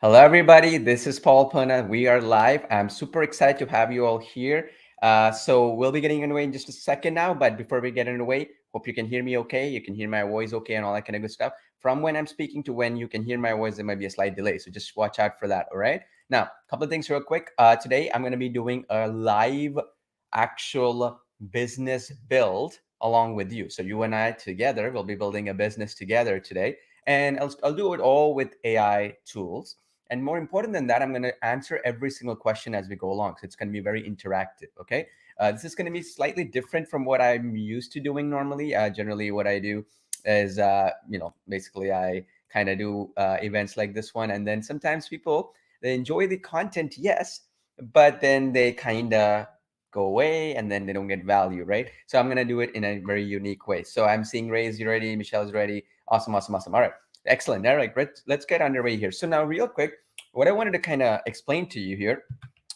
Hello, everybody. This is Paul Puna. We are live. I'm super excited to have you all here. So we'll be getting underway in just a second now. But before we get underway, hope you can hear me okay. You can hear my voice okay and all that kind of good stuff. From when I'm speaking to when you can hear my voice, there might be a slight delay. So just watch out for that. All right. Now, a couple of things real quick. Today, I'm going to be doing a live actual business build along with you. So you and I together will be building a business together today. And I'll do it all with AI tools. And more important than that, I'm going to answer every single question as we go along. So it's going to be very interactive. Okay. This is going to be slightly different from what I'm used to doing normally. Generally, what I do is, basically I kind of do events like this one. And then sometimes people, they enjoy the content, yes, but then they kind of go away and then they don't get value, right? So I'm going to do it in a very unique way. So I'm seeing Ray's ready. Michelle's ready. Awesome, awesome, awesome. All right. Excellent. All right, let's get underway here. So now, real quick, what I wanted to kind of explain to you here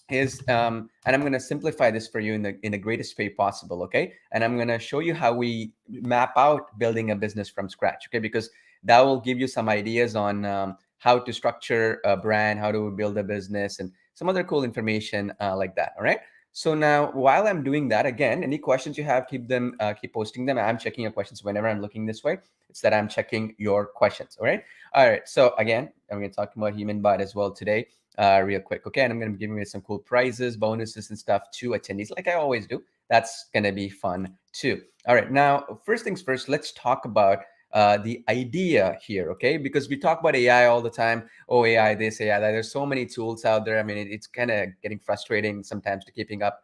is, and I'm going to simplify this for you in the greatest way possible, okay? And I'm going to show you how we map out building a business from scratch, okay? Because that will give you some ideas on how to structure a brand, how to build a business, and some other cool information like that. All right. So now, while I'm doing that, again, any questions you have, keep posting them. I'm checking your questions whenever I'm looking this way. It's that I'm checking your questions. All right. All right. So again, I'm going to talk about HumanBot as well today, real quick. Okay. And I'm going to be giving you some cool prizes, bonuses, and stuff to attendees, like I always do. That's going to be fun too. All right. Now, first things first, let's talk about the idea here, okay? Because we talk about AI all the time. Oh, AI this, AI that. There's so many tools out there. I mean, it's kind of getting frustrating sometimes to keeping up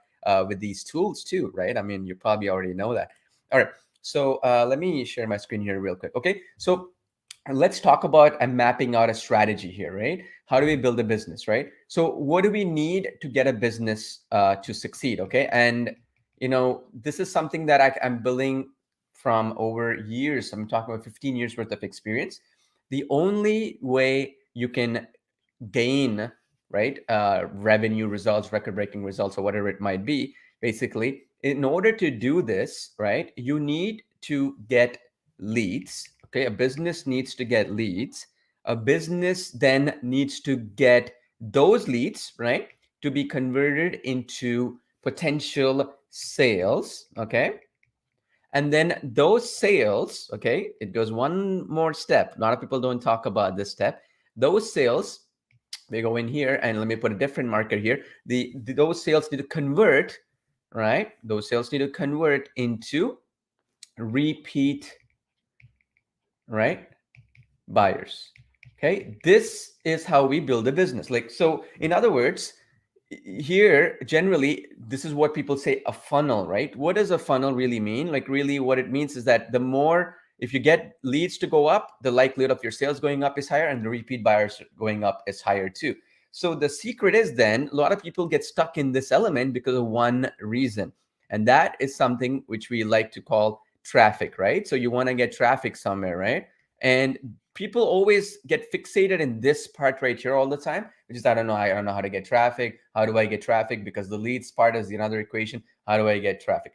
with these tools too, right? I mean, you probably already know that. All right. So let me share my screen here real quick. Okay. So let's talk about mapping out a strategy here, right? How do we build a business, right? So what do we need to get a business to succeed? Okay. And this is something that I'm building from over years. I'm talking about 15 years worth of experience. The only way you can gain, right, revenue results, record breaking results, or whatever it might be, basically, in order to do this, right, you need to get leads. Okay. A business needs to get leads. A business then needs to get those leads, right, to be converted into potential sales. Okay. And then those sales, okay, it goes one more step. A lot of people don't talk about this step. Those sales, they go in here, and let me put a different marker here. Those sales need to convert, right? Those sales need to convert into repeat, right, buyers. Okay, this is how we build a business. Like, so in other words, here generally this is what people say, a funnel, right? What does a funnel really mean? Like, really what it means is that the more, if you get leads to go up, the likelihood of your sales going up is higher, and the repeat buyers going up is higher too. So the secret is, then a lot of people get stuck in this element because of one reason, and that is something which we like to call traffic, right? So you want to get traffic somewhere, right? And people always get fixated in this part right here all the time, which is, I don't know how to get traffic. How do I get traffic? Because the leads part is another equation. How do I get traffic?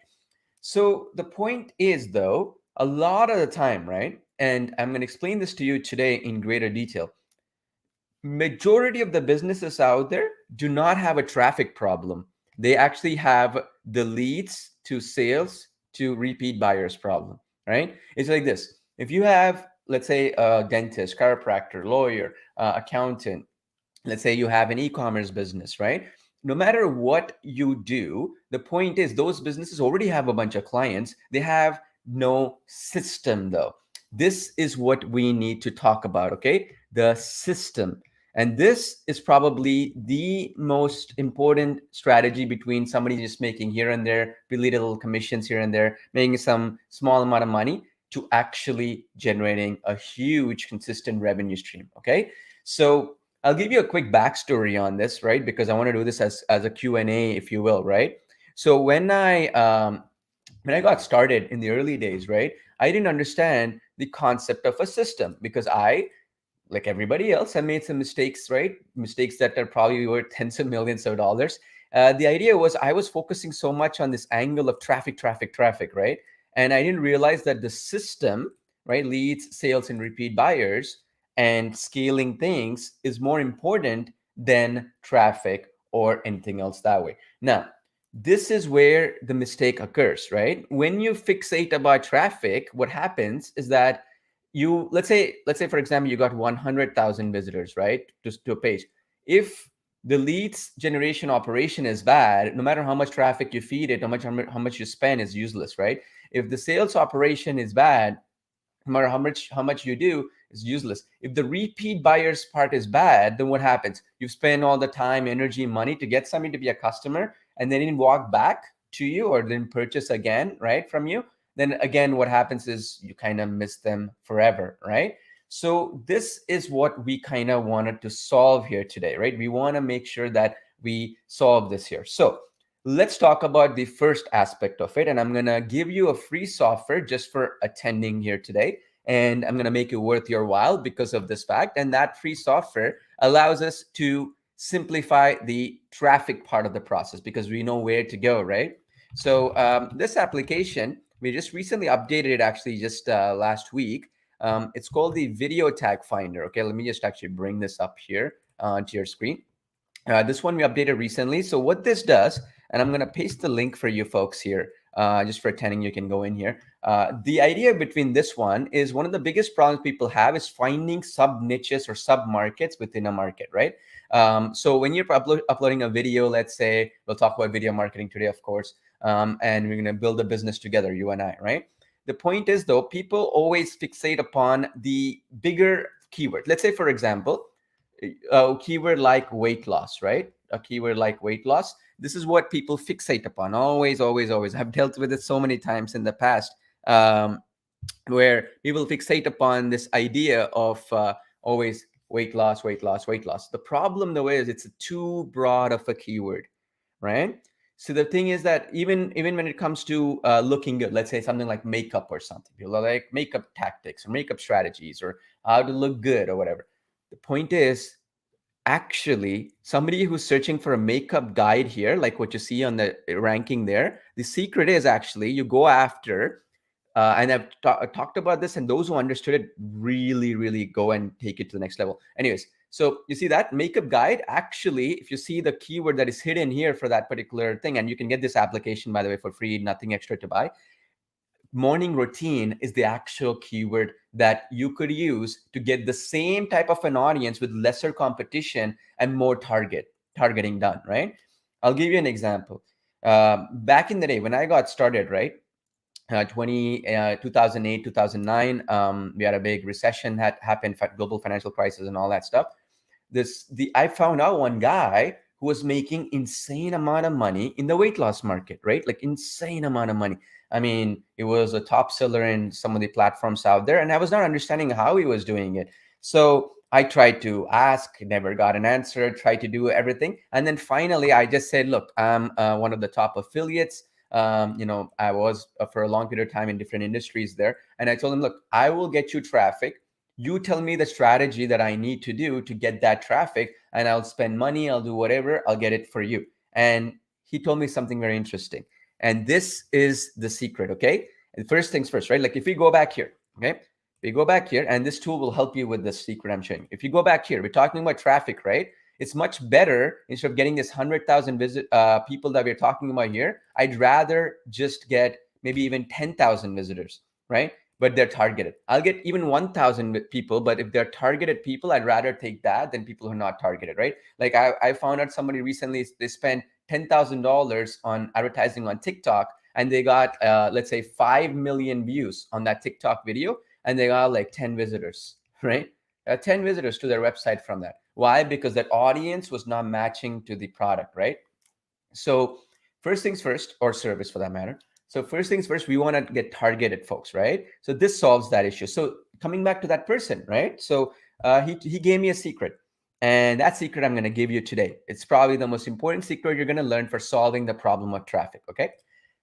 So the point is, though, a lot of the time, right? And I'm going to explain this to you today in greater detail. Majority of the businesses out there do not have a traffic problem. They actually have the leads to sales to repeat buyers problem, right? It's like this. If you have, let's say, a dentist, chiropractor, lawyer, accountant, let's say you have an e-commerce business, right? No matter what you do, the point is those businesses already have a bunch of clients. They have no system, though. This is what we need to talk about, okay? The system. And this is probably the most important strategy between somebody just making here and there, really little commissions here and there, making some small amount of money, to actually generating a huge consistent revenue stream. Okay. So I'll give you a quick backstory on this, right? Because I want to do this as a Q&A, if you will, right? So when I got started in the early days, right, I didn't understand the concept of a system, because I, like everybody else, I made some mistakes, right? Mistakes that are probably worth tens of millions of dollars. The idea was, I was focusing so much on this angle of traffic, right? And I didn't realize that the system, right, leads, sales, and repeat buyers, and scaling things is more important than traffic or anything else that way. Now, this is where the mistake occurs, right? When you fixate about traffic, what happens is that you, let's say for example, you got 100,000 visitors, right, just to a page. If the leads generation operation is bad, no matter how much traffic you feed it, how much you spend is useless, right? If the sales operation is bad, no matter how much you do, is useless. If the repeat buyers part is bad, then what happens? You spend all the time, energy, money to get somebody to be a customer, and they didn't walk back to you or didn't purchase again, right, from you. Then again, what happens is you kind of miss them forever, right? So this is what we kind of wanted to solve here today, right? We want to make sure that we solve this here. So let's talk about the first aspect of it. And I'm going to give you a free software just for attending here today. And I'm going to make it worth your while because of this fact. And that free software allows us to simplify the traffic part of the process because we know where to go, right? So this application, we just recently updated it actually just last week. It's called the Video Tag Finder. Okay, let me just actually bring this up here onto your screen. This one we updated recently. So what this does, and I'm going to paste the link for you folks here, just for attending, you can go in here. The idea between this one is one of the biggest problems people have is finding sub niches or sub markets within a market, right? So when you're uploading a video, let's say, we'll talk about video marketing today, of course, and we're going to build a business together, you and I, right? The point is, though, people always fixate upon the bigger keyword. Let's say, for example, a keyword like weight loss, right? A keyword like weight loss. This is what people fixate upon. Always, always, always. I've dealt with it so many times in the past, where people fixate upon this idea of always weight loss, weight loss, weight loss. The problem, though, is it's too broad of a keyword, right? So the thing is that even when it comes to looking good, let's say something like makeup or something, people are like makeup tactics or makeup strategies or how to look good or whatever. The point is, actually, somebody who's searching for a makeup guide here, like what you see on the ranking there, the secret is actually you go after, and I've talked about this, and those who understood it really, really go and take it to the next level. Anyways, so you see that makeup guide, actually, if you see the keyword that is hidden here for that particular thing, and you can get this application, by the way, for free, nothing extra to buy. Morning routine is the actual keyword that you could use to get the same type of an audience with lesser competition and more targeting done, right? I'll give you an example. Back in the day when I got started, right, 2008, 2009, we had a big recession that happened, global financial crisis and all that stuff. I found out one guy who was making insane amount of money in the weight loss market, right? Like insane amount of money. I mean, it was a top seller in some of the platforms out there, and I was not understanding how he was doing it. So I tried to ask, never got an answer, tried to do everything. And then finally, I just said, look, I'm one of the top affiliates. I was for a long period of time in different industries there. And I told him, look, I will get you traffic. You tell me the strategy that I need to do to get that traffic, and I'll spend money, I'll do whatever, I'll get it for you. And he told me something very interesting. And this is the secret, okay? And first things first, right? Like if we go back here, okay? We go back here, and this tool will help you with the secret I'm showing you. If you go back here, we're talking about traffic, right? It's much better, instead of getting this 100,000 people that we're talking about here, I'd rather just get maybe even 10,000 visitors, right? But they're targeted. I'll get even 1,000 people, but if they're targeted people, I'd rather take that than people who are not targeted, right? Like I found out somebody recently, they spent $10,000 on advertising on TikTok, and they got, let's say, 5 million views on that TikTok video, and they got like 10 visitors, right? 10 visitors to their website from that. Why? Because that audience was not matching to the product, right? So first things first, or service for that matter. So first things first, we want to get targeted folks, right? So this solves that issue. So coming back to that person, right? So he gave me a secret. And that secret I'm going to give you today. It's probably the most important secret you're going to learn for solving the problem of traffic, okay?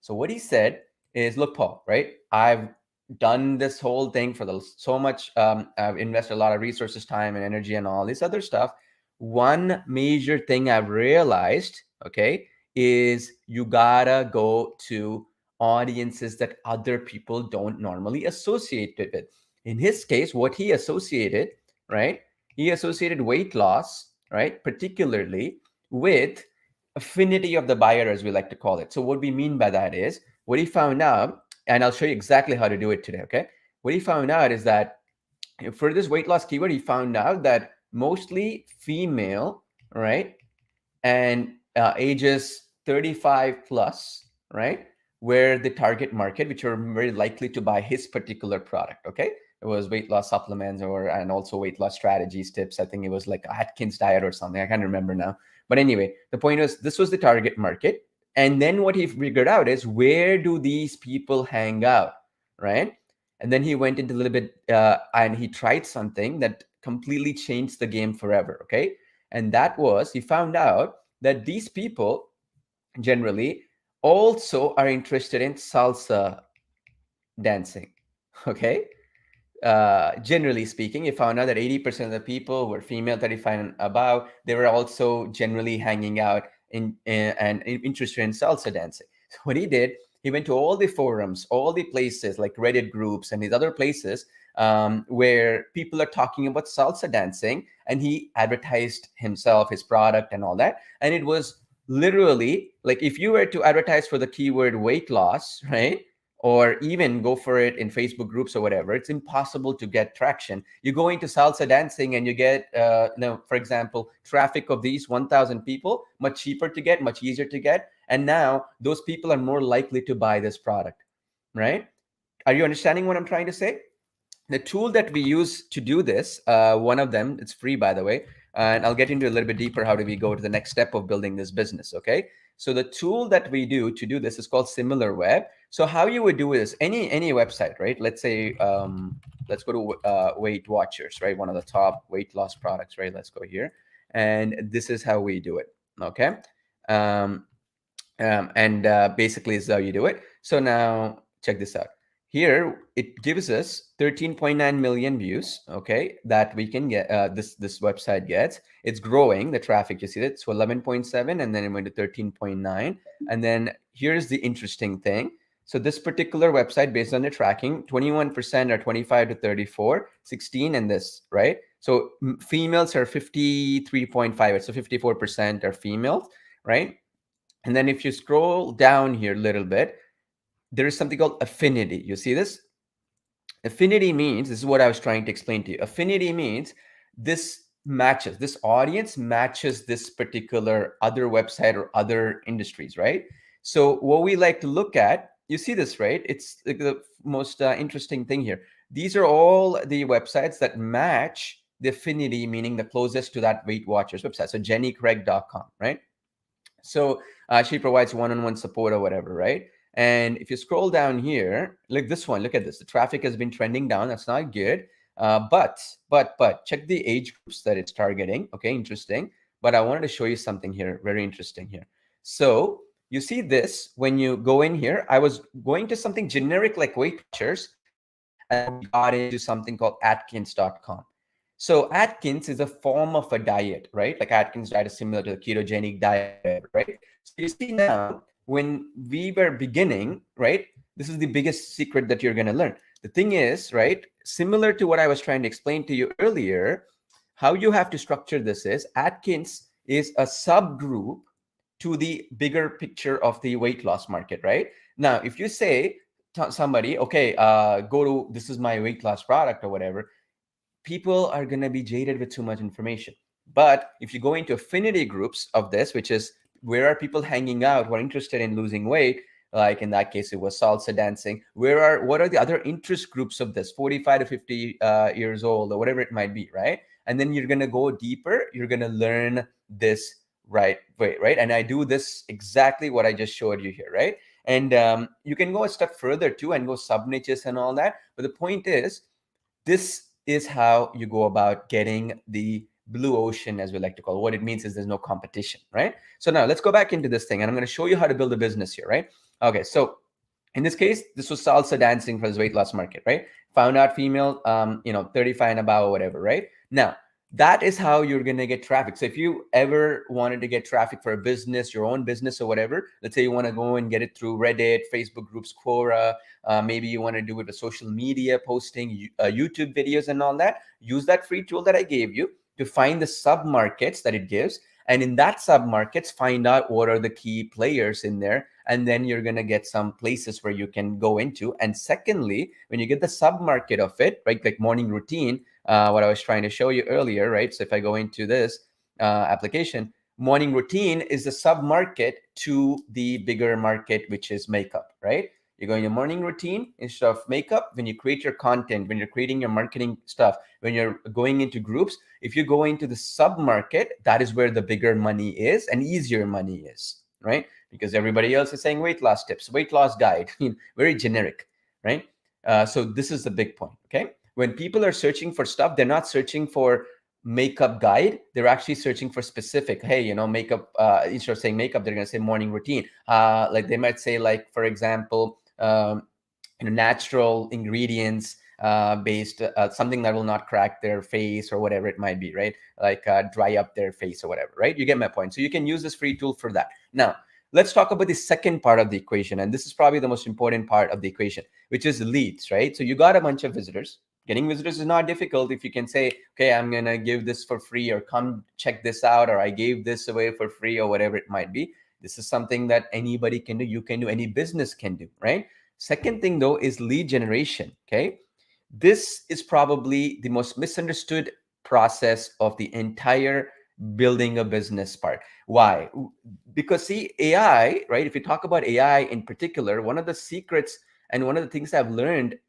So what he said is, look, Paul, right? I've done this whole thing for so much. I've invested a lot of resources, time, and energy, and all this other stuff. One major thing I've realized, okay, is you gotta go to audiences that other people don't normally associate it with. In his case, what he associated right? He associated weight loss, right, particularly with affinity of the buyer, as we like to call it. So what we mean by that is what he found out, and I'll show you exactly how to do it today, okay? What he found out is that for this weight loss keyword, he found out that mostly female, right, and ages 35 plus, right, were the target market, which are very likely to buy his particular product. Okay, it was weight loss supplements or and also weight loss strategies, tips. I think it was like Atkins diet or something. I can't remember now. But anyway, the point was this was the target market. And then what he figured out is where do these people hang out, right? And then he went into a little bit and he tried something that completely changed the game forever. Okay, and that was he found out that these people generally also are interested in salsa dancing. Okay, generally speaking, you found out that 80% of the people were female, 35 and above. They were also generally hanging out and interested in salsa dancing. So what he did, he went to all the forums, all the places like Reddit groups and these other places where people are talking about salsa dancing, and he advertised himself, his product, and all that. And it was literally like if you were to advertise for the keyword weight loss, right? Or even go for it in Facebook groups or whatever, it's impossible to get traction. You go into salsa dancing and you get, for example, traffic of these 1,000 people, much cheaper to get, much easier to get. And now those people are more likely to buy this product, right? Are you understanding what I'm trying to say? The tool that we use to do this, one of them, it's free, by the way, and I'll get into a little bit deeper how do we go to the next step of building this business. Okay, so the tool that we do to do this is called SimilarWeb. So how you would do is any website, right? Let's say let's go to Weight Watchers, right? One of the top weight loss products, right? Let's go here, and this is how we do it. Okay, um, and basically is how you do it. So now check this out. Here it gives us 13.9 million views, okay, that we can get, this website gets. It's growing, the traffic, you see that? So 11.7, and then it went to 13.9. And then here's the interesting thing. So this particular website, based on the tracking, 21% are 25 to 34, 16 and this, right? So females are 53.5, so 54% are females, right? And then if you scroll down here a little bit, there is something called affinity. You see this? Affinity means, this is what I was trying to explain to you. Affinity means this matches, this audience matches this particular other website or other industries, right? So what we like to look at, you see this, right? It's like the most interesting thing here. These are all the websites that match the affinity, meaning the closest to that Weight Watchers website. So jennycraig.com, right? So she provides one-on-one support or whatever, right? And if you scroll down here, like this one, look at this. The traffic has been trending down. That's not good. But check the age groups that it's targeting. Okay, interesting. But I wanted to show you something here, very interesting here. So you see this when you go in here. I was going to something generic like Weight Watchers, and then we got into something called Atkins.com. So Atkins is a form of a diet, right? Like Atkins diet is similar to the ketogenic diet, whatever, right? So you see now, when we were beginning, right? This is the biggest secret that you're going to learn. The thing is, right? Similar to what I was trying to explain to you earlier, how you have to structure this is Atkins is a subgroup to the bigger picture of the weight loss market, right? Now, if you say to somebody, okay, go to, this is my weight loss product or whatever, people are going to be jaded with too much information. But if you go into affinity groups of this, which is where are people hanging out who are interested in losing weight, like in that case it was salsa dancing, what are the other interest groups of this 45 to 50 years old or whatever it might be, right? And then you're going to go deeper, you're going to learn this right way, right? And I do this exactly what I just showed you here, right? And you can go a step further too and go sub niches and all that. But the point is, this is how you go about getting the blue ocean, as we like to call it. What it means is there's no competition, right? So now let's go back into this thing, and I'm going to show you how to build a business here, right? Okay, so in this case, this was salsa dancing for this weight loss market, right? Found out female, 35 and above or whatever, right? Now, that is how you're going to get traffic. So if you ever wanted to get traffic for a business, your own business or whatever, let's say you want to go and get it through Reddit, Facebook groups, Quora, maybe you want to do it with social media posting, YouTube videos and all that, use that free tool that I gave you to find the sub markets that it gives. And in that sub markets, find out what are the key players in there. And then you're going to get some places where you can go into. And secondly, when you get the sub market of it, right, like morning routine, what I was trying to show you earlier, right? So if I go into this application, morning routine is the sub market to the bigger market, which is makeup, right? You're going to morning routine instead of makeup. When you create your content, when you're creating your marketing stuff, when you're going into groups, if you go into the sub market, that is where the bigger money is and easier money is, right? Because everybody else is saying weight loss tips, weight loss guide, very generic, right? So this is the big point, okay? When people are searching for stuff, they're not searching for makeup guide. They're actually searching for specific, hey, makeup, instead of saying makeup, they're going to say morning routine. Like they might say, like, for example, natural ingredients based, something that will not crack their face or whatever it might be, right? Like dry up their face or whatever, right? You get my point. So you can use this free tool for that. Now, let's talk about the second part of the equation. And this is probably the most important part of the equation, which is leads, right? So you got a bunch of visitors. Getting visitors is not difficult if you can say, okay, I'm going to give this for free, or come check this out, or I gave this away for free, or whatever it might be. This is something that anybody can do. You can do, any business can do, right? Second thing, though, is lead generation. Okay. This is probably the most misunderstood process of the entire building a business part. Why? Because see, AI, right? If you talk about AI in particular, one of the secrets and one of the things I've learned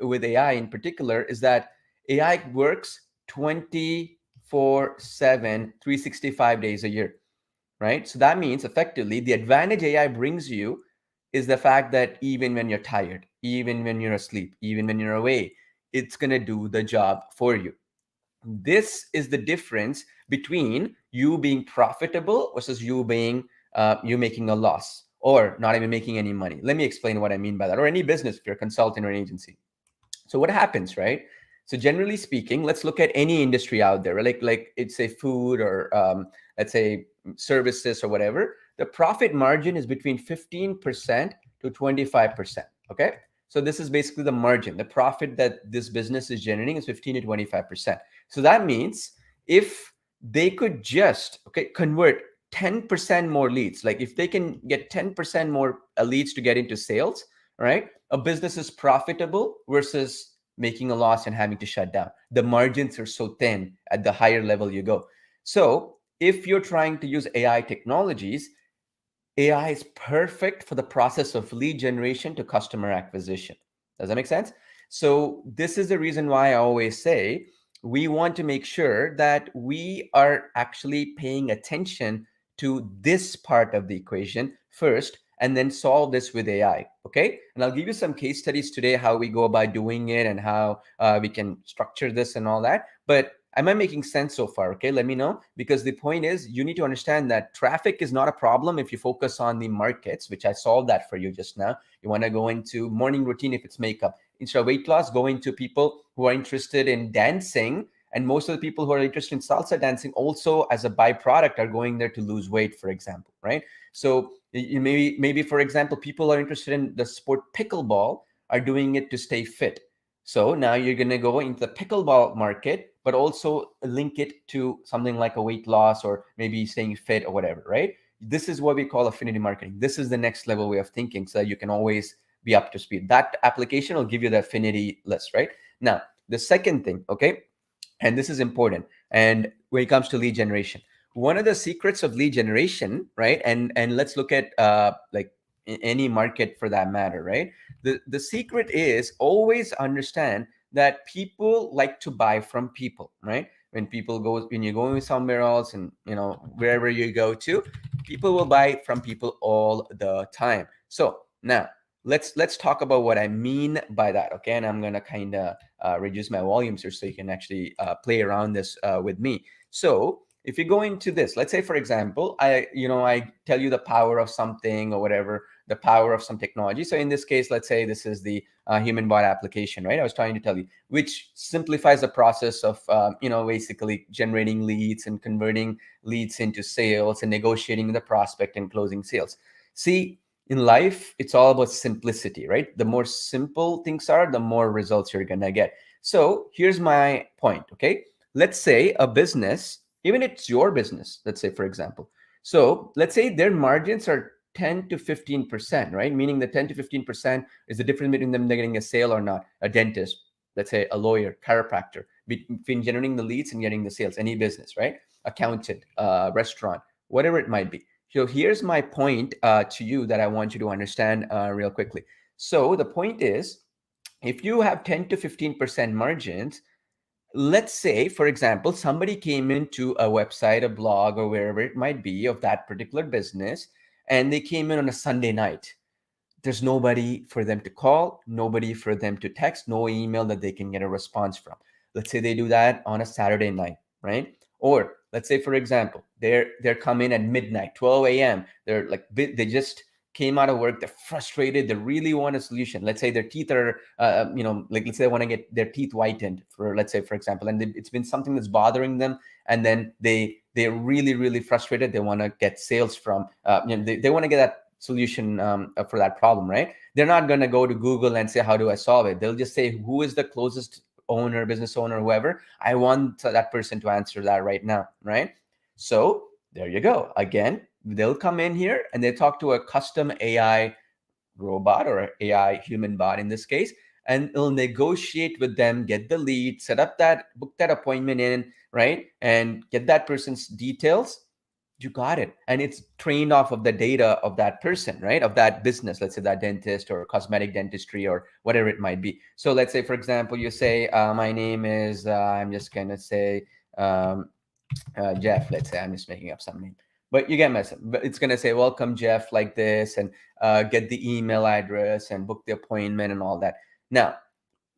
with AI in particular is that AI works 24/7, 365 days a year, right? So that means effectively the advantage AI brings you is the fact that even when you're tired, even when you're asleep, even when you're away, it's going to do the job for you. This is the difference between you being profitable versus you making a loss or not even making any money. Let me explain what I mean by that. Or any business, if you're a consultant or an agency. So what happens, right? So generally speaking, let's look at any industry out there, like it's a food or let's say services or whatever. The profit margin is between 15% to 25%. Okay. So this is basically the margin. The profit that this business is generating is 15 to 25%. So that means if they could just, okay, convert 10% more leads, like if they can get 10% more leads to get into sales, right? A business is profitable versus making a loss and having to shut down. The margins are so thin at the higher level you go. So if you're trying to use AI technologies, AI is perfect for the process of lead generation to customer acquisition. Does that make sense? So this is the reason why I always say we want to make sure that we are actually paying attention to this part of the equation first, and then solve this with AI. Okay. And I'll give you some case studies today, how we go about doing it and how we can structure this and all that. But am I making sense so far? Okay, let me know. Because the point is, you need to understand that traffic is not a problem if you focus on the markets, which I solved that for you just now. You want to go into morning routine if it's makeup. Instead of weight loss, go into people who are interested in dancing. And most of the people who are interested in salsa dancing also, as a byproduct, are going there to lose weight, for example, right? So maybe for example, people are interested in the sport pickleball, are doing it to stay fit. So now you're going to go into the pickleball market, but also link it to something like a weight loss or maybe staying fit or whatever, right? This is what we call affinity marketing. This is the next level way of thinking, so that you can always be up to speed. That application will give you the affinity list, right? Now, the second thing, okay, and this is important, and when it comes to lead generation, one of the secrets of lead generation, right? And let's look at like any market for that matter, right? The secret is always understand that people like to buy from people, right? When you're going somewhere else, and wherever you go to, people will buy from people all the time. So now let's talk about what I mean by that, okay? And I'm gonna kind of reduce my volumes here so you can actually play around this with me. So if you go into this, let's say for example, I tell you the power of something or whatever, the power of some technology. So in this case, let's say this is the HumanBot application, right? I was trying to tell you, which simplifies the process of basically generating leads and converting leads into sales and negotiating with the prospect and closing sales. See, in life, it's all about simplicity, right? The more simple things are, the more results you're gonna get. So here's my point, okay? Let's say a business, even it's your business, let's say, for example. So let's say their margins are 10 to 15%, right? Meaning the 10 to 15% is the difference between them getting a sale or not. A dentist, let's say a lawyer, chiropractor, between generating the leads and getting the sales, any business, right? Accountant, restaurant, whatever it might be. So here's my point to you that I want you to understand real quickly. So the point is, if you have 10 to 15% margins, let's say, for example, somebody came into a website, a blog, or wherever it might be of that particular business, and they came in on a Sunday night. There's nobody for them to call, nobody for them to text, no email that they can get a response from. Let's say they do that on a Saturday night, right? Or let's say, for example, they're coming at midnight, 12 a.m. They're like, they just came out of work, they're frustrated, they really want a solution. Let's say their teeth are like, let's say they want to get their teeth whitened, for, let's say, for example, and it's been something that's bothering them, and then they're really, really frustrated. They want to get sales from they want to get that solution for that problem, right? They're not going to go to Google and say, how do I solve it? They'll just say, who is the closest owner, business owner, whoever? I want that person to answer that right now, right? So there you go. Again, they'll come in here and they talk to a custom AI robot or AI human bot in this case, and it'll negotiate with them, get the lead, set up that, book that appointment in, right? And get that person's details. You got it. And it's trained off of the data of that person, right? Of that business, let's say that dentist or cosmetic dentistry or whatever it might be. So let's say, for example, you say, my name is, I'm just going to say, Jeff, let's say, I'm just making up some name, but you get my sense. But it's going to say, welcome, Jeff, like this, and get the email address and book the appointment and all that. Now,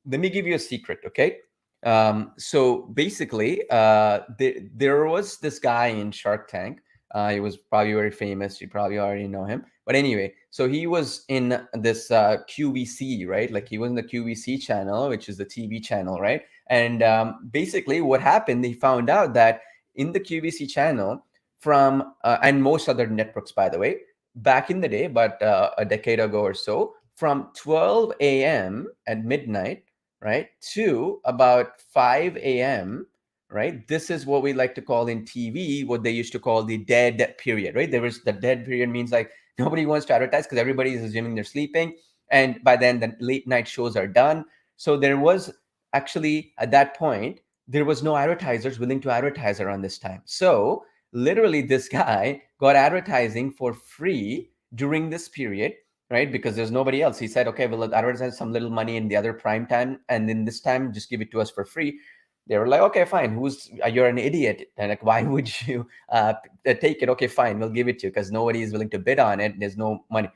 let me give you a secret, okay? So basically, there was this guy in Shark Tank. He was probably very famous. You probably already know him. But anyway, so he was in this QVC, right? Like he was in the QVC channel, which is the TV channel, right? And basically, what happened, they found out that in the QVC channel, from and most other networks, by the way, back in the day, but a decade ago or so, from 12 a.m. at midnight, right, to about 5 a.m., right? This is what we like to call in TV, what they used to call the dead period, right? There was the dead period means like nobody wants to advertise because everybody is assuming they're sleeping. And by then, the late night shows are done. So there was actually, at that point, there was no advertisers willing to advertise around this time. So literally, this guy got advertising for free during this period, right? Because there's nobody else. He said, okay, we'll advertise some little money in the other prime time, and then this time just give it to us for free. They were like, okay, fine. You're an idiot. And like, why would you take it? Okay, fine. We'll give it to you because nobody is willing to bid on it. There's no money.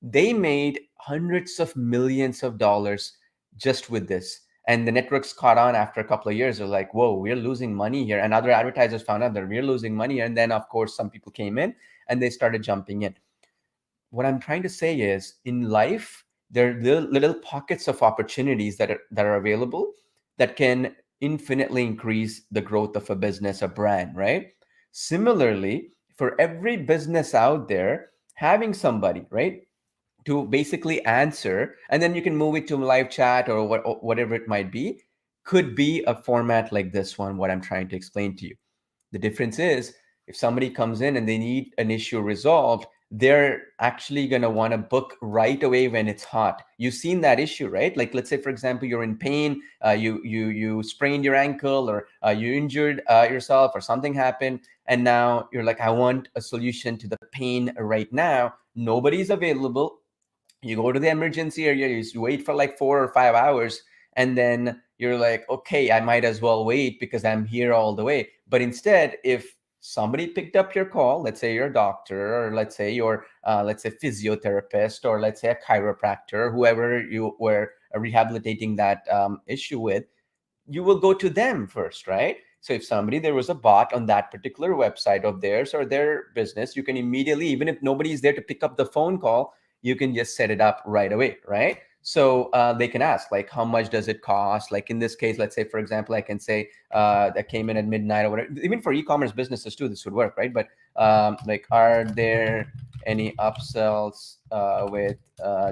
They made hundreds of millions of dollars just with this. And the networks caught on after a couple of years. They're like, whoa, we're losing money here. And other advertisers found out that we're losing money. And then, of course, some people came in and they started jumping in. What I'm trying to say is, in life, there are little pockets of opportunities that are available that can infinitely increase the growth of a business, a brand, right? Similarly, for every business out there, having somebody, right, to basically answer, and then you can move it to live chat or whatever it might be, could be a format like this one, what I'm trying to explain to you. The difference is, if somebody comes in and they need an issue resolved, they're actually going to want to book right away when it's hot. You've seen that issue, right? Like, let's say, for example, you're in pain, you sprained your ankle, or you injured yourself, or something happened, and now you're like, I want a solution to the pain right now. Nobody's available. You go to the emergency area, you wait for like 4 or 5 hours, and then you're like, okay, I might as well wait because I'm here all the way. But instead, if somebody picked up your call, let's say you're a doctor, or let's say you're let's say physiotherapist, or let's say a chiropractor, whoever you were rehabilitating that issue with, you will go to them first, right? So if there was a bot on that particular website of theirs or their business, you can immediately, even if nobody is there to pick up the phone call, you can just set it up right away, right? So they can ask like, how much does it cost? Like in this case, let's say, for example, I can say that came in at midnight or whatever. Even for e-commerce businesses too, this would work, right? But like, are there any upsells with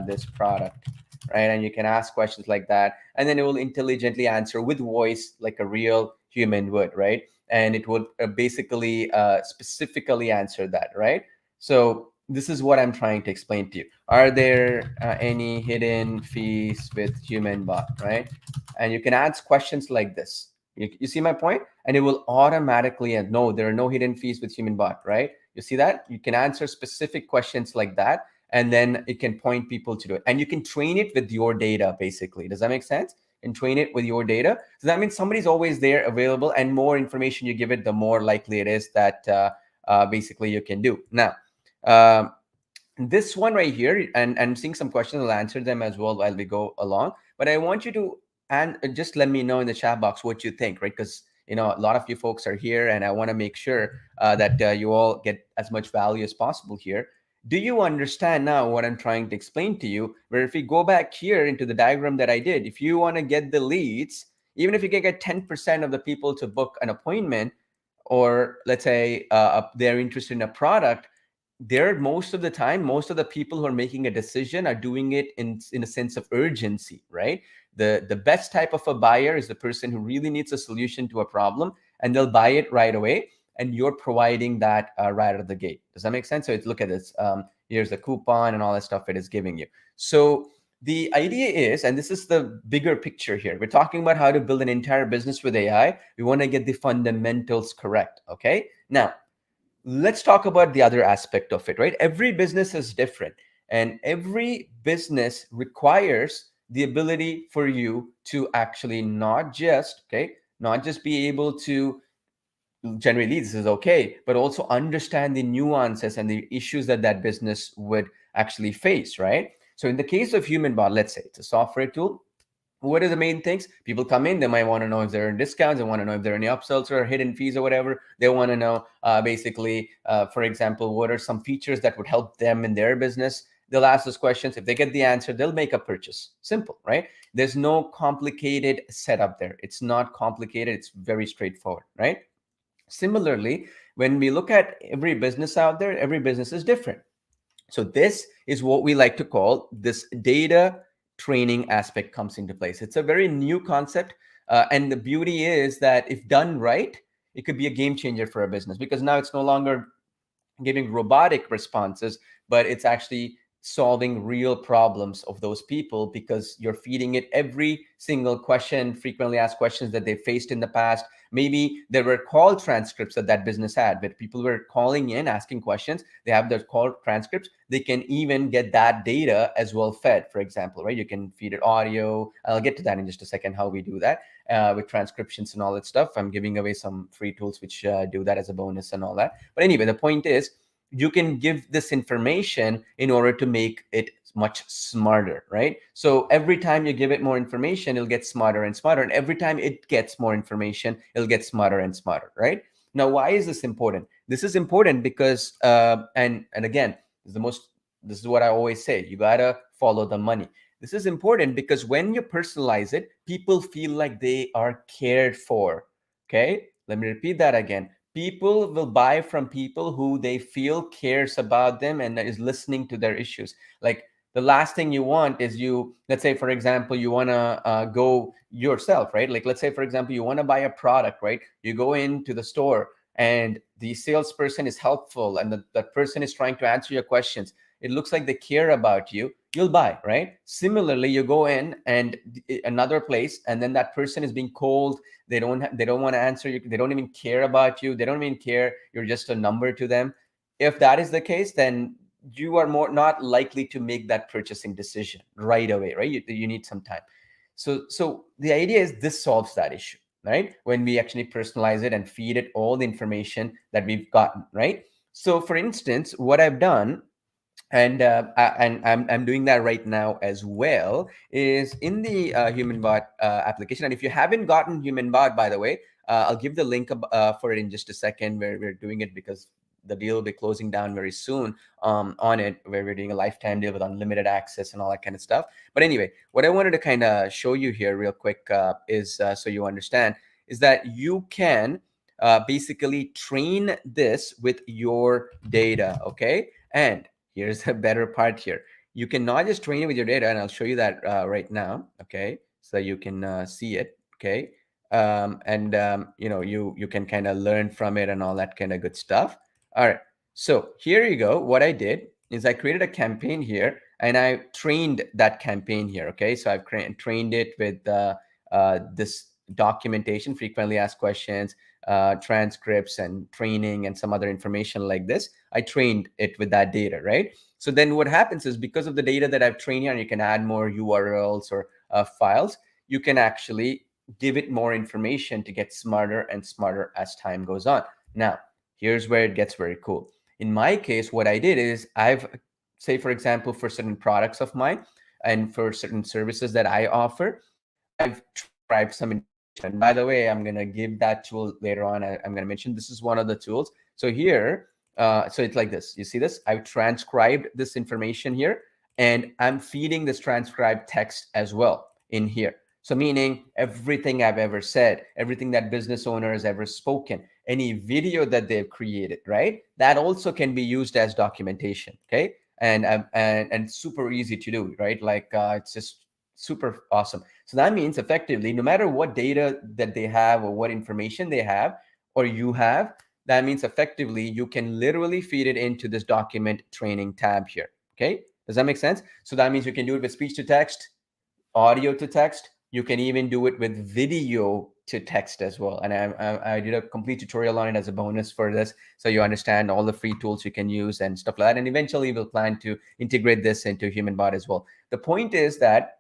this product, right? And you can ask questions like that, and then it will intelligently answer with voice like a real human would, right? And it would basically specifically answer that, right? So this is what I'm trying to explain to you. Are there any hidden fees with HumanBot, right? And you can ask questions like this. You see my point? And it will automatically, and no, there are no hidden fees with HumanBot, right? You see that? You can answer specific questions like that, and then it can point people to do it. And you can train it with your data, basically. Does that make sense? And train it with your data. So that means somebody's always there available, and more information you give it, the more likely it is that basically you can do. Now, um, this one right here, and I'm seeing some questions, I'll answer them as well while we go along. But I want you to, and just let me know in the chat box what you think, right? Because a lot of you folks are here, and I want to make sure that you all get as much value as possible here. Do you understand now what I'm trying to explain to you? Where if we go back here into the diagram that I did, if you want to get the leads, even if you can get 10% of the people to book an appointment, or let's say they're interested in a product, there most of the time, most of the people who are making a decision are doing it in a sense of urgency, right? The best type of a buyer is the person who really needs a solution to a problem, and they'll buy it right away, and you're providing that right out of the gate. Does that make sense? So look at this. Here's the coupon and all that stuff it is giving you. So the idea is, and this is the bigger picture here, we're talking about how to build an entire business with AI. We want to get the fundamentals correct. Okay, now let's talk about the other aspect of it, right? Every business is different, and every business requires the ability for you to actually not just be able to generate leads, this is okay, but also understand the nuances and the issues that that business would actually face, right? So in the case of HumanBot, let's say it's a software tool. What are the main things? People come in, they might want to know if there are discounts, they want to know if there are any upsells or hidden fees or whatever. They want to know basically, for example, what are some features that would help them in their business. They'll ask those questions. If they get the answer, they'll make a purchase. Simple, right? There's no complicated setup there. It's not complicated. It's very straightforward, right? Similarly, when we look at every business out there, every business is different. So this is what we like to call this data training aspect comes into place. It's a very new concept. And the beauty is that if done right, it could be a game changer for a business, because now it's no longer giving robotic responses, but it's actually solving real problems of those people, because you're feeding it every single question, frequently asked questions that they faced in the past. Maybe there were call transcripts that that business had, but people were calling in asking questions. They have their call transcripts. They can even get that data as well fed, for example, right? You can feed it audio. I'll get to that in just a second, how we do that with transcriptions and all that stuff. I'm giving away some free tools which do that as a bonus and all that. But anyway, the point is, you can give this information in order to make it much smarter, right? So every time you give it more information, it'll get smarter and smarter. And every time it gets more information, it'll get smarter and smarter, right? Now, why is this important? This is important because, and again, this is what I always say, you gotta follow the money. This is important because when you personalize it, people feel like they are cared for. Okay, let me repeat that again. People will buy from people who they feel cares about them and is listening to their issues. Like, the last thing you want is, let's say, for example, you want to go yourself, right? Like, let's say, for example, you want to buy a product, right? You go into the store and the salesperson is helpful, and that person is trying to answer your questions. It looks like they care about you. You'll buy, right? Similarly, you go in and another place, and then that person is being cold. They don't want to answer you. They don't even care about you. They don't even care. You're just a number to them. If that is the case, then you are more not likely to make that purchasing decision right away, right? You need some time. So the idea is, this solves that issue, right? When we actually personalize it and feed it all the information that we've gotten, right? So for instance, what I've done, and I'm doing that right now as well, is in the HumanBot application. And if you haven't gotten HumanBot, by the way, I'll give the link for it in just a second, where we're doing it because the deal will be closing down very soon on it, where we're doing a lifetime deal with unlimited access and all that kind of stuff. But anyway, what I wanted to kind of show you here real quick is so you understand is that you can basically train this with your data. Okay, and here's the better part here. You can not just train it with your data, and I'll show you that right now. Okay, so you can see it. Okay, and you can kind of learn from it and all that kind of good stuff. All right, so here you go. What I did is I created a campaign here and I trained that campaign here. Okay, so I've trained it with this documentation, frequently asked questions, transcripts and training and some other information like this. I trained it with that data, right? So then what happens is, because of the data that I've trained here, and you can add more URLs or files, you can actually give it more information to get smarter and smarter as time goes on. Now, here's where it gets very cool. In my case, what I did is say, for example, for certain products of mine and for certain services that I offer, I've transcribed some information. And by the way, I'm going to give that tool later on. I'm going to mention this is one of the tools. So here, so it's like this. You see this? I've transcribed this information here, and I'm feeding this transcribed text as well in here. So meaning everything I've ever said, everything that business owner has ever spoken, any video that they've created, right? That also can be used as documentation, okay? And super easy to do, right? Like it's just super awesome. So that means effectively, no matter what data that they have or what information they have or you have, that means effectively you can literally feed it into this document training tab here, okay? Does that make sense? So that means you can do it with speech to text, audio to text. You can even do it with video to text as well. And I did a complete tutorial on it as a bonus for this, so you understand all the free tools you can use and stuff like that. And eventually we'll plan to integrate this into HumanBot as well. The point is that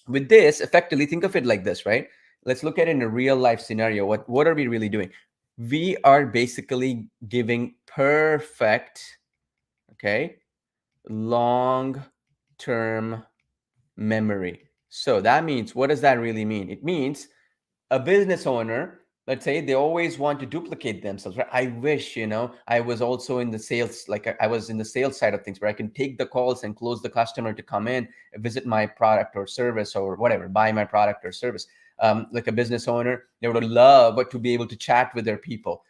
with this, effectively, think of it like this, right? Let's look at it in a real life scenario. What are we really doing? We are basically giving perfect, okay, long-term memory. So that means, what does that really mean? It means a business owner, let's say, they always want to duplicate themselves, right? I wish, I was also in the sales, like I was in the sales side of things, where I can take the calls and close the customer to come in, visit my product or service or whatever, buy my product or service. Like a business owner, they would love to be able to chat with their people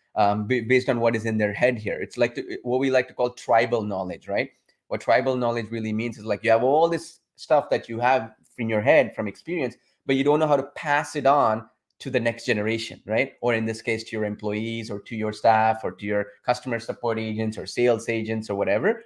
based on what is in their head here. It's like what we like to call tribal knowledge, right? What tribal knowledge really means is, like, you have all this stuff that you have in your head from experience, but you don't know how to pass it on to the next generation, right? Or in this case, to your employees or to your staff or to your customer support agents or sales agents or whatever.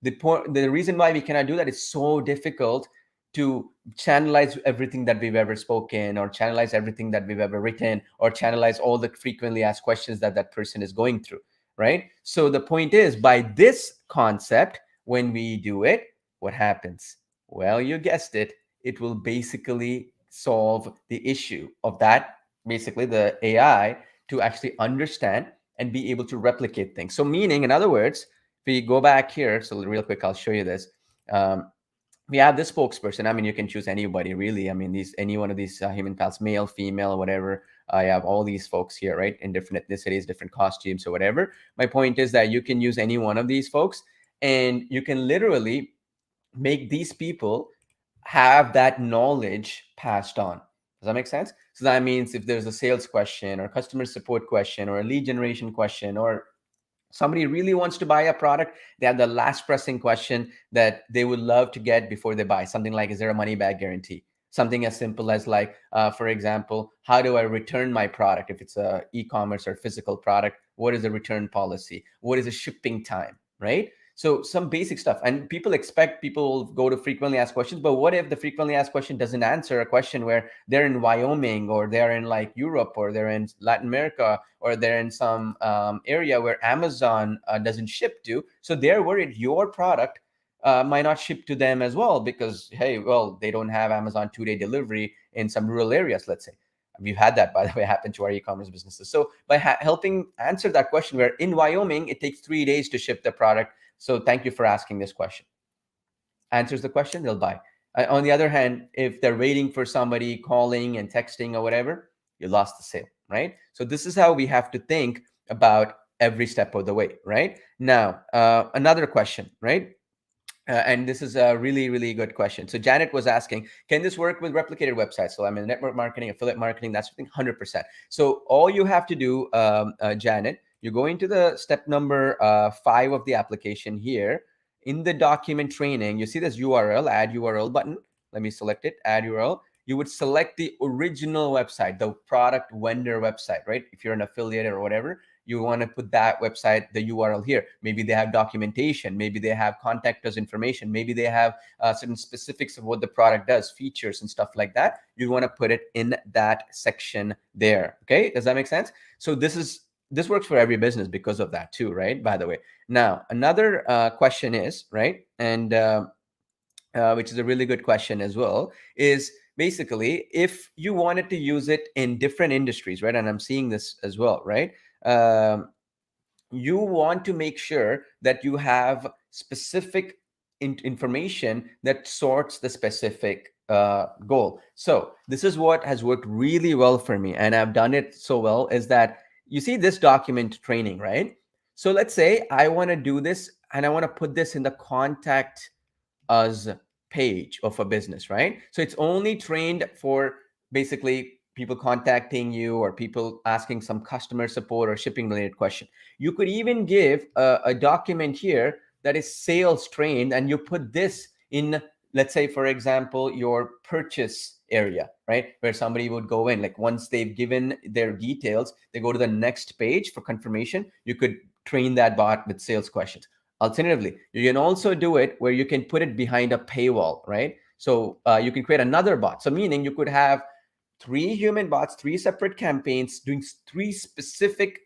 The reason why we cannot do that is so difficult to channelize everything that we've ever spoken, or channelize everything that we've ever written, or channelize all the frequently asked questions that person is going through, right? So the point is, by this concept, when we do it, what happens? Well, you guessed it. It will basically solve the issue of that, basically the AI, to actually understand and be able to replicate things. So meaning, in other words, if we go back here, so real quick, I'll show you this. We have this spokesperson. I mean, you can choose anybody, really. I mean, any one of these human pals, male, female, whatever. I have all these folks here, right, in different ethnicities, different costumes or whatever. My point is that you can use any one of these folks, and you can literally make these people have that knowledge passed on. Does that make sense? So that means if there's a sales question or customer support question or a lead generation question, or somebody really wants to buy a product, they have the last pressing question that they would love to get before they buy, something like, is there a money back guarantee? Something as simple as, like, for example, how do I return my product? If it's a e-commerce or physical product, what is the return policy? What is the shipping time, right? So some basic stuff. And people expect people go to frequently asked questions, but what if the frequently asked question doesn't answer a question where they're in Wyoming, or they're in like Europe, or they're in Latin America, or they're in some area where Amazon doesn't ship to? So they're worried your product might not ship to them as well, because, hey, well, they don't have Amazon 2-day delivery in some rural areas, let's say. We've had that, by the way, happen to our e-commerce businesses. So by helping answer that question, where in Wyoming, it takes 3 days to ship the product. So thank you for asking this question. Answers the question, they'll buy. On the other hand, if they're waiting for somebody calling and texting or whatever, you lost the sale, right? So this is how we have to think about every step of the way, right? Now, another question, right? And this is a really, really good question. So Janet was asking, can this work with replicated websites? So I'm in network marketing, affiliate marketing, that's 100%. So all you have to do, Janet, you're going to the step number 5 of the application here. In the document training, you see this URL, add URL button. Let me select it, add URL. You would select the original website, the product vendor website, right? If you're an affiliate or whatever, you want to put that website, the URL here. Maybe they have documentation, maybe they have contact us information, maybe they have certain specifics of what the product does, features and stuff like that. You want to put it in that section there. Okay, does that make sense? So this works for every business because of that too, right? By the way, now another question is, right, and which is a really good question as well, is basically if you wanted to use it in different industries, right? And I'm seeing this as well, right? um, you want to make sure that you have specific information that sorts the specific goal. So this is what has worked really well for me, and I've done it so well, is that you see this document training, right? So let's say I want to do this and I want to put this in the contact us page of a business, right? So it's only trained for basically people contacting you or people asking some customer support or shipping related question. You could even give a document here that is sales trained, and you put this in, let's say, for example, your purchase area, right? Where somebody would go in, like once they've given their details, they go to the next page for confirmation. You could train that bot with sales questions. Alternatively, you can also do it where you can put it behind a paywall, right? So you can create another bot. So meaning you could have 3 human bots, 3 separate campaigns doing 3 specific,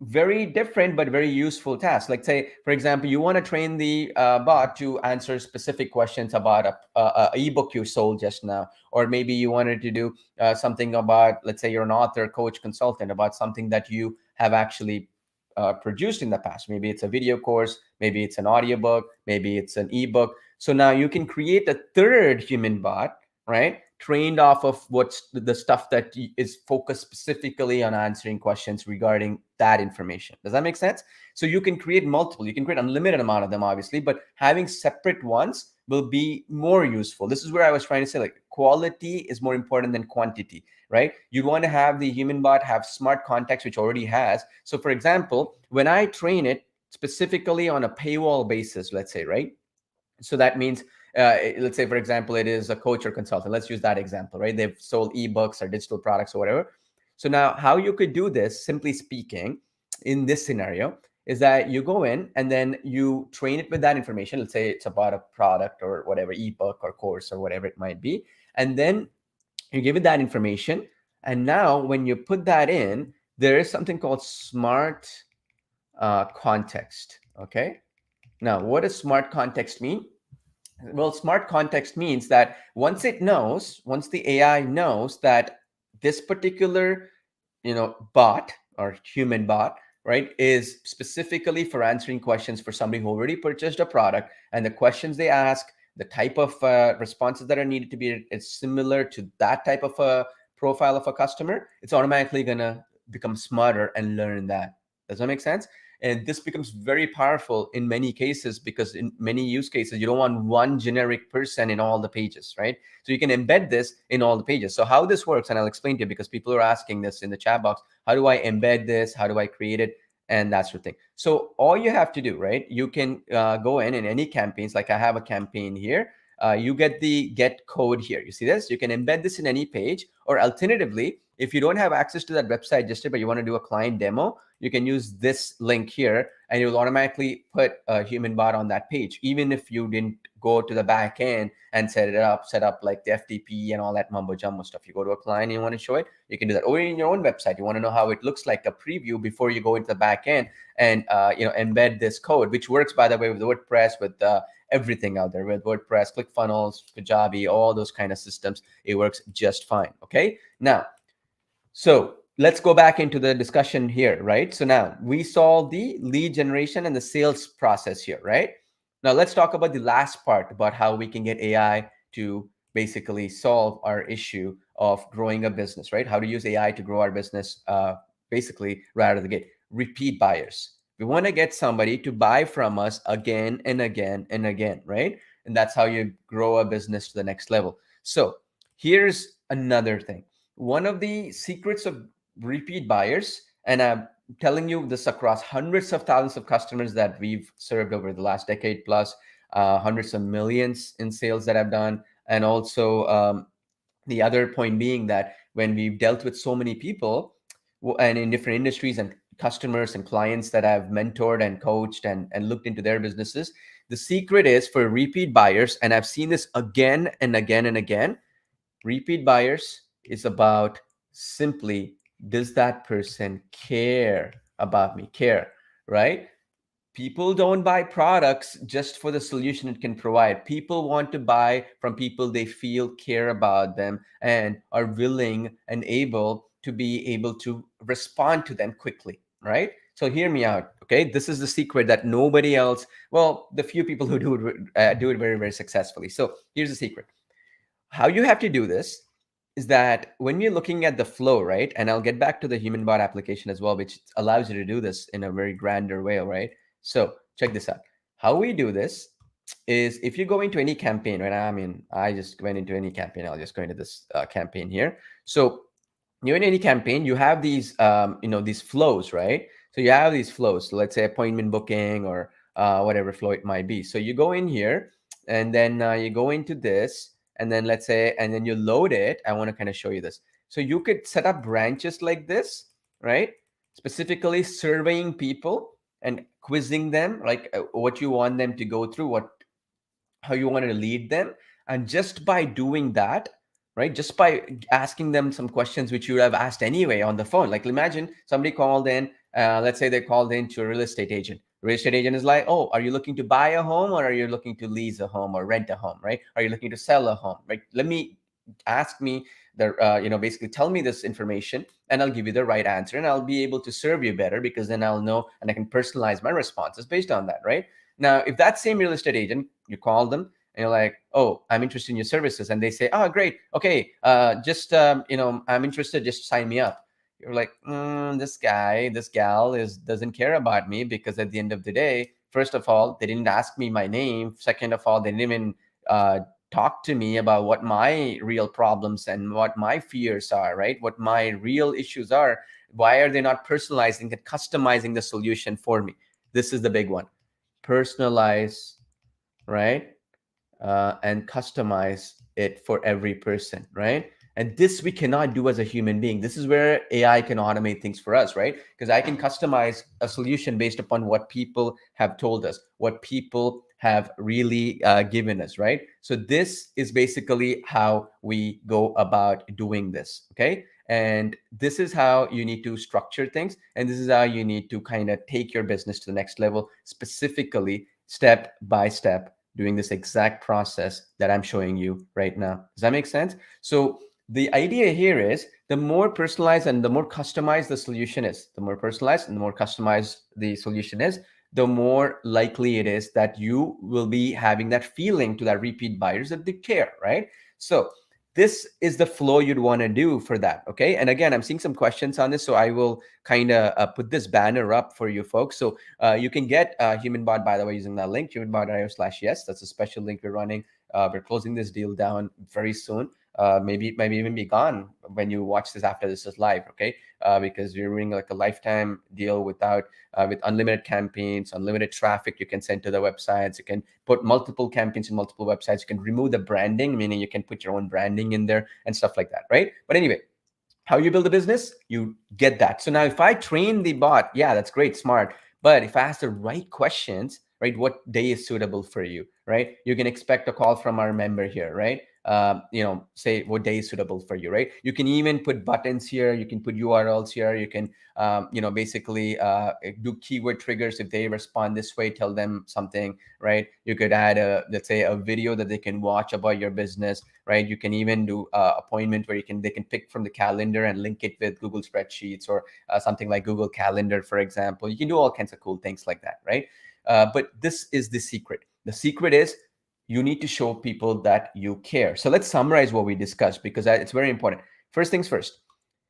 very different but very useful tasks. Like say, for example, you want to train the bot to answer specific questions about a ebook you sold just now, or maybe you wanted to do something about, let's say you're an author, coach, consultant, about something that you have actually produced in the past. Maybe it's a video course, maybe it's an audiobook, maybe it's an ebook. So now you can create a third human bot, right, trained off of what's the stuff that is focused specifically on answering questions regarding that information. Does that make sense? So you can create multiple, you can create unlimited amount of them, obviously, but having separate ones will be more useful. This is where I was trying to say, like, quality is more important than quantity, right? You want to have the human bot have smart context, which already has. So for example, when I train it specifically on a paywall basis, let's say, right? So that means, let's say, for example, it is a coach or consultant. Let's use that example, right? They've sold ebooks or digital products or whatever. So now how you could do this, simply speaking, in this scenario, is that you go in and then you train it with that information. Let's say it's about a product or whatever, ebook or course or whatever it might be. And then you give it that information. And now when you put that in, there is something called smart context. Okay. Now, what does smart context mean? Well, smart context means that once the AI knows that this particular, bot or human bot, right, is specifically for answering questions for somebody who already purchased a product, and the questions they ask, the type of responses that are needed to be is similar to that type of a profile of a customer, it's automatically gonna become smarter and learn that. Does that make sense? And this becomes very powerful in many cases, because in many use cases, you don't want one generic person in all the pages, right? So you can embed this in all the pages. So how this works, and I'll explain to you because people are asking this in the chat box, how do I embed this? How do I create it? And that sort of thing. So all you have to do, right? You can go in any campaigns, like I have a campaign here. You get the get code here. You see this? You can embed this in any page, or alternatively, if you don't have access to that website just yet, but you want to do a client demo, you can use this link here, and you'll automatically put a human bot on that page, even if you didn't go to the back end and set up like the FTP and all that mumbo jumbo stuff. You go to a client and you want to show it, you can do that. Or in your own website, you want to know how it looks like, a preview before you go into the back end and embed this code, which works, by the way, with WordPress, with everything out there, with WordPress, ClickFunnels, Kajabi, all those kind of systems. It works just fine. Okay, now, so let's go back into the discussion here, right? So now we saw the lead generation and the sales process here, right? Now let's talk about the last part, about how we can get AI to basically solve our issue of growing a business, right? How to use AI to grow our business, basically right out of the gate. repeat buyers. We want to get somebody to buy from us again and again and again, right? And that's how you grow a business to the next level. So here's another thing. One of the secrets of repeat buyers, and I'm telling you this across hundreds of thousands of customers that we've served over the last decade plus, hundreds of millions in sales that I've done, and also the other point being that when we've dealt with so many people and in different industries and customers and clients that I've mentored and coached and looked into their businesses, the secret is for repeat buyers, and I've seen this again and again and again. Repeat buyers is about simply, does that person care about me? Care, right? People don't buy products just for the solution it can provide. People want to buy from people they feel care about them and are willing and able to be able to respond to them quickly, right? So hear me out, okay? This is the secret that nobody else, well, the few people who do it very, very successfully. So here's the secret. How you have to do this is that when you're looking at the flow, right? And I'll get back to the HumanBot application as well, which allows you to do this in a very grander way, right? So check this out. How we do this is if you go into any campaign, right? I mean, I just went into any campaign. I'll just go into this campaign here. So you're in any campaign, you have these, these flows, right? So you have these flows. So let's say appointment booking or whatever flow it might be. So you go in here and then you go into this and then let's say, and then you load it. I want to kind of show you this. So you could set up branches like this, right? Specifically surveying people and quizzing them, like what you want them to go through, how you wanted to lead them. And just by doing that, right, just by asking them some questions which you would have asked anyway on the phone. Like imagine somebody called in, let's say they called in to a real estate agent. Real estate agent is like, oh, are you looking to buy a home or are you looking to lease a home or rent a home, right? Are you looking to sell a home, right? Let me ask me the basically tell me this information and I'll give you the right answer and I'll be able to serve you better because then I'll know and I can personalize my responses based on that, right? Now if that same real estate agent, you call them and you're like, oh, I'm interested in your services, and they say, oh, great, okay, just I'm interested, just sign me up. You're like, this guy, this gal doesn't care about me, because at the end of the day, first of all, they didn't ask me my name. Second of all, they didn't even talk to me about what my real problems and what my fears are, right? What my real issues are. Why are they not personalizing and customizing the solution for me? This is the big one. Personalize, right? And customize it for every person, right? And this we cannot do as a human being. This is where AI can automate things for us, right? Because I can customize a solution based upon what people have told us, what people have really given us, right? So this is basically how we go about doing this, okay? And this is how you need to structure things. And this is how you need to kind of take your business to the next level, specifically step by step, doing this exact process that I'm showing you right now. Does that make sense? So the idea here is the more personalized and the more customized the solution is, the more personalized and the more customized the solution is, the more likely it is that you will be having that feeling to that repeat buyers that they care, right? So this is the flow you'd want to do for that, okay? And again, I'm seeing some questions on this, so I will kind of put this banner up for you folks. So you can get HumanBot, by the way, using that link, humanbot.io/yes. That's a special link we're running. We're closing this deal down very soon. Maybe it might even be gone when you watch this after this is live, okay? Because we're doing like a lifetime deal with unlimited campaigns, unlimited traffic you can send to the websites. You can put multiple campaigns in multiple websites. You can remove the branding, meaning you can put your own branding in there and stuff like that, right? But anyway, how you build a business, you get that. So now if I train the bot, yeah, that's great, smart. But if I ask the right questions, right, what day is suitable for you, right? You can expect a call from our member here, right? Say what day is suitable for you, right? You can even put buttons here. You can put URLs here. You can, basically do keyword triggers. If they respond this way, tell them something, right? You could add let's say a video that they can watch about your business, right? You can even do appointment where they can pick from the calendar and link it with Google Spreadsheets or something like Google Calendar, for example. You can do all kinds of cool things like that, right? But this is the secret. The secret is you need to show people that you care. So let's summarize what we discussed, because it's very important. First things first,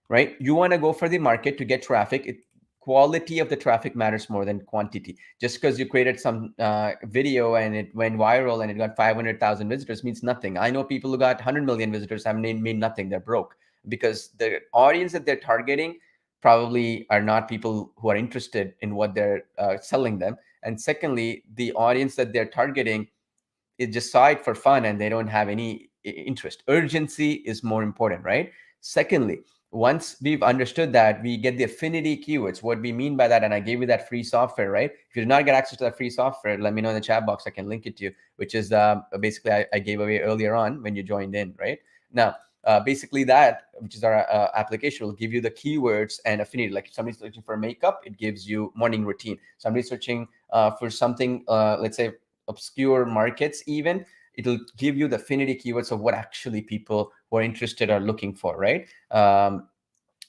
right? You want to go for the market to get traffic. quality of the traffic matters more than quantity. Just because you created some video and it went viral and it got 500,000 visitors means nothing. I know people who got 100 million visitors have made nothing. They're broke because the audience that they're targeting probably are not people who are interested in what they're selling them. And secondly, the audience that they're targeting is just saw it for fun and they don't have any interest. Urgency is more important, right? Secondly, once we've understood that, we get the affinity keywords. What we mean by that, and I gave you that free software, right? If you did not get access to that free software, let me know in the chat box. I can link it to you, which is basically I gave away earlier on when you joined in, right? Now, basically that, which is our application, will give you the keywords and affinity. Like if somebody's searching for makeup, it gives you morning routine. Somebody's searching for something, let's say obscure markets even, it'll give you the affinity keywords of what actually people who are interested are looking for, right?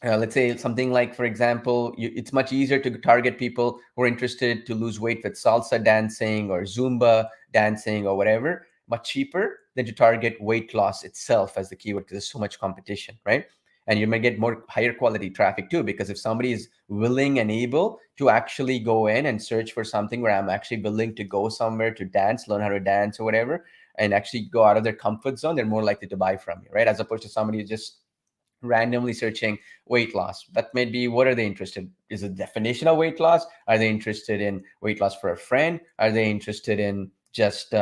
Let's say something like, for example, it's much easier to target people who are interested to lose weight with salsa dancing or Zumba dancing or whatever, much cheaper than to target weight loss itself as the keyword because there's so much competition, right? And you may get more higher quality traffic too, because if somebody is willing and able to actually go in and search for something where I'm actually willing to go somewhere to dance, learn how to dance or whatever, and actually go out of their comfort zone, they're more likely to buy from you, right? As opposed to somebody who's just randomly searching weight loss. That may be, what are they interested? Is it definition of weight loss? Are they interested in weight loss for a friend? Are they interested in just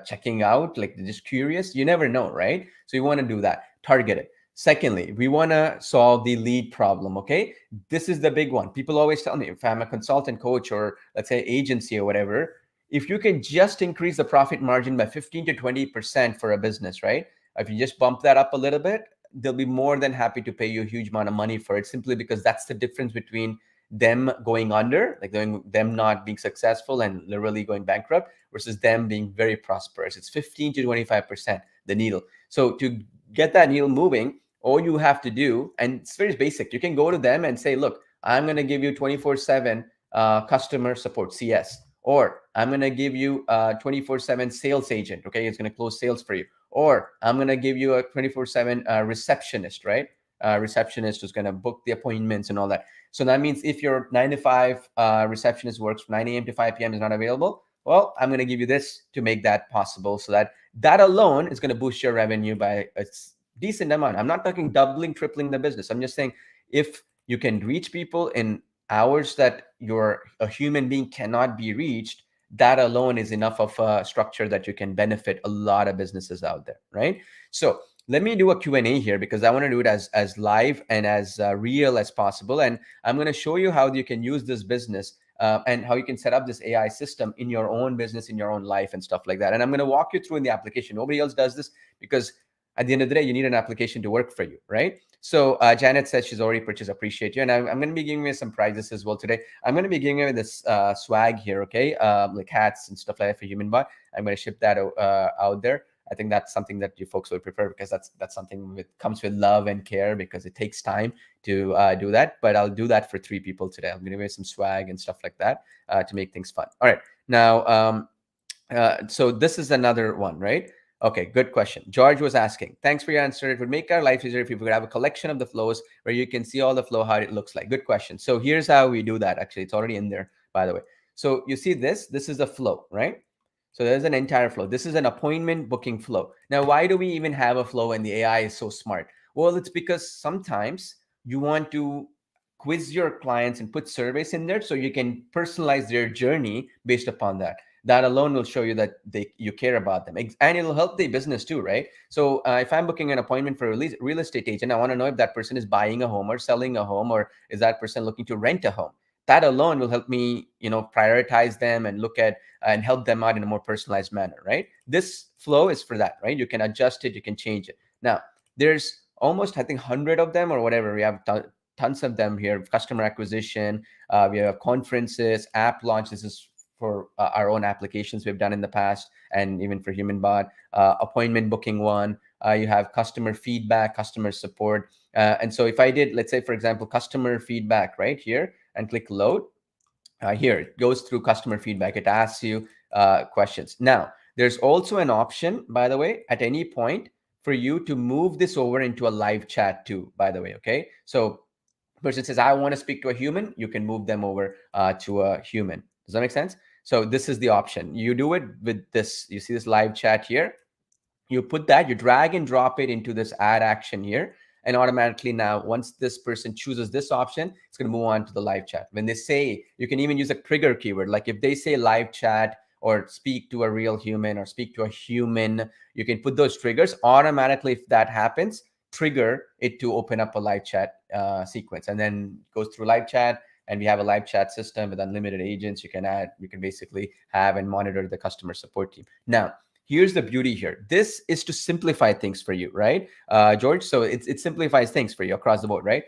checking out, like they're just curious? You never know, right? So you want to do that, target it. Secondly, we want to solve the lead problem. Okay, this is the big one. People always tell me, if I'm a consultant, coach, or let's say agency or whatever, if you can just increase the profit margin by 15 to 20% for a business, right? If you just bump that up a little bit, they'll be more than happy to pay you a huge amount of money for it, simply because that's the difference between them going under, like them not being successful and literally going bankrupt, versus them being very prosperous. It's 15 to 25%, the needle. So to get that needle moving, all you have to do, and it's very basic, you can go to them and say, look, I'm going to give you 24/7 customer support, CS, or I'm going to give you a 24/7 sales agent. Okay, it's going to close sales for you. Or I'm going to give you a 24/7 receptionist, right? Receptionist who's going to book the appointments and all that. So that means if your 9 to 5 receptionist works from 9 a.m. to 5 p.m. is not available, well, I'm going to give you this to make that possible, so that alone is going to boost your revenue by a decent amount. I'm not talking doubling, tripling the business. I'm just saying, if you can reach people in hours that a human being cannot be reached, that alone is enough of a structure that you can benefit a lot of businesses out there, right? So let me do a Q&A here, because I want to do it as live and as real as possible. And I'm going to show you how you can use this business and how you can set up this AI system in your own business, in your own life and stuff like that. And I'm going to walk you through in the application. Nobody else does this, because at the end of the day, you need an application to work for you, right? So Janet says she's already purchased. Appreciate you. And I'm going to be giving you some prizes as well today. I'm going to be giving you this swag here, okay? Like hats and stuff like that for HumanBot. I'm going to ship that out there. I think that's something that you folks would prefer, because that's something that comes with love and care, because it takes time to do that. But I'll do that for 3 people today. I'm going to give you some swag and stuff like that to make things fun. All right. Now, so this is another one, right? Okay, good question. George was asking, thanks for your answer. It would make our life easier if we could have a collection of the flows where you can see all the flow, how it looks like. Good question. So here's how we do that. Actually, it's already in there, by the way. So you see this is a flow, right? So there's an entire flow. This is an appointment booking flow. Now, why do we even have a flow when the AI is so smart? Well, it's because sometimes you want to quiz your clients and put surveys in there so you can personalize their journey based upon that. That alone will show you that you care about them, and it'll help the business too, right? So if I'm booking an appointment for a real estate agent, I want to know if that person is buying a home or selling a home, or is that person looking to rent a home. That alone will help me, prioritize them and look at and help them out in a more personalized manner, right? This flow is for that, right? You can adjust it, you can change it. Now, there's almost, I think, 100 of them or whatever. We have tons of them here. Customer acquisition, we have conferences, app launch. This is for our own applications we've done in the past, and even for HumanBot, appointment booking one. You have customer feedback, customer support. And so if I did, let's say, for example, customer feedback right here, and click load, here it goes through customer feedback. It asks you questions. Now, there's also an option, by the way, at any point for you to move this over into a live chat too, by the way, okay? So person says, I want to speak to a human, you can move them over to a human. Does that make sense? So this is the option. You do it with this. You see this live chat here. You put that, you drag and drop it into this add action here. And automatically now, once this person chooses this option, it's going to move on to the live chat. When they say, you can even use a trigger keyword. Like if they say live chat or speak to a real human or speak to a human, you can put those triggers automatically. If that happens, trigger it to open up a live chat sequence, and then it goes through live chat. And we have a live chat system with unlimited agents. You can basically have and monitor the customer support team. Now, here's the beauty here. This is to simplify things for you, right, George? So it simplifies things for you across the board, right?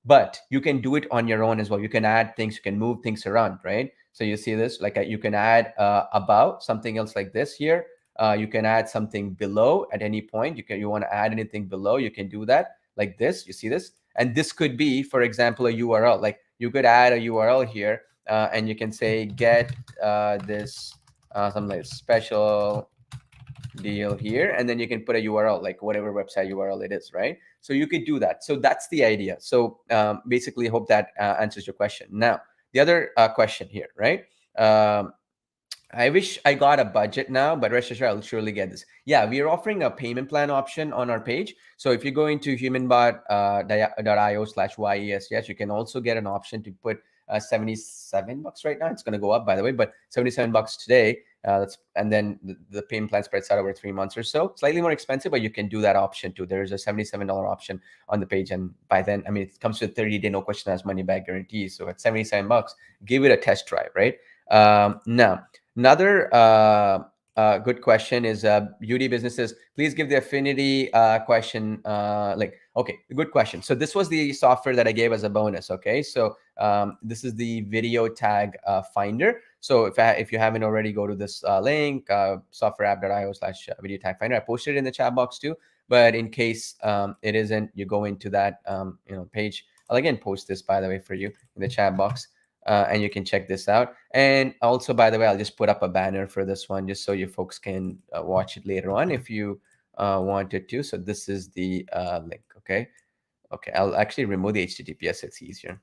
But you can do it on your own as well. You can add things, you can move things around, right? So you see this, like you can add about something else like this here. You can add something below at any point. You want to add anything below, you can do that like this. You see this? And this could be, for example, a URL. Like you could add a URL here, and you can say get this something like special deal here, and then you can put a URL, like whatever website URL it is, right? So you could do that. So that's the idea. So basically, hope that answers your question. Now, the other question here, right? I wish I got a budget now, but rest assured, I'll surely get this. Yeah, we are offering a payment plan option on our page. So if you go into humanbot.io/YES, you can also get an option to put $77 right now. It's going to go up, by the way, but $77 today. And then the payment plan spreads out over 3 months or so. Slightly more expensive, but you can do that option too. There's a $77 option on the page, and by then, I mean, it comes with 30-day no question asked money back guarantee. So at $77, give it a test drive, right? Now, another good question is beauty businesses. Please give the affinity question. Okay, good question. So this was the software that I gave as a bonus. Okay, so this is the video tag finder. So if you haven't already, go to this link, softwareapp.io/video tag finder. I posted it in the chat box too. But in case it isn't, you go into that page. I'll again post this, by the way, for you in the chat box. And you can check this out. And also, by the way, I'll just put up a banner for this one just so you folks can watch it later on if you wanted to. So this is the link. Okay, I'll actually remove the HTTPS. It's easier.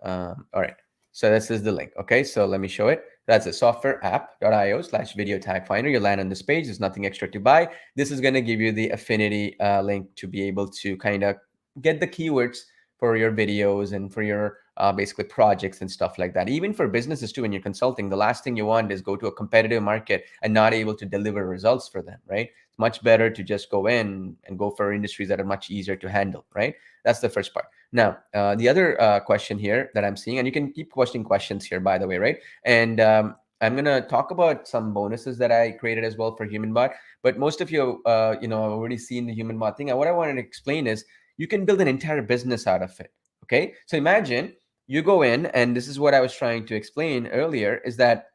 All right, so this is the link. Okay, so let me show it. That's a softwareapp.io/video tag finder. You land on this page. There's nothing extra to buy. This is going to give you the affinity link to be able to kind of get the keywords for your videos and for your basically projects and stuff like that. Even for businesses too, when you're consulting, the last thing you want is go to a competitive market and not able to deliver results for them, right? It's much better to just go in and go for industries that are much easier to handle, right? That's the first part. Now, the other question here that I'm seeing, and you can keep questioning questions here, by the way, right? And I'm going to talk about some bonuses that I created as well for HumanBot. But most of you, already seen the HumanBot thing. And what I wanted to explain is you can build an entire business out of it. Okay, so imagine you go in, and this is what I was trying to explain earlier, is that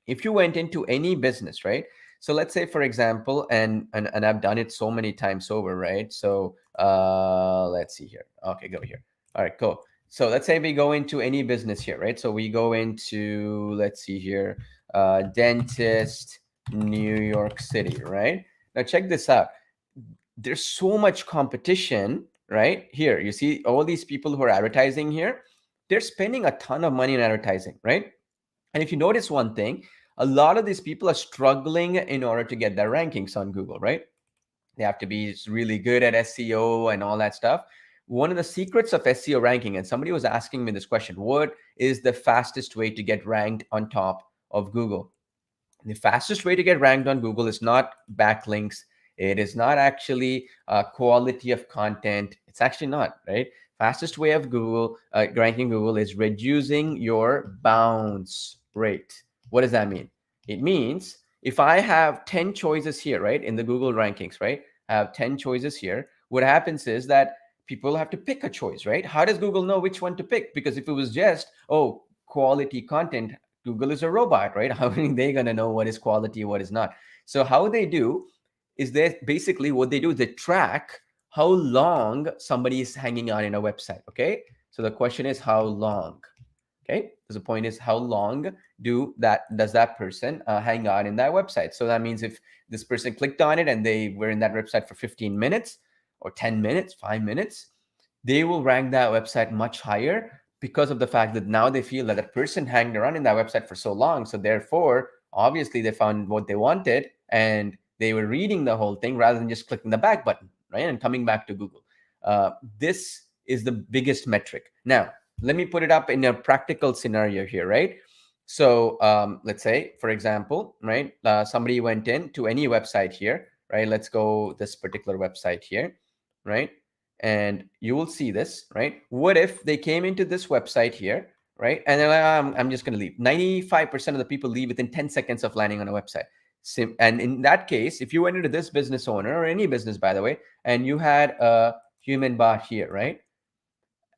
if you went into any business, right? So let's say, for example, and I've done it so many times over, right? So let's see here. Okay, go here. All right, cool. So let's say we go into any business here, right? So we go into, let's see here, dentist, New York City, right? Now check this out. There's so much competition, right? Here, you see all these people who are advertising here. They're spending a ton of money on advertising, right? And if you notice one thing, a lot of these people are struggling in order to get their rankings on Google, right? They have to be really good at SEO and all that stuff. One of the secrets of SEO ranking, and somebody was asking me this question, what is the fastest way to get ranked on top of Google? The fastest way to get ranked on Google is not backlinks. It is not actually quality of content. It's actually not, right? Fastest way of Google ranking Google is reducing your bounce rate. What does that mean? It means if I have 10 choices here, right, in the Google rankings, right, I have 10 choices here. What happens is that people have to pick a choice, right? How does Google know which one to pick? Because if it was just, quality content, Google is a robot, right? How are they going to know what is quality, what is not? So how they do is they basically, what they do is they track how long somebody is hanging on in a website. Okay, so the question is how long. Okay, so the point is how long does that person hang on in that website? So that means if this person clicked on it and they were in that website for 15 minutes or 10 minutes, 5 minutes, they will rank that website much higher because of the fact that now they feel that the person hanged around in that website for so long. So therefore, obviously they found what they wanted and they were reading the whole thing rather than just clicking the back button, right? And coming back to Google. This is the biggest metric. Now, let me put it up in a practical scenario here, right? So let's say, for example, right, somebody went in to any website here, right? Let's go this particular website here, right? And you will see this, right? What if they came into this website here, right? And they're like, I'm just going to leave. 95% of the people leave within 10 seconds of landing on a website. And in that case, if you went into this business owner or any business, by the way, and you had a human bot here, right?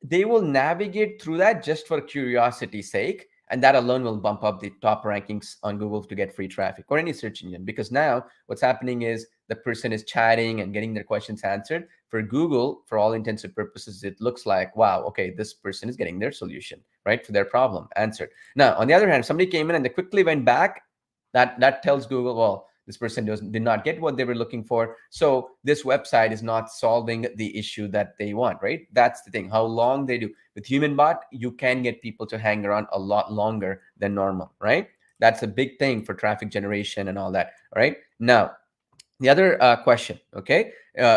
They will navigate through that just for curiosity's sake, and that alone will bump up the top rankings on Google to get free traffic or any search engine, because now what's happening is the person is chatting and getting their questions answered. For Google, for all intents and purposes, it looks like, wow, okay, this person is getting their solution, right, to their problem answered. Now on the other hand, somebody came in and they quickly went back, that tells Google, well, this person did not get what they were looking for. So this website is not solving the issue that they want, right? That's the thing, how long they do. With HumanBot, you can get people to hang around a lot longer than normal, right? That's a big thing for traffic generation and all that, right? Now, the other question, okay,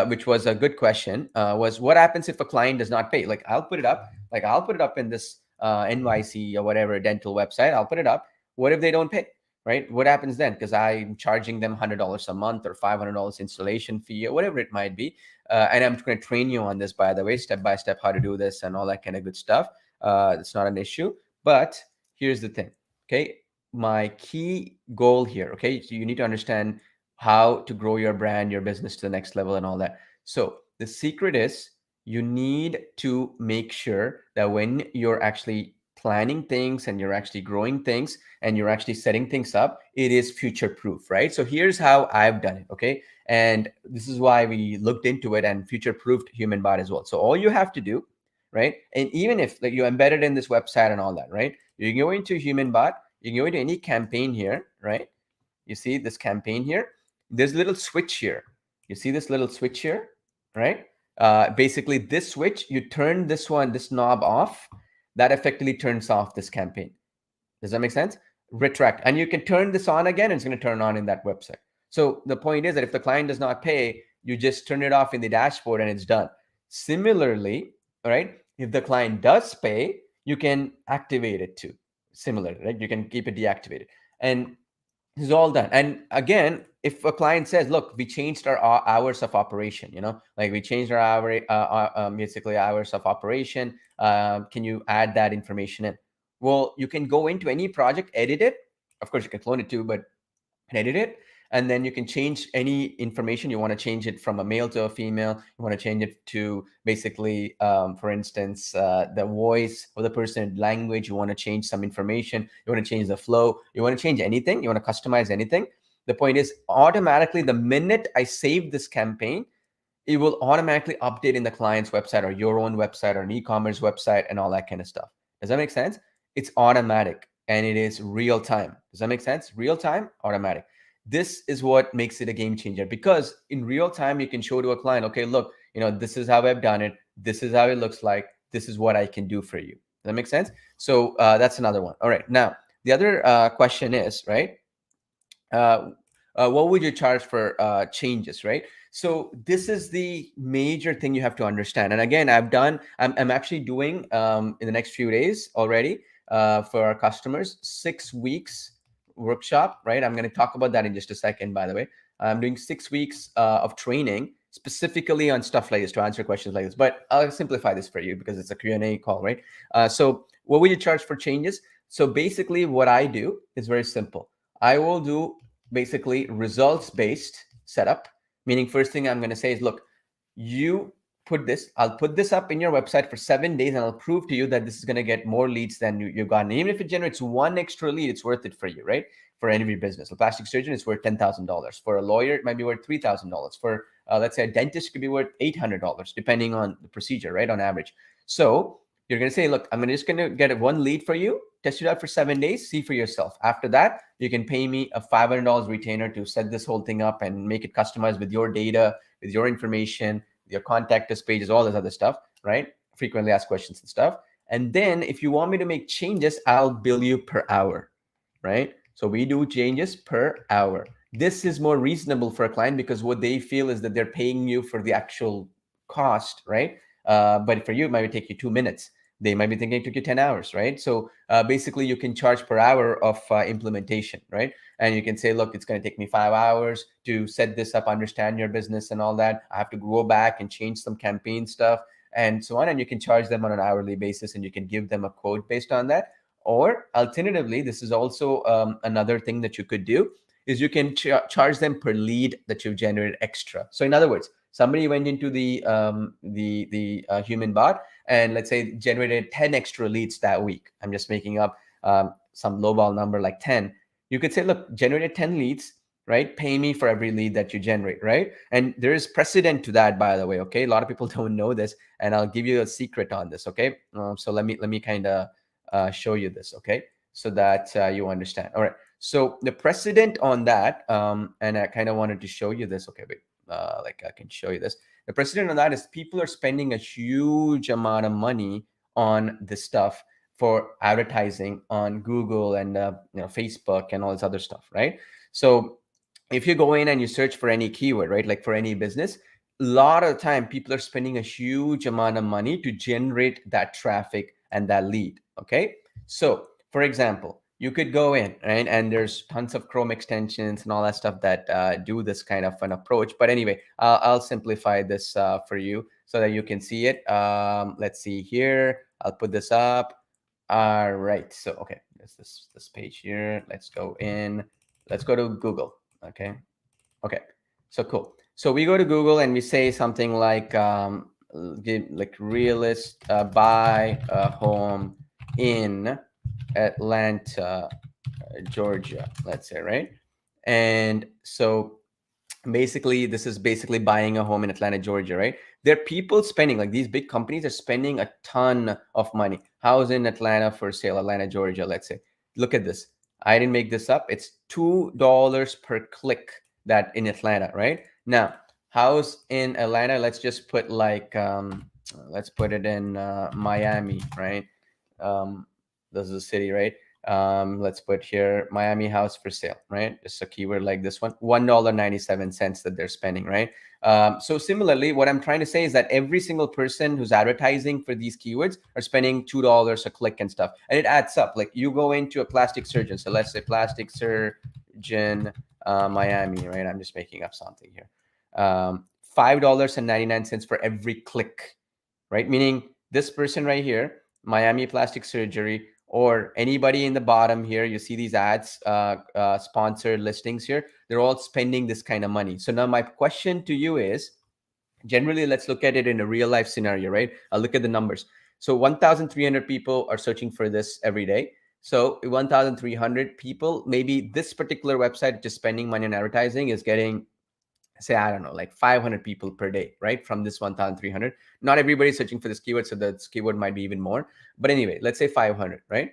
which was a good question, was what happens if a client does not pay? Like I'll put it up in this NYC or whatever dental website. I'll put it up. What if they don't pay? Right? What happens then? Because I'm charging them $100 a month or $500 installation fee or whatever it might be. And I'm going to train you on this, by the way, step by step, how to do this and all that kind of good stuff. It's not an issue. But here's the thing, okay? My key goal here, okay? So you need to understand how to grow your brand, your business to the next level and all that. So the secret is you need to make sure that when you're actually planning things and you're actually growing things and you're actually setting things up, it is future proof, right? So here's how I've done it, okay? And this is why we looked into it and future proofed HumanBot as well. So all you have to do, right? And even if like you embedded in this website and all that, right? You can go into HumanBot, you can go into any campaign here, right? You see this campaign here, there's a little switch here. You see this little switch here, right? Basically this switch, you turn this knob off, that effectively turns off this campaign. Does that make sense? Retract. And you can turn this on again, and it's going to turn on in that website. So the point is that if the client does not pay, you just turn it off in the dashboard and it's done. Similarly, all right, if the client does pay, you can activate it too. Similarly, right? You can keep it deactivated. And this is all done. And again, if a client says, look, we changed our hours of operation, like we changed our basically hours of operation, can you add that information in? Well, you can go into any project, edit it. Of course, you can clone it too, but edit it. And then you can change any information. You want to change it from a male to a female. You want to change it to basically, for instance, the voice of the person, language. You want to change some information. You want to change the flow. You want to change anything. You want to customize anything. The point is, automatically, the minute I save this campaign, it will automatically update in the client's website or your own website or an e-commerce website and all that kind of stuff. Does that make sense? It's automatic and it is real time. Does that make sense? Real time, automatic. This is what makes it a game changer, because in real time, you can show to a client, okay, look, this is how I've done it. This is how it looks like. This is what I can do for you. Does that make sense? So that's another one. All right. Now, the other question is, right, what would you charge for changes, right? So this is the major thing you have to understand. And again, I'm actually doing in the next few days already for our customers, 6 weeks workshop, right? I'm going to talk about that in just a second, by the way. I'm doing 6 weeks of training specifically on stuff like this to answer questions like this, but I'll simplify this for you because it's a Q&A call, right? So what would you charge for changes? So basically what I do is very simple. I will do basically results-based setup, meaning first thing I'm going to say is, look, I'll put this up in your website for 7 days, and I'll prove to you that this is going to get more leads than you've gotten. Even if it generates one extra lead, it's worth it for you, right? For any business. A plastic surgeon is worth $10,000. For a lawyer, it might be worth $3,000. For let's say a dentist, it could be worth $800, depending on the procedure, right? On average. So you're going to say, look, I'm just going to get one lead for you, test it out for 7 days, see for yourself. After that, you can pay me a $500 retainer to set this whole thing up and make it customized with your data, with your information, your contact us pages, all this other stuff, right? frequently asked questions and stuff. And then if you want me to make changes, I'll bill you per hour, right? So we do changes per hour. This is more reasonable for a client because what they feel is that they're paying you for the actual cost, right? But for you, it might take you 2 minutes. They might be thinking it took you 10 hours, right? So basically, you can charge per hour of implementation, right? And you can say, look, it's going to take me 5 hours to set this up, understand your business and all that. I have to go back and change some campaign stuff and so on. And you can charge them on an hourly basis and you can give them a quote based on that. Or alternatively, this is also another thing that you could do is you can charge them per lead that you've generated extra. So in other words, somebody went into the HumanBot and let's say generated 10 extra leads that week. I'm just making up some lowball number like 10. You could say, look, generated 10 leads, right? Pay me for every lead that you generate, right? And there is precedent to that, by the way. Okay, a lot of people don't know this, and I'll give you a secret on this. Okay, so let me kind of show you this, okay, so that you understand. All right. So the precedent on that, and I kind of wanted to show you this. Okay, wait, like I can show you this. The precedent on that is people are spending a huge amount of money on this stuff for advertising on Google and Facebook and all this other stuff, right? So if you go in and you search for any keyword, right, like for any business, a lot of the time people are spending a huge amount of money to generate that traffic and that lead. Okay, so for example, you could go in, right, and there's tons of Chrome extensions and all that stuff that do this kind of an approach. But anyway, I'll simplify this for you so that you can see it. Let's see here. I'll put this up. All right. So okay, there's this page here. Let's go in. Let's go to Google. Okay. Okay. So cool. So we go to Google and we say something like realist buy a home in Atlanta, Georgia, let's say, right? And so basically this is basically buying a home in Atlanta, Georgia, right? There are people spending, like these big companies are spending a ton of money. House in Atlanta for sale, Atlanta, Georgia, let's say. Look at this. I didn't make this up. It's $2 per click that in Atlanta, right? Now, house in Atlanta, let's just put like let's put it in Miami, right? This is a city, right? Let's put here Miami house for sale, right? Just a keyword like this one, $1.97 that they're spending, right? So similarly, what I'm trying to say is that every single person who's advertising for these keywords are spending $2 a click and stuff, and it adds up. Like you go into a plastic surgeon, so let's say plastic surgeon Miami, right? I'm just making up something here. $5.99 for every click, right? Meaning this person right here, Miami plastic surgery, or anybody in the bottom here, you see these ads, sponsored listings here, they're all spending this kind of money. So now my question to you is, generally, let's look at it in a real life scenario, right? I'll look at the numbers. So 1,300 people are searching for this every day. So 1,300 people, maybe this particular website just spending money on advertising is getting, say, I don't know, like 500 people per day, right? From this 1,300. Not everybody's searching for this keyword, so the keyword might be even more. But anyway, let's say 500, right?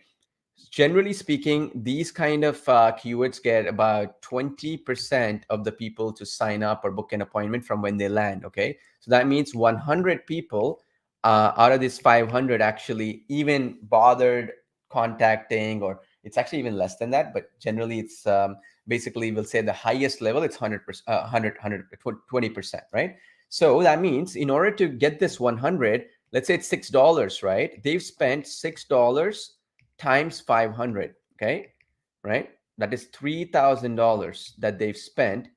Generally speaking, these kind of keywords get about 20% of the people to sign up or book an appointment from when they land. Okay, so that means 100 people out of this 500 actually even bothered contacting, or it's actually even less than that, but generally it's basically, we'll say the highest level, it's 100%, 20%, right? So that means in order to get this 100, let's say it's $6, right? They've spent $6 times 500, okay, right? That is $3,000 that they've spent,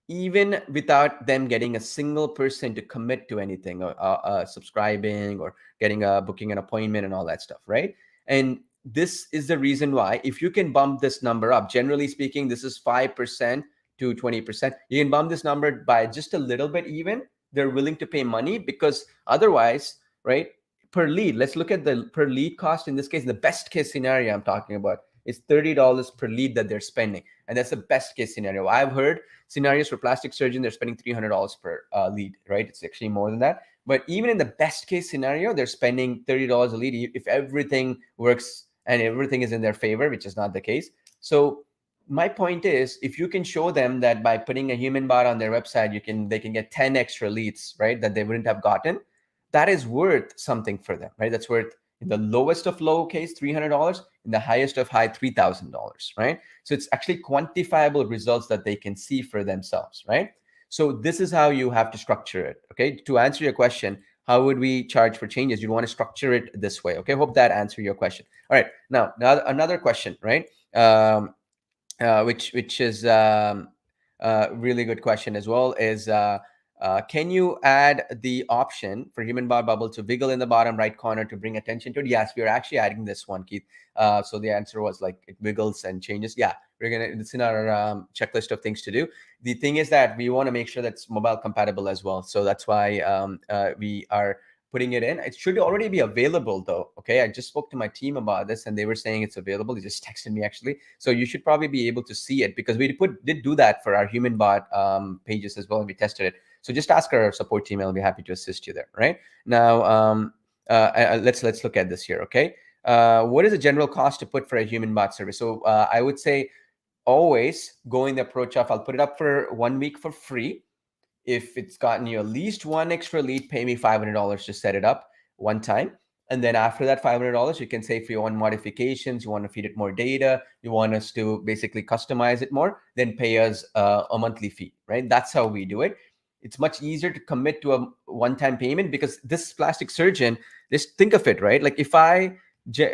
even without them getting a single person to commit to anything, or subscribing or getting a booking an appointment and all that stuff, right? And this is the reason why, if you can bump this number up, generally speaking, this is 5% to 20%. You can bump this number by just a little bit, even they're willing to pay money, because otherwise, right, per lead, let's look at the per lead cost. In this case, the best case scenario I'm talking about is $30 per lead that they're spending, and that's the best case scenario. I've heard scenarios for plastic surgeon, they're spending $300 per lead, right? It's actually more than that. But even in the best case scenario, they're spending $30 a lead if everything works and everything is in their favor, which is not the case. So my point is, if you can show them that by putting a human bot on their website, they can get 10 extra leads, right, that they wouldn't have gotten, that is worth something for them, right? That's worth, in the lowest of low case, $300, in the highest of high, $3,000, right? So it's actually quantifiable results that they can see for themselves, right? So this is how you have to structure it. Okay, to answer your question, how would we charge for changes? You want to structure it this way. Okay, hope that answered your question. All right, now another question, right? Which is a really good question as well, is can you add the option for HumanBot bubble to wiggle in the bottom right corner to bring attention to it? Yes, we are actually adding this one, Keith. So the answer was like it wiggles and changes. Yeah, we're gonna. It's in our checklist of things to do. The thing is that we want to make sure that's mobile compatible as well. So that's why we are putting it in. It should already be available though. Okay, I just spoke to my team about this and they were saying it's available. They just texted me actually. So you should probably be able to see it because we did do that for our HumanBot pages as well. And we tested it. So just ask our support team. I'll be happy to assist you there. Right now, let's look at this here. Okay, what is the general cost to put for a HumanBot service? So I would say always going the approach of I'll put it up for 1 week for free. If it's gotten you at least one extra lead, pay me $500 to set it up one time. And then after that $500, you can say if you want modifications, you want to feed it more data, you want us to basically customize it more, then pay us a monthly fee, right? That's how we do it. It's much easier to commit to a one-time payment because this plastic surgeon, just think of it, right? Like if I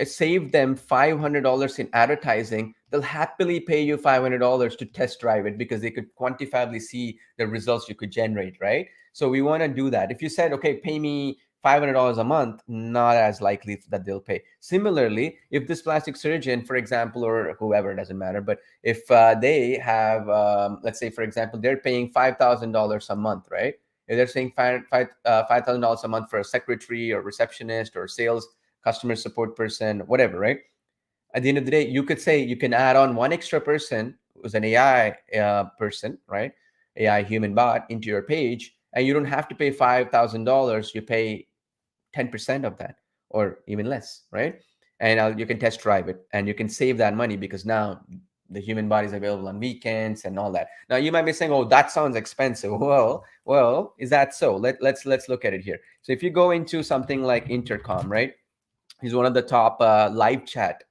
save them $500 in advertising, they'll happily pay you $500 to test drive it because they could quantifiably see the results you could generate, right? So we want to do that. If you said, okay, pay me $500 a month, not as likely that they'll pay. Similarly, if this plastic surgeon, for example, or whoever, it doesn't matter, but if they have, let's say, for example, they're paying $5,000 a month, right? If they're saying $5,000 a month for a secretary or receptionist or sales customer support person, whatever, right? At the end of the day, you could say you can add on one extra person who's an AI person, right? AI human bot into your page, and you don't have to pay $5,000. You pay 10% of that or even less, right? And you can test drive it and you can save that money because now the human body is available on weekends and all that. Now you might be saying, oh, that sounds expensive. Well, is that so? Let's look at it here. So if you go into something like Intercom, right? He's one of the top live chat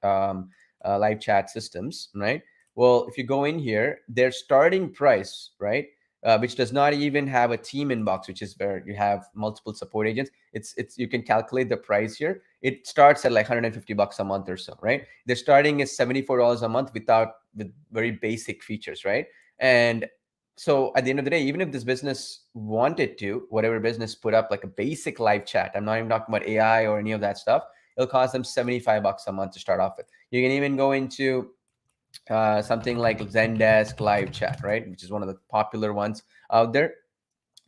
systems, right? Well, if you go in here, their starting price, right, which does not even have a team inbox, which is where you have multiple support agents. It's you can calculate the price here. It starts at like $150 a month or so, right? They're starting is $74 a month with very basic features, right? And so at the end of the day, even if this business wanted to, whatever business put up like a basic live chat, I'm not even talking about AI or any of that stuff, it'll cost them $75 a month to start off with. You can even go into something like Zendesk live chat, right, which is one of the popular ones out there.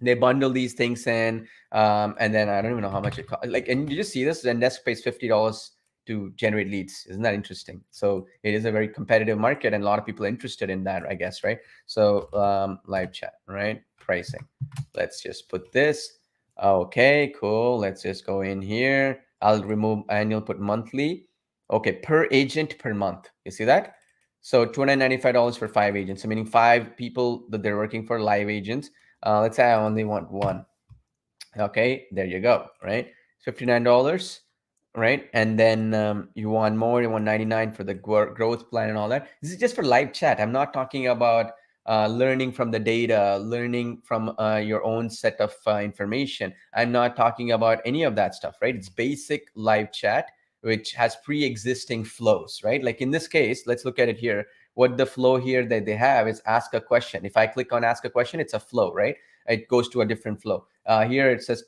They bundle these things in, and then I don't even know how much it costs. Like, and you just see this, Zendesk pays $50 to generate leads. Isn't that interesting? So it is a very competitive market, and a lot of people are interested in that, I guess, right? So live chat, right? Pricing. Let's just put this. Okay, cool. Let's just go in here. I'll remove annual, put monthly. Okay, per agent per month. You see that? So $295 for 5 agents. So meaning 5 people that they're working for, live agents. Let's say I only want one. Okay, there you go, right? $59, right? And then you want more, you want 99 for the growth plan and all that. This is just for live chat. I'm not talking about learning from the data, learning from your own set of information. I'm not talking about any of that stuff, right? It's basic live chat, which has pre-existing flows, right? Like in this case, let's look at it here. What the flow here that they have is ask a question. If I click on ask a question, it's a flow, right? It goes to a different flow. Here it says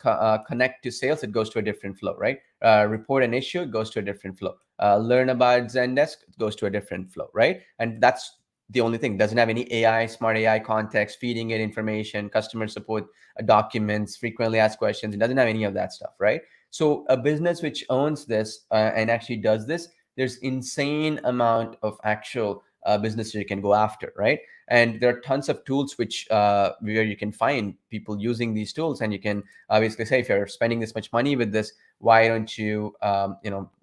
connect to sales, it goes to a different flow, right? Report an issue, it goes to a different flow. Learn about Zendesk, it goes to a different flow, right? And that's the only thing. It doesn't have any AI, smart AI context, feeding it information, customer support documents, frequently asked questions. It doesn't have any of that stuff, right? So a business which owns this and actually does this, there's insane amount of actual business you can go after, right? And there are tons of tools which where you can find people using these tools, and you can basically say, if you're spending this much money with this, why don't you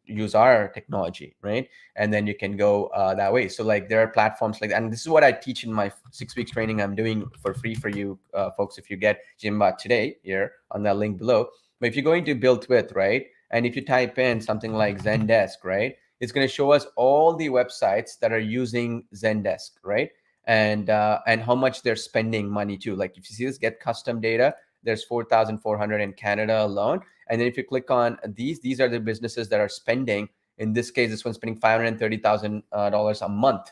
use our technology, right? And then you can go that way. So like there are platforms like that, and this is what I teach in my 6 weeks training I'm doing for free for you folks. If you get HumanBot today here on that link below, But if you're going to build with, right, and if you type in something like Zendesk, right, it's going to show us all the websites that are using Zendesk, right, and how much they're spending money too. Like if you see this, get custom data, there's 4,400 in Canada alone. And then if you click on these are the businesses that are spending. In this case, this one's spending $530,000 a month.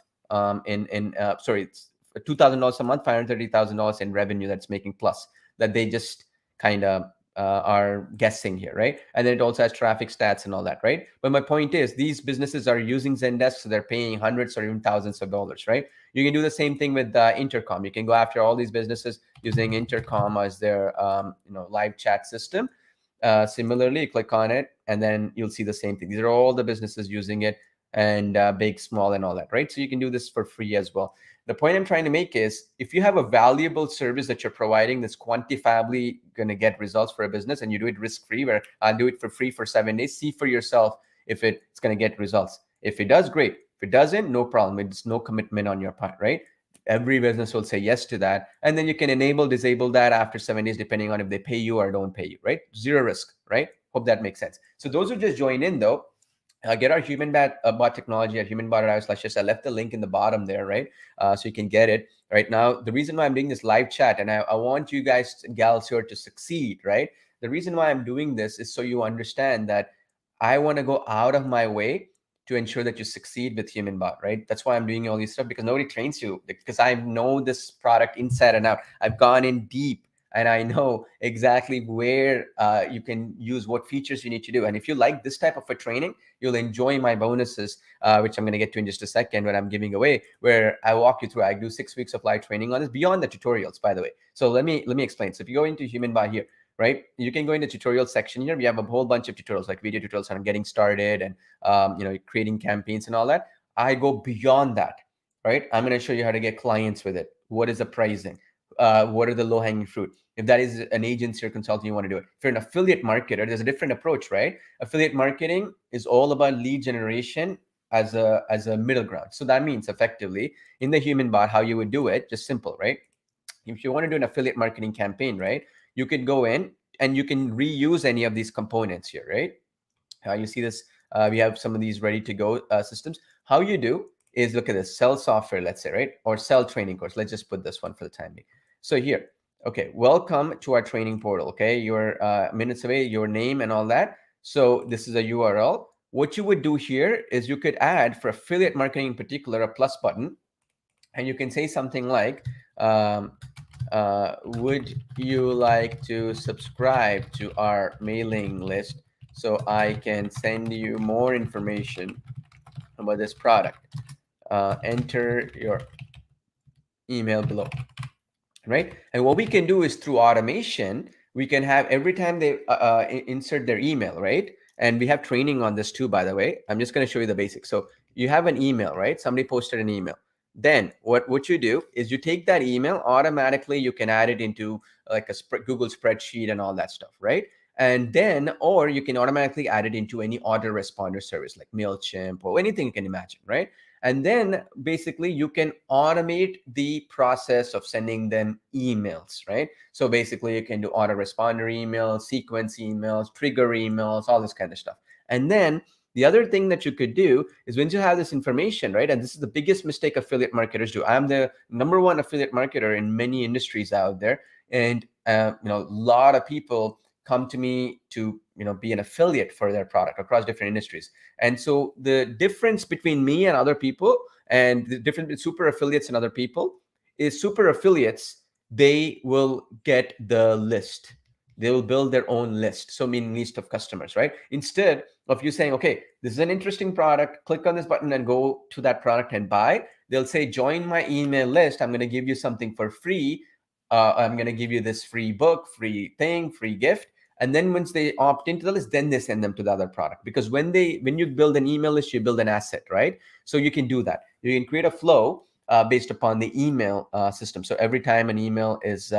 Sorry, it's $2,000 a month, $530,000 in revenue that's making plus that they just kind of are guessing here, right? And then it also has traffic stats and all that, right? But my point is, these businesses are using Zendesk, so they're paying hundreds or even thousands of dollars, right? You can do the same thing with Intercom. You can go after all these businesses using Intercom as their live chat system. Similarly, click on it, and then you'll see the same thing. These are all the businesses using it, and big, small, and all that, right? So you can do this for free as well. The point I'm trying to make is, if you have a valuable service that you're providing that's quantifiably going to get results for a business, and you do it risk-free, where I'll do it for free for 7 days, see for yourself if it's going to get results. If it does, great. If it doesn't, no problem. It's no commitment on your part, right? Every business will say yes to that. And then you can enable, disable that after 7 days, depending on if they pay you or don't pay you, right? Zero risk, right? Hope that makes sense. So those who just join in, though, get our HumanBot bot technology at humanbot.io/. I left the link in the bottom there, right? So you can get it right now. The reason why I'm doing this live chat, and I want you guys, gals here, to succeed, right? The reason why I'm doing this is so you understand that I want to go out of my way to ensure that you succeed with HumanBot, right? That's why I'm doing all these stuff, because nobody trains you, because I know this product inside and out. I've gone in deep, and I know exactly where you can use what features you need to do. And if you like this type of a training, you'll enjoy my bonuses, which I'm going to get to in just a second, when I'm giving away, where I walk you through. I do 6 weeks of live training on this beyond the tutorials, by the way. So let me explain. So if you go into HumanBot here, right, you can go in the tutorial section here. We have a whole bunch of tutorials, like video tutorials on getting started and creating campaigns and all that. I go beyond that, right? I'm going to show you how to get clients with it. What is the pricing? What are the low-hanging fruit? If that is an agency or consulting, you want to do it. If you're an affiliate marketer, there's a different approach, right? Affiliate marketing is all about lead generation as a middle ground. So that means, effectively, in the HumanBot, how you would do it, just simple, right? If you want to do an affiliate marketing campaign, right, you can go in and you can reuse any of these components here, right? You see this, we have some of these ready to go systems. How you do is, look at this, sell software, let's say, right? Or sell training course. Let's just put this one for the time being. So here, okay, welcome to our training portal. Okay, your minutes away, your name and all that. So this is a URL. What you would do here is you could add, for affiliate marketing in particular, a plus button, and you can say something like, would you like to subscribe to our mailing list so I can send you more information about this product? Enter your email below, right? And what we can do is, through automation, we can have, every time they insert their email, right? And we have training on this too, by the way. I'm just going to show you the basics. So you have an email, right? Somebody posted an email. Then what you do is you take that email, automatically you can add it into like a Google spreadsheet and all that stuff, right? And then, or you can automatically add it into any autoresponder service like MailChimp or anything you can imagine, right? And then basically you can automate the process of sending them emails, right? So basically you can do autoresponder emails, sequence emails, trigger emails, all this kind of stuff. And then the other thing that you could do is, once you have this information, right? And this is the biggest mistake affiliate marketers do. I'm the #1 affiliate marketer in many industries out there. And a lot of people come to me to be an affiliate for their product across different industries. And so the difference between me and other people, and the difference between super affiliates and other people, is super affiliates, they will get the list. They will build their own list. So meaning list of customers, right? Instead of you saying, okay, this is an interesting product, click on this button and go to that product and buy, they'll say, join my email list. I'm going to give you something for free. I'm going to give you this free book, free thing, free gift. And then once they opt into the list, then they send them to the other product. Because when you build an email list, you build an asset, right? So you can do that. You can create a flow based upon the email system. So every time an email is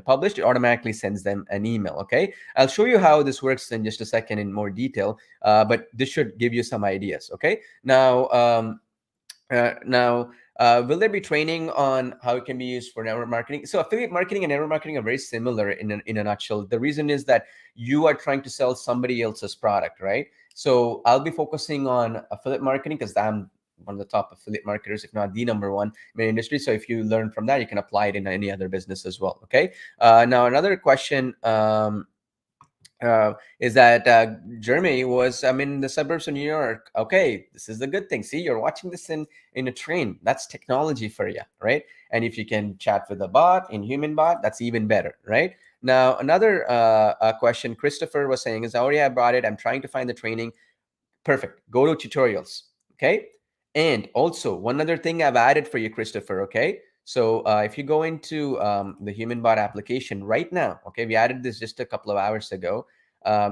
published, it automatically sends them an email, okay? I'll show you how this works in just a second in more detail, but this should give you some ideas, okay? Now, Now, will there be training on how it can be used for network marketing? So affiliate marketing and network marketing are very similar in a nutshell. The reason is that you are trying to sell somebody else's product, right? So I'll be focusing on affiliate marketing because I'm one of the top affiliate marketers, if not the number one in the industry. So if you learn from that, you can apply it in any other business as well. Okay. Now another question. Is that Germany was, I'm in the suburbs of New York. Okay, this is the good thing. See, you're watching this in a train. That's technology for you, right? And if you can chat with a bot in HumanBot, that's even better, right? Now, another question Christopher was saying is, already I brought it. I'm trying to find the training. Perfect. Go to tutorials. Okay. And also, one other thing I've added for you, Christopher. Okay. So if you go into the HumanBot application right now, okay, we added this just a couple of hours ago.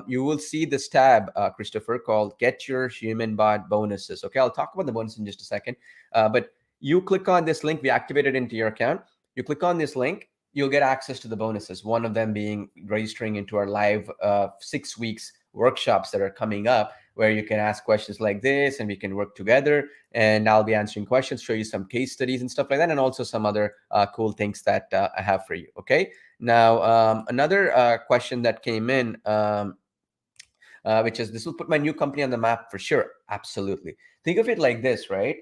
You will see this tab, Christopher, called Get Your HumanBot Bonuses. Okay. I'll talk about the bonus in just a second. But you click on this link, we activate it into your account. You click on this link, you'll get access to the bonuses. One of them being registering into our live 6 weeks workshops that are coming up, where you can ask questions like this and we can work together, and I'll be answering questions, show you some case studies and stuff like that, and also some other cool things that I have for you. Okay. Now, another question that came in, which is, this will put my new company on the map for sure. Absolutely. Think of it like this, right?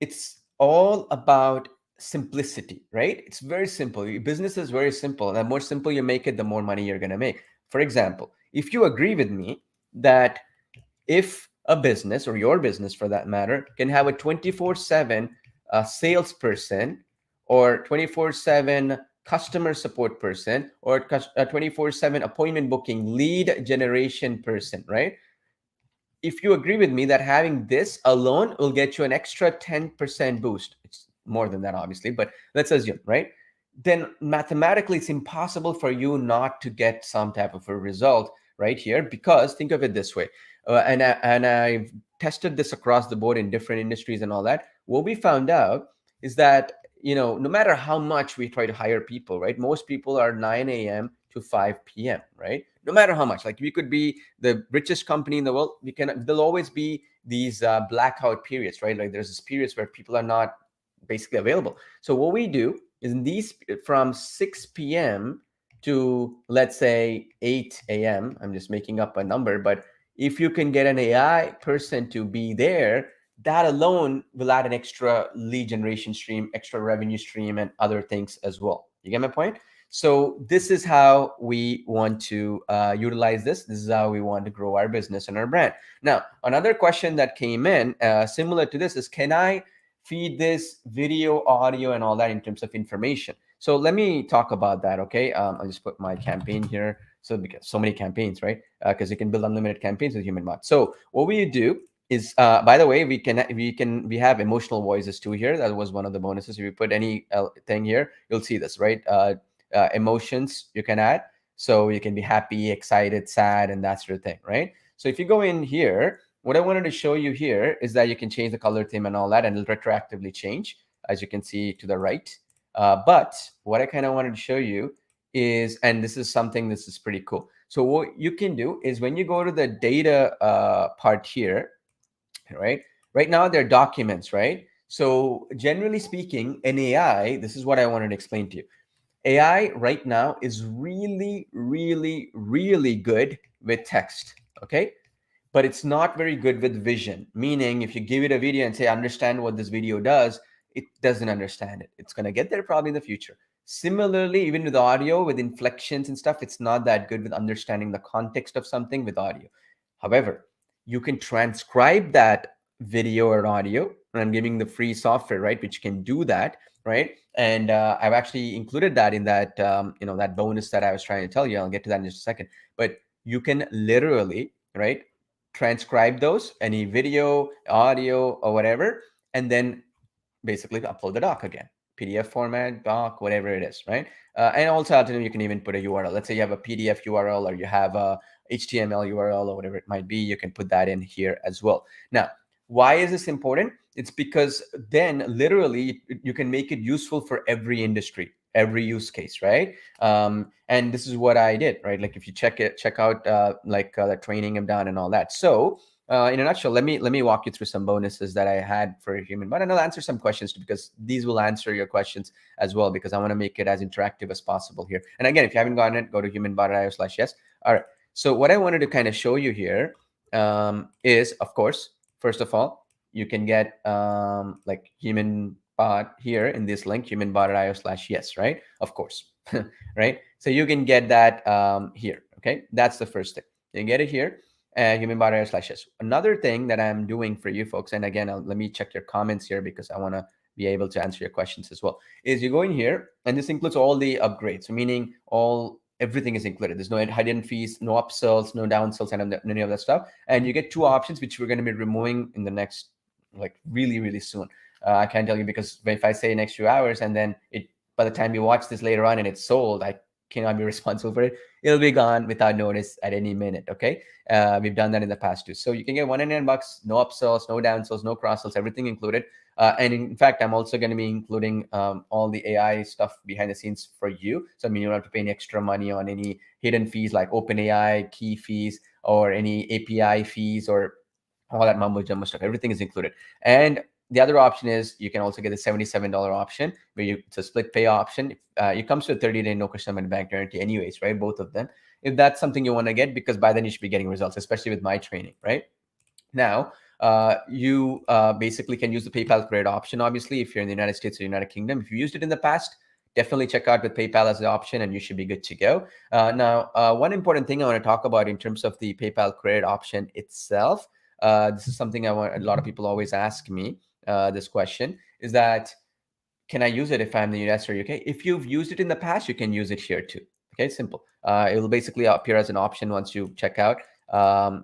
It's all about simplicity, right? It's very simple. Your business is very simple. And the more simple you make it, the more money you're going to make. For example, if you agree with me that if a business, or your business for that matter, can have a 24/7 salesperson, or 24/7 customer support person, or a 24/7 appointment booking lead generation person, right? If you agree with me that having this alone will get you an extra 10% boost, it's more than that, obviously, but let's assume, right? Then mathematically, it's impossible for you not to get some type of a result right here, because think of it this way. I've tested this across the board in different industries and all that. What we found out is that, no matter how much we try to hire people, right? Most people are 9 a.m. to 5 p.m., right? No matter how much, like we could be the richest company in the world, there'll always be these blackout periods, right? Like there's this periods where people are not basically available. So what we do is, in these, from 6 p.m. to, let's say, 8 a.m., I'm just making up a number, but if you can get an AI person to be there, that alone will add an extra lead generation stream, extra revenue stream, and other things as well. You get my point? So this is how we want to utilize this. This is how we want to grow our business and our brand. Now, another question that came in similar to this is, can I feed this video, audio, and all that in terms of information? So let me talk about that. Okay. I'll just put my campaign here. So, because so many campaigns, right? Because you can build unlimited campaigns with HumanBot. So what we do is, by the way, we have emotional voices too here. That was one of the bonuses. If you put any thing here, you'll see this, right? Emotions you can add. So you can be happy, excited, sad, and that sort of thing, right? So if you go in here, what I wanted to show you here is that you can change the color theme and all that, and it'll retroactively change, as you can see to the right. But what I kind of wanted to show you is, and this is pretty cool. So what you can do is, when you go to the data part here, right? Right now they're documents, right? So generally speaking, in AI, this is what I wanted to explain to you. AI right now is really, really, really good with text, okay? But it's not very good with vision. Meaning, if you give it a video and say, understand what this video does, it doesn't understand it. It's going to get there probably in the future. Similarly, even with audio, with inflections and stuff, it's not that good with understanding the context of something with audio. However, you can transcribe that video or audio, and I'm giving the free software, right, which can do that, right? And I've actually included that in that that bonus that I was trying to tell you. I'll get to that in just a second. But you can literally, right, transcribe those, any video, audio, or whatever, and then basically upload the doc again, PDF format, doc, whatever it is, right? And also, alternatively, you can even put a URL. Let's say you have a PDF URL, or you have a HTML URL, or whatever it might be. You can put that in here as well. Now, why is this important? It's because then literally you can make it useful for every industry, every use case, right? And this is what I did, right? Like if you check out the training I've done and all that. So in a nutshell, let me walk you through some bonuses that I had for HumanBot, and I'll answer some questions too, because these will answer your questions as well, because I want to make it as interactive as possible here. And again, if you haven't gotten it, go to humanbot.io/yes. All right. So what I wanted to kind of show you here is, of course, first of all, you can get like HumanBot here in this link, humanbot.io/yes, right? Of course, right? So you can get that here. Okay, that's the first thing. You can get it here. HumanBot.io/yes. Another thing that I'm doing for you folks, and again, let me check your comments here because I want to be able to answer your questions as well, is you go in here, and this includes all the upgrades, meaning everything is included. There's no hidden fees, no upsells, no downsells, and any of that stuff. And you get two options, which we're going to be removing in the next, like really, really soon. I can't tell you because if I say next few hours and then by the time you watch this later on and it's sold, I cannot be responsible for it. It'll be gone without notice at any minute. Okay. We've done that in the past too. So you can get $199, no upsells, no downsells, no cross sells, everything included. And in fact, I'm also going to be including all the AI stuff behind the scenes for you. So I mean, you don't have to pay any extra money on any hidden fees like OpenAI key fees or any API fees or all that mumbo jumbo stuff. Everything is included. And the other option is you can also get the $77 option where it's a split pay option. It comes with a 30-day no question money back guarantee anyways, right? Both of them. If that's something you want to get, because by then you should be getting results, especially with my training, right? Now, you basically can use the PayPal credit option, obviously, if you're in the United States or United Kingdom. If you used it in the past, definitely check out with PayPal as the option and you should be good to go. Now, one important thing I want to talk about in terms of the PayPal credit option itself, this is something a lot of people always ask me, this question, is that can I use it if I'm in the US or UK? If you've used it in the past, you can use it here too. Okay, simple. It will basically appear as an option once you check out,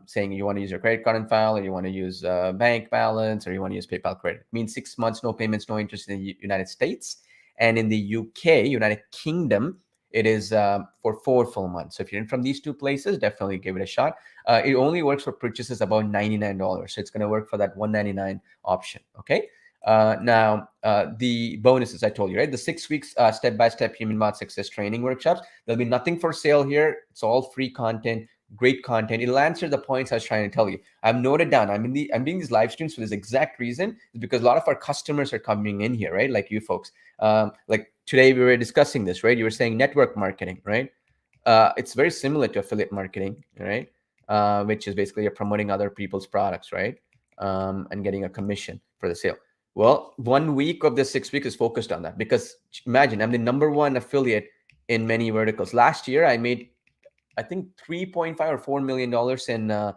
saying you want to use your credit card on file, or you want to use bank balance, or you want to use PayPal credit. It means 6 months, no payments, no interest in the United States. And in the UK, United Kingdom, it is for 4 full months. So if you're in from these two places, definitely give it a shot. It only works for purchases about $99. So it's going to work for that $199 option. Okay. Now, the bonuses I told you, right? The 6 weeks step-by-step HumanBot success training workshops. There'll be nothing for sale here. It's all free content, great content. It'll answer the points I was trying to tell you. I've noted down. I'm doing these live streams for this exact reason, because a lot of our customers are coming in here, right? Like you folks. Like today we were discussing this, right? You were saying network marketing, right? It's very similar to affiliate marketing, right? Which is basically you're promoting other people's products, right? And getting a commission for the sale. Well, 1 week of the 6 weeks is focused on that, because imagine I'm the number one affiliate in many verticals. Last year, I made, I think, 3.5 or $4 million in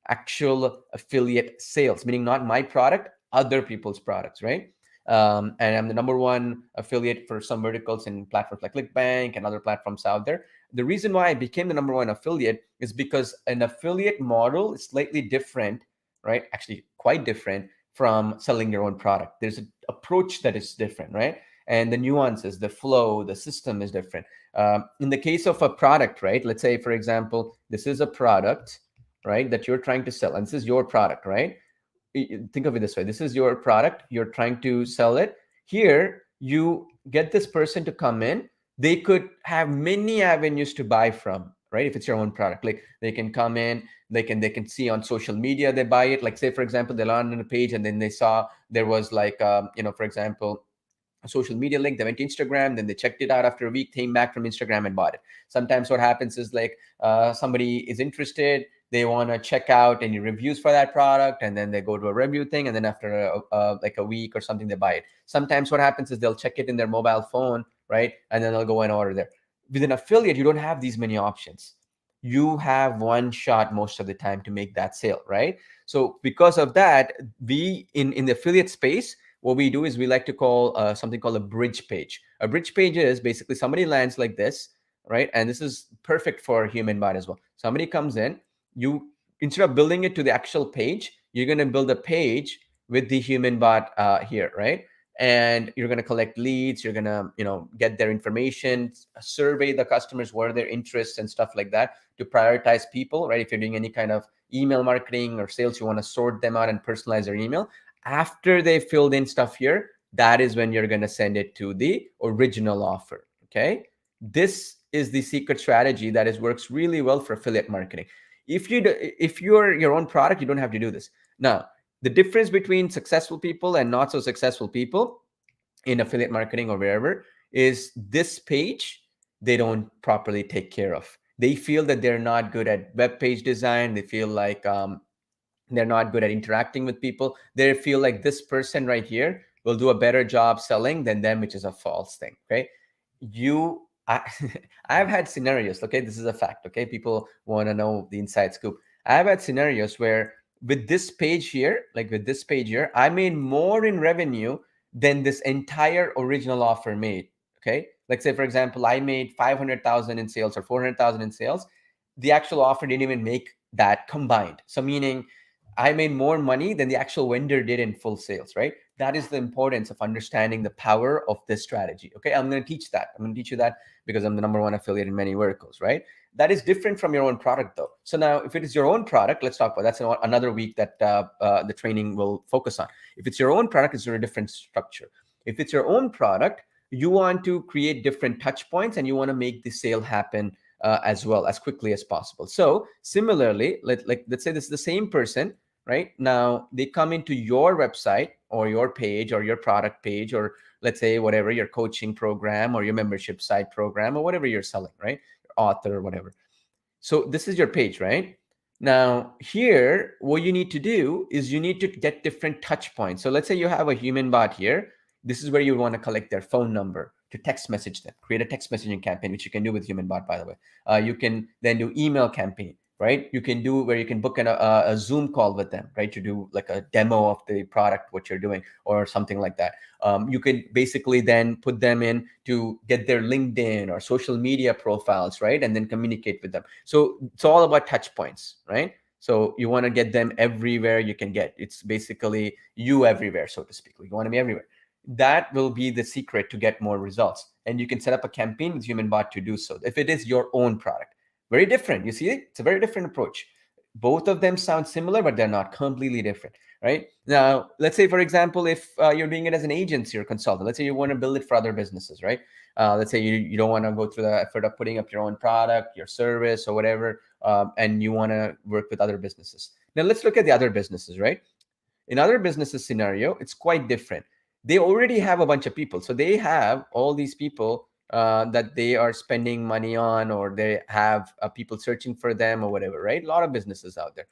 actual affiliate sales, meaning not my product, other people's products, right? And I'm the number one affiliate for some verticals in platforms like ClickBank and other platforms out there. The reason why I became the number one affiliate is because an affiliate model is slightly different, right? Actually, quite different from selling your own product. There's an approach that is different, right? And the nuances, the flow, the system is different. In the case of a product, right? Let's say, for example, this is a product, right, that you're trying to sell, and this is your product, right? Think of it this way. This is your product. You're trying to sell it. Here, you get this person to come in. They could have many avenues to buy from, right? If it's your own product, like they can come in, they can see on social media, they buy it. Like say, for example, they landed on a page and then they saw there was like, for example, a social media link. They went to Instagram, then they checked it out after a week, came back from Instagram and bought it. Sometimes what happens is like somebody is interested, they want to check out any reviews for that product, and then they go to a review thing, and then after like a week or something, they buy it. Sometimes what happens is they'll check it in their mobile phone, right? And then they'll go and order there. With an affiliate, you don't have these many options. You have one shot most of the time to make that sale, right? So because of that, we in the affiliate space, what we do is we like to call something called a bridge page. A bridge page is basically somebody lands like this, right? And this is perfect for HumanBot as well. Somebody comes in, you, instead of building it to the actual page, you're going to build a page with the HumanBot here, right? And you're going to collect leads. You're going to, get their information, survey the customers, what are their interests and stuff like that to prioritize people, right? If you're doing any kind of email marketing or sales, you want to sort them out and personalize their email. After they filled in stuff here, that is when you're going to send it to the original offer. Okay. This is the secret strategy that works really well for affiliate marketing. If you're your own product, you don't have to do this. Now, the difference between successful people and not so successful people in affiliate marketing or wherever is this page they don't properly take care of. They feel that they're not good at web page design. They feel like they're not good at interacting with people. They feel like this person right here will do a better job selling than them, which is a false thing. Okay, you I, I've had scenarios. Okay, this is a fact. Okay, people want to know the inside scoop. I've had scenarios where with this page here, like with this page here, I made more in revenue than this entire original offer made. Okay, like say for example, I made 500,000 in sales or 400,000 in sales. The actual offer didn't even make that combined. So meaning I made more money than the actual vendor did in full sales, right? That is the importance of understanding the power of this strategy. Okay, I'm going to teach that. I'm going to teach you that because I'm the number one affiliate in many verticals, right? That is different from your own product, though. So now, if it is your own product, let's talk about that's another week that the training will focus on. If it's your own product, it's a different structure. If it's your own product, you want to create different touch points and you want to make the sale happen as well as quickly as possible. So similarly, let's say this is the same person, right? Now they come into your website or your page or your product page, or let's say whatever your coaching program or your membership site program or whatever you're selling, right? Your author or whatever. So this is your page, right? Now here, what you need to do is you need to get different touch points. So let's say you have a HumanBot here. This is where you want to collect their phone number to text message them, create a text messaging campaign, which you can do with HumanBot, by the way. You can then do email campaign, right? You can do where you can book a Zoom call with them, right? To do like a demo of the product, what you're doing, or something like that. You could basically then put them in to get their LinkedIn or social media profiles, right? And then communicate with them. So it's all about touch points, right? So you want to get them everywhere you can get. It's basically you everywhere, so to speak. You want to be everywhere. That will be the secret to get more results. And you can set up a campaign with HumanBot to do so if it is your own product. Very different. You see, it's a very different approach. Both of them sound similar, but they're not, completely different, right? Now, let's say, for example, if you're doing it as an agency or consultant, let's say you want to build it for other businesses, right? Let's say you don't want to go through the effort of putting up your own product, your service, or whatever, and you want to work with other businesses. Now, let's look at the other businesses, right? In other businesses scenario, it's quite different. They already have a bunch of people. So they have all these people that they are spending money on, or they have people searching for them or whatever, right? A lot of businesses out there.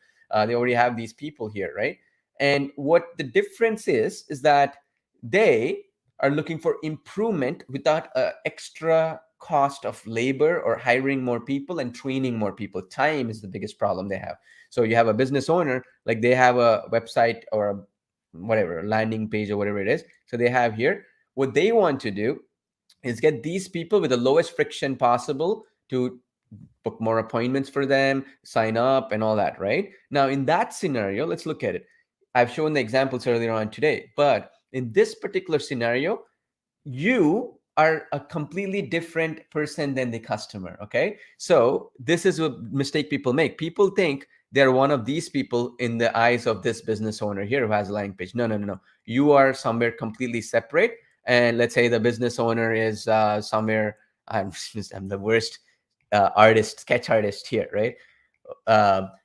They already have these people here, right? And what the difference is that they are looking for improvement without extra cost of labor or hiring more people and training more people. Time is the biggest problem they have. So you have a business owner, like they have a website or a whatever landing page or whatever it is. So they have here, what they want to do is get these people with the lowest friction possible to book more appointments for them, sign up, and all that, right? Now, in that scenario, let's look at it. I've shown the examples earlier on today, but in this particular scenario, you are a completely different person than the customer. Okay, so this is a mistake people make. People think they're one of these people in the eyes of this business owner here who has a landing page. No. You are somewhere completely separate. And let's say the business owner is somewhere, I'm the worst sketch artist here, right?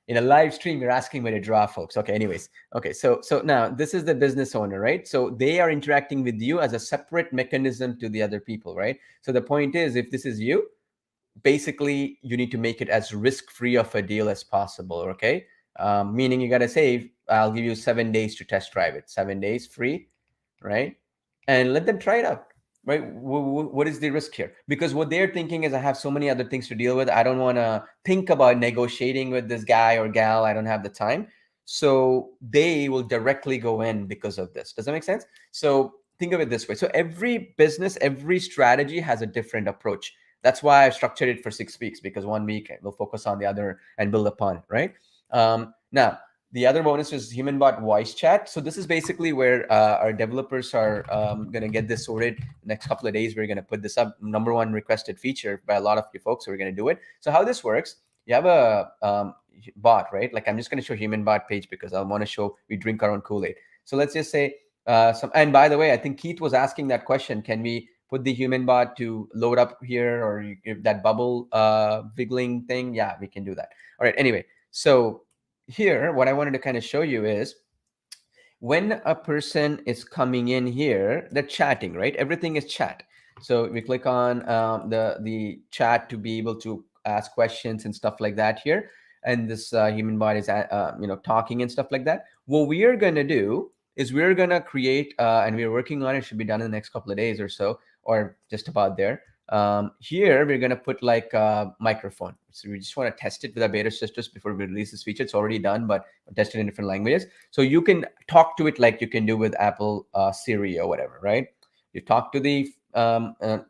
In a live stream, you're asking me to draw, folks. Okay, anyways. Okay, so now this is the business owner, right? So they are interacting with you as a separate mechanism to the other people, right? So the point is, if this is you, basically you need to make it as risk-free of a deal as possible, okay? Meaning you got to say, I'll give you 7 days to test drive it. 7 days free, right? And let them try it out, right? What is the risk here? Because what they're thinking is, I have so many other things to deal with. I don't want to think about negotiating with this guy or gal. I don't have the time. So they will directly go in because of this. Does that make sense? So think of it this way. So every business, every strategy has a different approach. That's why I structured it for 6 weeks, because 1 week we'll focus on the other and build upon it, right? Now, the other bonus is HumanBot voice chat. So this is basically where our developers are going to get this sorted. Next couple of days, we're going to put this up. Number one requested feature by a lot of you folks. So we're going to do it. So how this works, you have a bot, right? Like I'm just going to show HumanBot page because I want to show we drink our own Kool-Aid. So let's just say and by the way, I think Keith was asking that question. Can we put the HumanBot to load up here, or if that bubble wiggling thing? Yeah, we can do that. All right. Anyway, So here, what I wanted to kind of show you is when a person is coming in here, they're chatting, right? Everything is chat. So we click on the chat to be able to ask questions and stuff like that here. And this human bot is talking and stuff like that. What we are gonna do is we're gonna create, and we're working on it. Should be done in the next couple of days or so, or just about there. Here we're gonna put like a microphone. So we just want to test it with our beta testers before we release this feature. It's already done, but test it in different languages. So you can talk to it like you can do with Apple Siri or whatever, right? You talk to the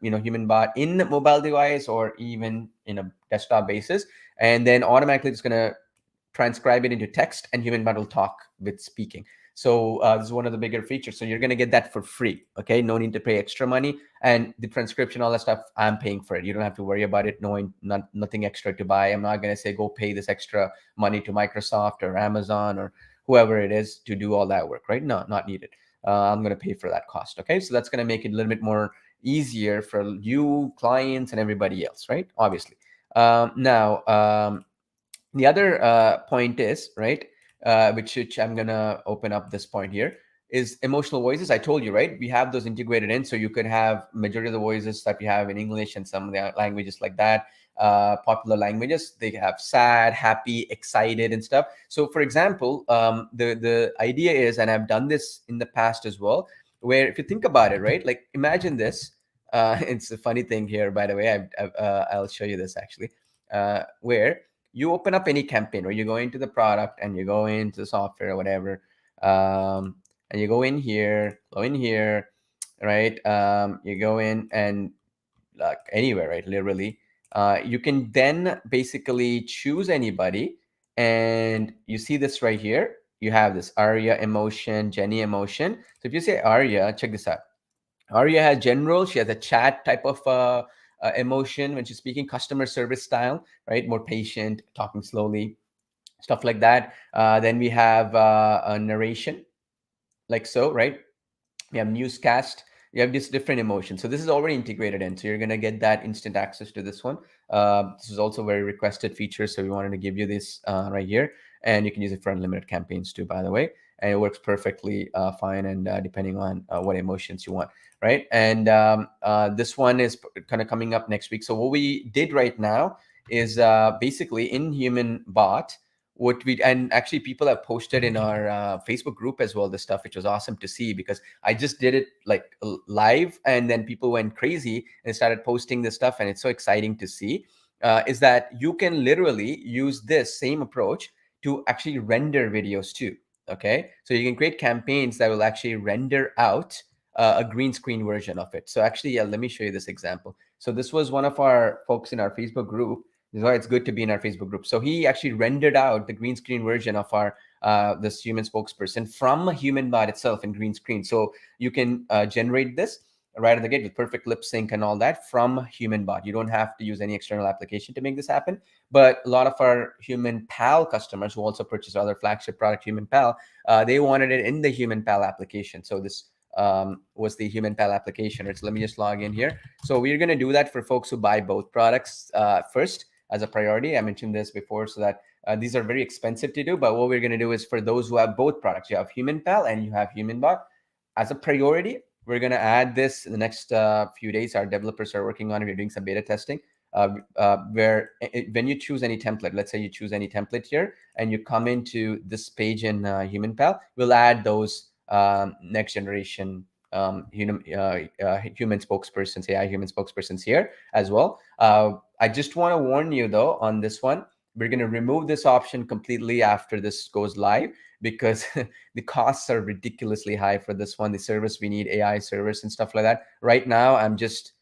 human bot in the mobile device or even in a desktop basis, and then automatically it's gonna transcribe it into text, and human bot will talk with speaking. So this is one of the bigger features. So you're going to get that for free. Okay, no need to pay extra money, and the transcription, all that stuff, I'm paying for it. You don't have to worry about it. Nothing extra to buy. I'm not going to say go pay this extra money to Microsoft or Amazon or whoever it is to do all that work. Right? No, not needed. I'm going to pay for that cost. Okay, so that's going to make it a little bit more easier for you, clients, and everybody else. Right? Obviously. Now. The other point is right, which I'm gonna open up this point here, is emotional voices. I told you, right, we have those integrated in, so you could have majority of the voices that we have in English and some of the languages like that, popular languages, they have sad, happy, excited and stuff. So for example, the idea is, and I've done this in the past as well, where if you think about it, right, like imagine this. It's a funny thing here, by the way. I'll show you this actually, where you open up any campaign, or you go into the product and you go into the software or whatever, and you go in here, right? You go in and like anywhere, right? Literally, you can then basically choose anybody, and you see this right here. You have this Arya emotion, Jenny emotion. So if you say Arya, check this out. Arya has general. She has a chat type of emotion when she's speaking, customer service style, right? More patient, talking slowly, stuff like that. Then we have a narration, like so, right? We have newscast. You have these different emotions. So this is already integrated in. So you're going to get that instant access to this one. This is also a very requested feature. So we wanted to give you this right here. And you can use it for unlimited campaigns too, by the way. And it works perfectly fine, and depending on what emotions you want, right? And this one is kind of coming up next week. So what we did right now is basically in HumanBot, what we, and actually people have posted in our Facebook group as well, this stuff, which was awesome to see, because I just did it like live, and then people went crazy and started posting this stuff, and it's so exciting to see. Is that you can literally use this same approach to actually render videos too. Okay, so you can create campaigns that will actually render out a green screen version of it. So actually, yeah, let me show you this example. So this was one of our folks in our Facebook group. This is why it's good to be in our Facebook group. So he actually rendered out the green screen version of our this human spokesperson from a human bot itself in green screen. So you can generate this right at the gate with perfect lip sync and all that from human bot. You don't have to use any external application to make this happen. But a lot of our human pal customers who also purchase other flagship product, human pal, they wanted it in the human pal application. So this was the human pal application. So let me just log in here. So we're going to do that for folks who buy both products first as a priority. I mentioned this before, so that these are very expensive to do. But what we're going to do is for those who have both products, you have human pal and you have human bot, as a priority, we're going to add this in the next few days. Our developers are working on it. We're doing some beta testing where when you choose any template, let's say you choose any template here, and you come into this page in HumanPal, we'll add those next generation human spokespersons, AI human spokespersons here as well. I just want to warn you though on this one, we're going to remove this option completely after this goes live, because the costs are ridiculously high for this one. The service we need, AI service and stuff like that. Right now, I'm just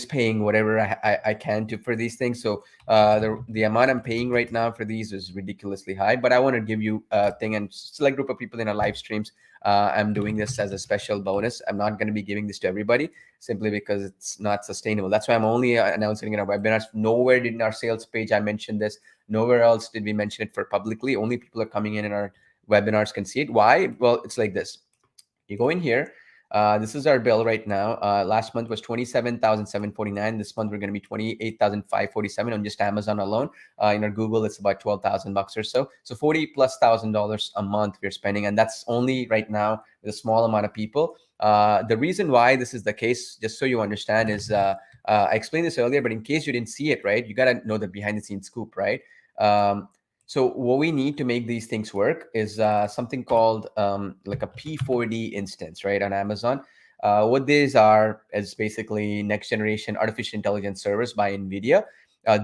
paying whatever I can to for these things. So the amount I'm paying right now for these is ridiculously high. But I want to give you a thing, and select group of people in our live streams. I'm doing this as a special bonus. I'm not going to be giving this to everybody, simply because it's not sustainable. That's why I'm only announcing in our webinars. Nowhere did in our sales page I mentioned this. Nowhere else did we mention it for publicly. Only people are coming in our webinars can see it. Why? Well, it's like this. You go in here. This is our bill right now. Last month was 27,749. This month we're going to be 28,547 on just Amazon alone. In our Google, it's about 12,000 bucks or so. So 40 plus $1,000 a month we're spending, and that's only right now with a small amount of people. The reason why this is the case, just so you understand, is I explained this earlier, but in case you didn't see it, right, you got to know the behind the scenes scoop, right? So what we need to make these things work is something called like a P4D instance, right, on Amazon. What these are is basically next generation artificial intelligence servers by NVIDIA.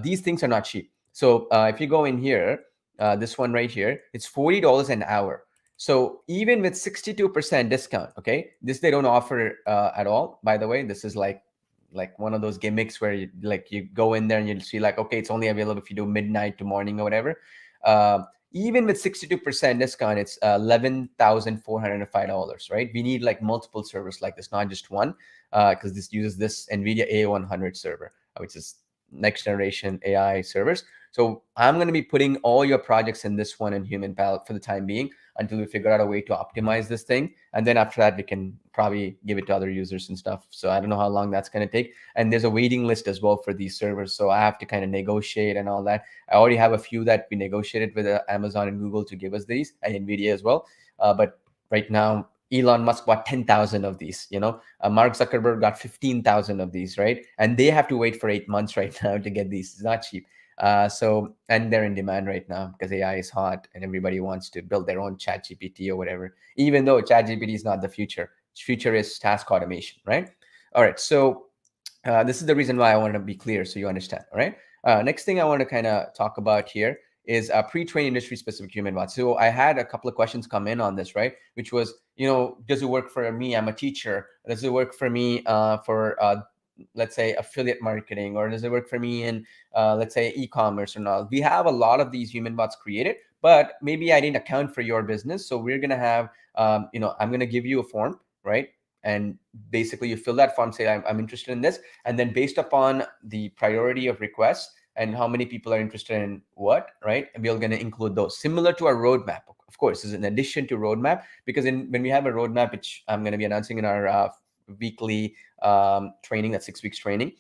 These things are not cheap. So if you go in here, this one right here, it's $40 an hour. So even with 62% discount, okay, this they don't offer at all. By the way, this is like one of those gimmicks where you go in there and you'll see like, okay, it's only available if you do midnight to morning or whatever. Uh, Even with 62% discount, it's $11,405, right? We need like multiple servers like this, not just one, because this uses this NVIDIA A100 server, which is next generation AI servers. So I'm going to be putting all your projects in this one in HumanBot for the time being until we figure out a way to optimize this thing. And then after that, we can probably give it to other users and stuff. So I don't know how long that's going to take. And there's a waiting list as well for these servers. So I have to kind of negotiate and all that. I already have a few that we negotiated with Amazon and Google to give us these, and NVIDIA as well. But right now, Elon Musk bought 10,000 of these, Mark Zuckerberg got 15,000 of these, right? And they have to wait for 8 months right now to get these. It's not cheap. And they're in demand right now because AI is hot and everybody wants to build their own chat GPT or whatever, even though chat GPT is not the future. Future is task automation, right? All right. So this is the reason why I want to be clear so you understand. All right. Next thing I want to kind of talk about here is pre-trained industry-specific human bots. So I had a couple of questions come in on this, right? Which was, does it work for me? I'm a teacher. Does it work for me for let's say affiliate marketing, or does it work for me in let's say e-commerce and all? We have a lot of these human bots created, but maybe I didn't account for your business. So we're gonna have, I'm gonna give you a form, right? And basically you fill that form, say I'm interested in this, and then based upon the priority of requests and how many people are interested in what, right, and we're going to include those similar to our roadmap. Of course, is in addition to roadmap, because when we have a roadmap, which I'm going to be announcing in our weekly training, that 6 weeks training,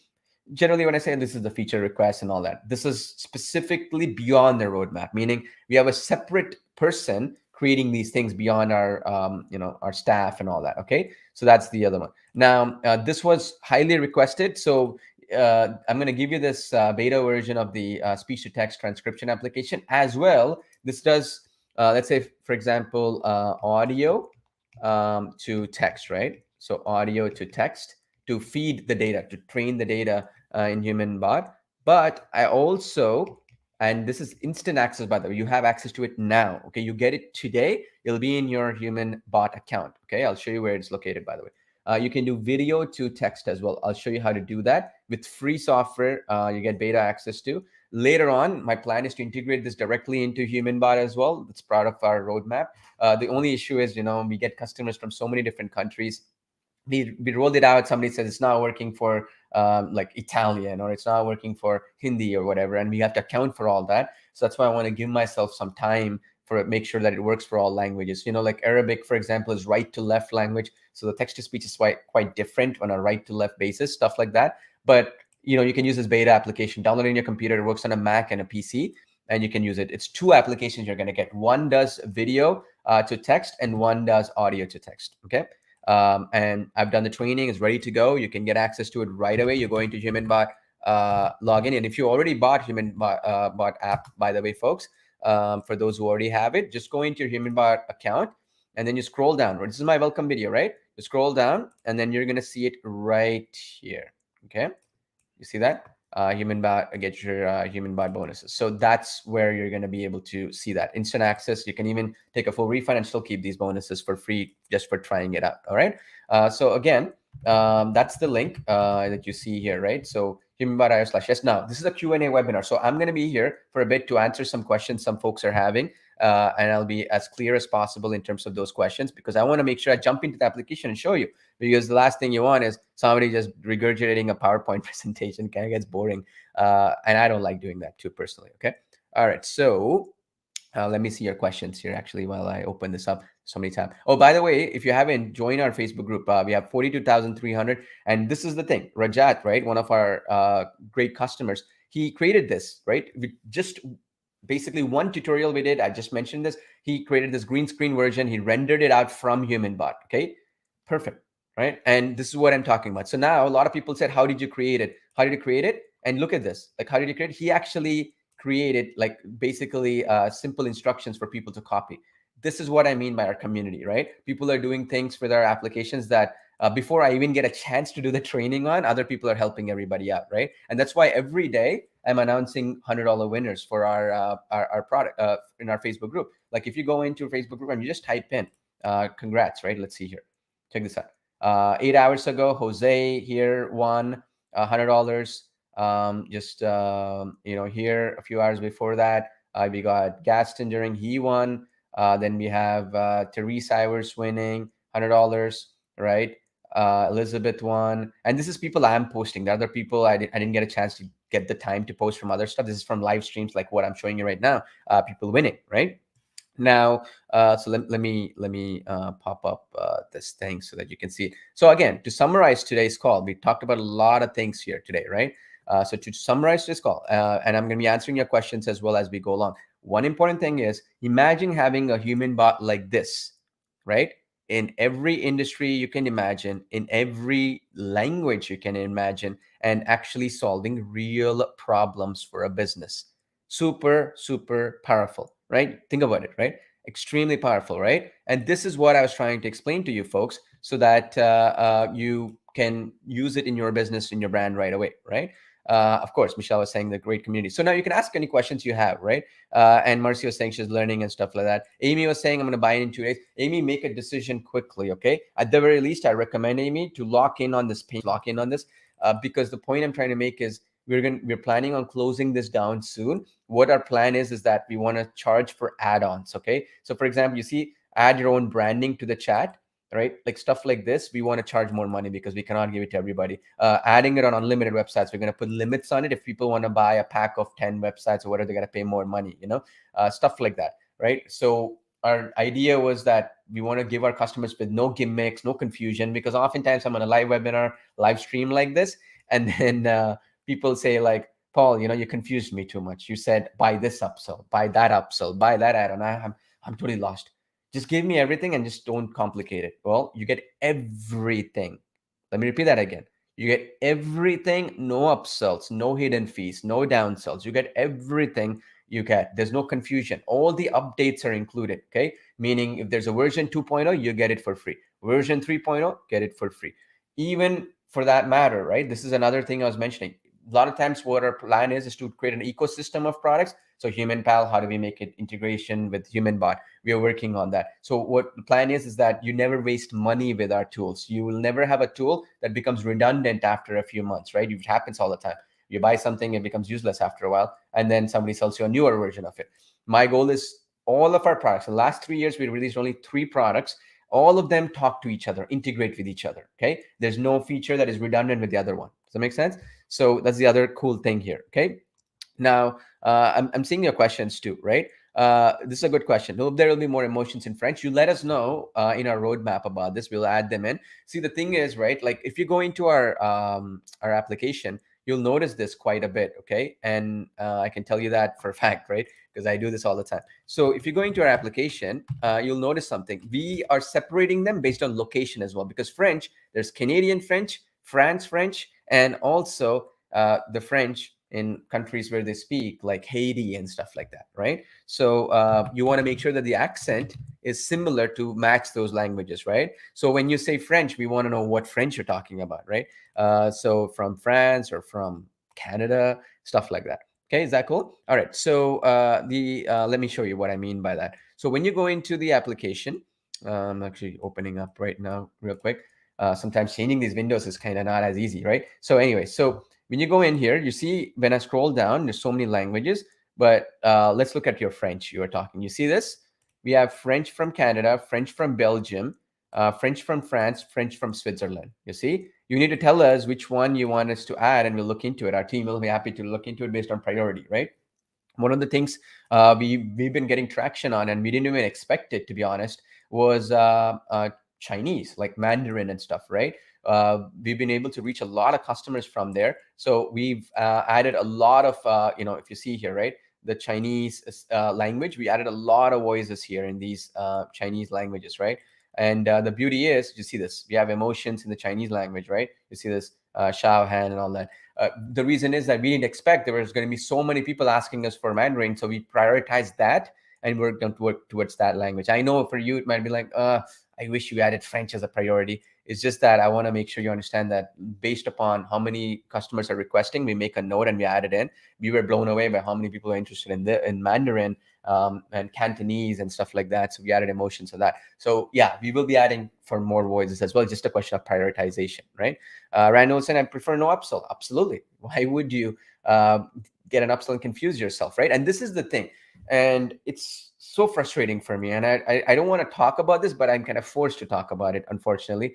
generally when I say this is the feature request and all that, this is specifically beyond the roadmap, meaning we have a separate person creating these things beyond our our staff and all that. Okay, so that's the other one. Now this was highly requested, so I'm going to give you this beta version of the speech to text transcription application as well. This does let's say for example audio to text, right? So audio to text to feed the data, to train the data in HumanBot. But I also, and this is instant access, by the way, you have access to it now. Okay, you get it today. It'll be in your HumanBot account. Okay, I'll show you where it's located, by the way. You can do video to text as well. I'll show you how to do that with free software. You get beta access to. Later on, my plan is to integrate this directly into HumanBot as well. It's part of our roadmap. The only issue is, we get customers from so many different countries. We rolled it out. Somebody says it's not working for like Italian, or it's not working for Hindi or whatever, and we have to account for all that. So that's why I want to give myself some time for it, make sure that it works for all languages. Like Arabic, for example, is right to left language, so the text to speech is quite different on a right to left basis, stuff like that. But you can use this beta application, download it in your computer. It works on a Mac and a PC, and you can use it. It's 2 applications you're going to get. One does video to text, and one does audio to text. Okay. And I've done the training, it's ready to go. You can get access to it right away. You're going to HumanBot login. And if you already bought HumanBot bot app, by the way, folks, for those who already have it, just go into your HumanBot account and then you scroll down. This is my welcome video, right? You scroll down and then you're going to see it right here. Okay. You see that? HumanBot, get your HumanBot bonuses. So that's where you're going to be able to see that instant access. You can even take a full refund and still keep these bonuses for free just for trying it out. All right. So again, that's the link that you see here, right? So HumanBot.io/yes. Now this is a Q&A webinar. So I'm going to be here for a bit to answer some questions some folks are having. And I'll be as clear as possible in terms of those questions, because I want to make sure I jump into the application and show you, because the last thing you want is somebody just regurgitating a PowerPoint presentation. Kind of gets boring. And I don't like doing that too personally. Okay. All right. So Let me see your questions here actually while I open this up. So many tabs. Oh, by the way, if you haven't joined our Facebook group, we have 42,300. And this is the thing, Rajat, right? One of our great customers, he created this, right? We just basically one tutorial we did. I just mentioned this. He created this green screen version. He rendered it out from HumanBot. Okay, perfect, right? And this is what I'm talking about. So now a lot of people said, "How did you create it? How did you create it?" And look at this. Like, how did you create it? He actually created like basically simple instructions for people to copy. This is what I mean by our community, right? People are doing things with our applications that before I even get a chance to do the training on, other people are helping everybody out, right? And that's why every day I'm announcing $100 winners for our product in our Facebook group. Like if you go into a Facebook group and you just type in congrats, right? Let's see here. Check this out. 8 hours ago, Jose here won $100. Just here a few hours before that, we got Gaston during he won. Then we have Therese Ivers winning $100, right? Elizabeth won, and this is people I'm posting. The other people I didn't get a chance to get the time to post from other stuff. This is from live streams like what I'm showing you right now. People winning, right? Now, so let me pop up this thing so that you can see it. So again, to summarize today's call, we talked about a lot of things here today, right? So to summarize this call, and I'm going to be answering your questions as well as we go along. One important thing is imagine having a human bot like this, right? In every industry you can imagine, in every language you can imagine, and actually solving real problems for a business. Super, super powerful, right? Think about it, right? Extremely powerful, right? And this is what I was trying to explain to you folks so that you can use it in your business, in your brand right away, right? Of course, Michelle was saying the great community. So now you can ask any questions you have, right? And Marcy was saying she's learning and stuff like that. Amy was saying, I'm going to buy in 2 days. Amy, make a decision quickly, okay? At the very least, I recommend Amy to lock in on this page, because the point I'm trying to make is we're planning on closing this down soon. What our plan is that we want to charge for add-ons. Okay, so for example, you see, add your own branding to the chat, right? Like stuff like this, we want to charge more money because we cannot give it to everybody. Adding it on unlimited websites, we're going to put limits on it. If people want to buy a pack of 10 websites or whatever, they're going to pay more money, stuff like that, right? So our idea was that we want to give our customers with no gimmicks, no confusion, because oftentimes I'm on a live webinar, live stream like this, and then people say like, Paul, you confused me too much. You said buy this upsell, buy that upsell, buy that add-on. I'm totally lost. Just give me everything and just don't complicate it. Well, you get everything. Let me repeat that again. You get everything, no upsells, no hidden fees, no downsells. You get everything you get. There's no confusion. All the updates are included, okay? Meaning if there's a version 2.0, you get it for free. Version 3.0, get it for free. Even for that matter, right? This is another thing I was mentioning. A lot of times what our plan is to create an ecosystem of products. So HumanPal, how do we make it integration with HumanBot? We are working on that. So what the plan is that you never waste money with our tools. You will never have a tool that becomes redundant after a few months, right? It happens all the time. You buy something, it becomes useless after a while, and then somebody sells you a newer version of it. My goal is all of our products. The last 3 years, we released only 3 products. All of them talk to each other, integrate with each other. Okay. There's no feature that is redundant with the other one. Does that make sense? So that's the other cool thing here. Okay. Now, I'm seeing your questions too, right? This is a good question. Hope there will be more emotions in French. You let us know in our roadmap about this. We'll add them in. See, the thing is, right? Like if you go into our application, you'll notice this quite a bit, okay? And I can tell you that for a fact, right? Because I do this all the time. So if you go into our application, you'll notice something. We are separating them based on location as well, because French, there's Canadian French, France French, and also the French in countries where they speak like Haiti and stuff like that, right? So you want to make sure that the accent is similar to match those languages, right? So when you say French, we want to know what French you're talking about, right? So from France or from Canada, stuff like that. Okay, is that cool? All right. So let me show you what I mean by that. So when you go into the application, I'm actually opening up right now, real quick. Sometimes changing these windows is kind of not as easy, right? So anyway, so when you go in here, you see when I scroll down, there's so many languages, but let's look at your French you are talking. You see this? We have French from Canada, French from Belgium, French from France, French from Switzerland. You see? You need to tell us which one you want us to add, and we'll look into it. Our team will be happy to look into it based on priority, right? One of the things we've been getting traction on, and we didn't even expect it, to be honest, was Chinese, like Mandarin and stuff, right? We've been able to reach a lot of customers from there. So we've added a lot of, if you see here, right, the Chinese language, we added a lot of voices here in these Chinese languages, right? And the beauty is, you see this, we have emotions in the Chinese language, right? You see this Shao Han and all that. The reason is that we didn't expect there was going to be so many people asking us for Mandarin, so we prioritized that and we're going to work towards that language. I know for you it might be like, I wish you added French as a priority. It's just that I want to make sure you understand that based upon how many customers are requesting, we make a note and we add it in. We were blown away by how many people are interested in Mandarin and Cantonese and stuff like that. So we added emotions to that. So yeah, we will be adding for more voices as well. Just a question of prioritization, right? Randall said, I prefer no upsell. Absolutely. Why would you get an upsell and confuse yourself, right? And this is the thing. And it's so frustrating for me. And I don't want to talk about this, but I'm kind of forced to talk about it, unfortunately,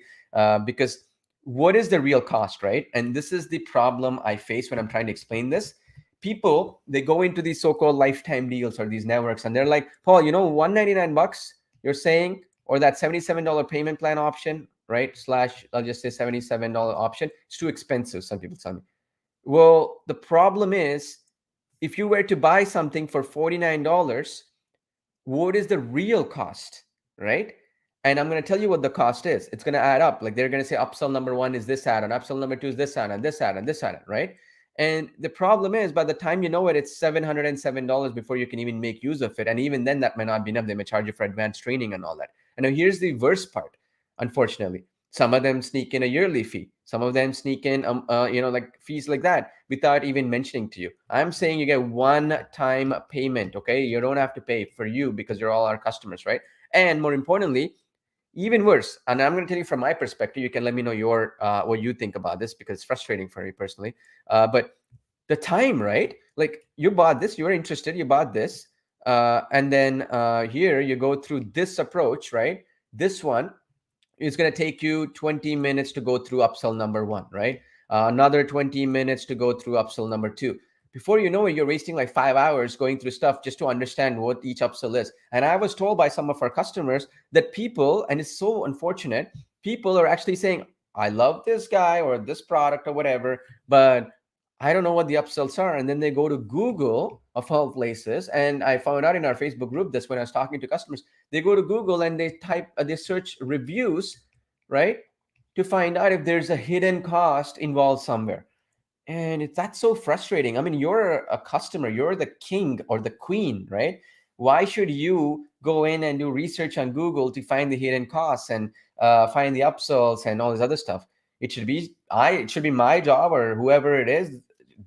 because what is the real cost, right? And this is the problem I face when I'm trying to explain this. People, they go into these so-called lifetime deals or these networks, and they're like, Paul, $199 you're saying, or that $77 payment plan option, right? Slash, I'll just say $77 option. It's too expensive, some people tell me. Well, the problem is, if you were to buy something for $49, what is the real cost, right? And I'm going to tell you what the cost is. It's going to add up. Like they're going to say upsell number one is this add-on, upsell number two is this add-on, this add-on, this add-on, right? And the problem is, by the time you know it, it's $707 before you can even make use of it. And even then, that may not be enough. They may charge you for advanced training and all that. And now here's the worst part, unfortunately. Some of them sneak in a yearly fee. Some of them sneak in, like fees like that without even mentioning to you. I'm saying you get one-time payment, okay? You don't have to pay for you because you're all our customers, right? And more importantly, even worse, and I'm going to tell you from my perspective, you can let me know your what you think about this because it's frustrating for me personally. But the time, right? Like you bought this, you were interested, you bought this, and then here you go through this approach, right? This one it's going to take you 20 minutes to go through upsell number one, right? Another 20 minutes to go through upsell number two. Before you know it, you're wasting like 5 hours going through stuff just to understand what each upsell is. And I was told by some of our customers that people, and it's so unfortunate, people are actually saying, I love this guy or this product or whatever, but I don't know what the upsells are. And then they go to Google of all places. And I found out in our Facebook group this when I was talking to customers, they go to Google and they search reviews, right, to find out if there's a hidden cost involved somewhere. And that's so frustrating. I mean, you're a customer, you're the king or the queen, right? Why should you go in and do research on Google to find the hidden costs and find the upsells and all this other stuff? It should be my job or whoever it is,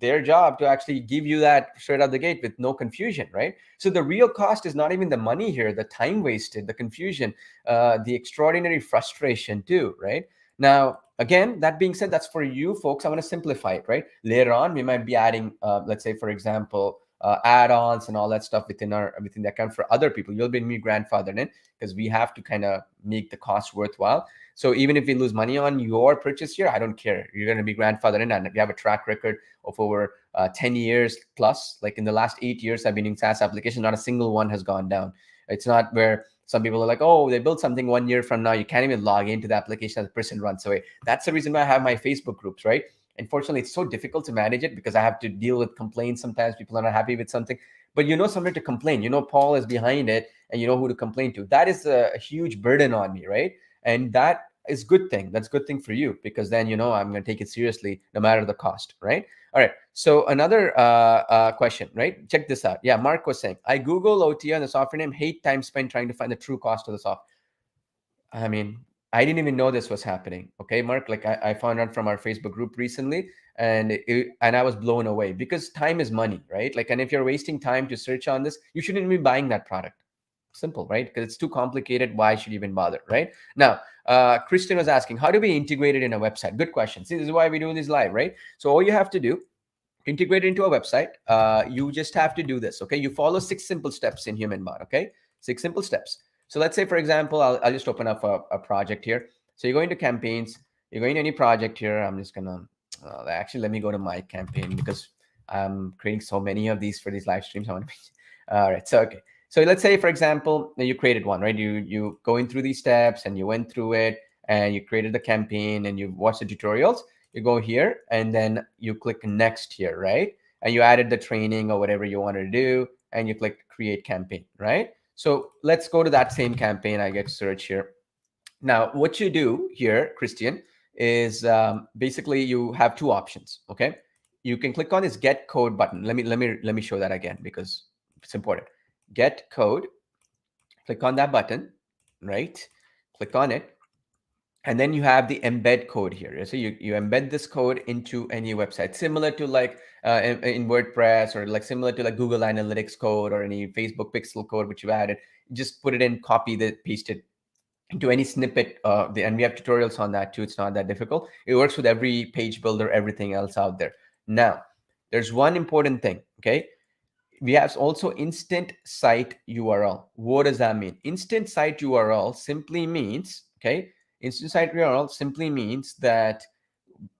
their job to actually give you that straight out the gate with no confusion, right? So the real cost is not even the money here, the time wasted, the confusion, the extraordinary frustration too, right? Now, again, that being said, that's for you folks. I want to simplify it, right? Later on, we might be adding, let's say, for example, add-ons and all that stuff within the account for other people. You'll be me grandfathered in because we have to kind of make the cost worthwhile. So even if we lose money on your purchase here, I don't care. You're going to be grandfathered in, and we have a track record of over 10 years plus. Like in the last 8 years, I've been in SaaS applications. Not a single one has gone down. It's not where some people are like, oh, they built something 1 year from now, you can't even log into the application as the person runs away. That's the reason why I have my Facebook groups, right? Unfortunately, it's so difficult to manage it because I have to deal with complaints. Sometimes people are not happy with something, but you know somewhere to complain. You know Paul is behind it and you know who to complain to. That is a huge burden on me, right? And that is good thing. That's a good thing for you because then you know I'm going to take it seriously no matter the cost, right? All right. So another question, right? Check this out. Yeah, Mark was saying, I Google OTA and the software name, hate time spent trying to find the true cost of the software. I mean, I didn't even know this was happening. Okay, Mark, like I found out from our Facebook group recently and I was blown away because time is money, right? Like, and if you're wasting time to search on this, you shouldn't be buying that product. Simple, right? Because it's too complicated. Why should you even bother, right? Now, Kristen was asking, how do we integrate it in a website? Good question. See, this is why we do this live, right? So all you have to do, integrate it into a website. You just have to do this, okay? You follow 6 simple steps in HumanBot, okay? 6 simple steps. So let's say, for example, I'll just open up a project here. So you're going to campaigns, you're going to any project here. I'm just gonna, actually, let me go to my campaign because I'm creating so many of these for these live streams. I want to be all right. So okay. So let's say, for example, you created one, right? You going through these steps and you went through it and you created the campaign and you watched the tutorials. You go here and then you click next here, right? And you added the training or whatever you wanted to do, and you click create campaign, right? So let's go to that same campaign. I get search here. Now, what you do here, Christian, is basically you have two options. Okay, you can click on this get code button. Let me show that again because it's important. Get code. Click on that button, right? Click on it, and then you have the embed code here. So you embed this code into any website, similar to like in WordPress, or like similar to like Google Analytics code or any Facebook pixel code which you added. Just put it in, copy the paste it into any snippet. And we have tutorials on that too. It's not that difficult. It works with every page builder, everything else out there. Now, there's one important thing, okay? We have also instant site URL. What does that mean? Instant site URL simply means, okay, instant site URL simply means that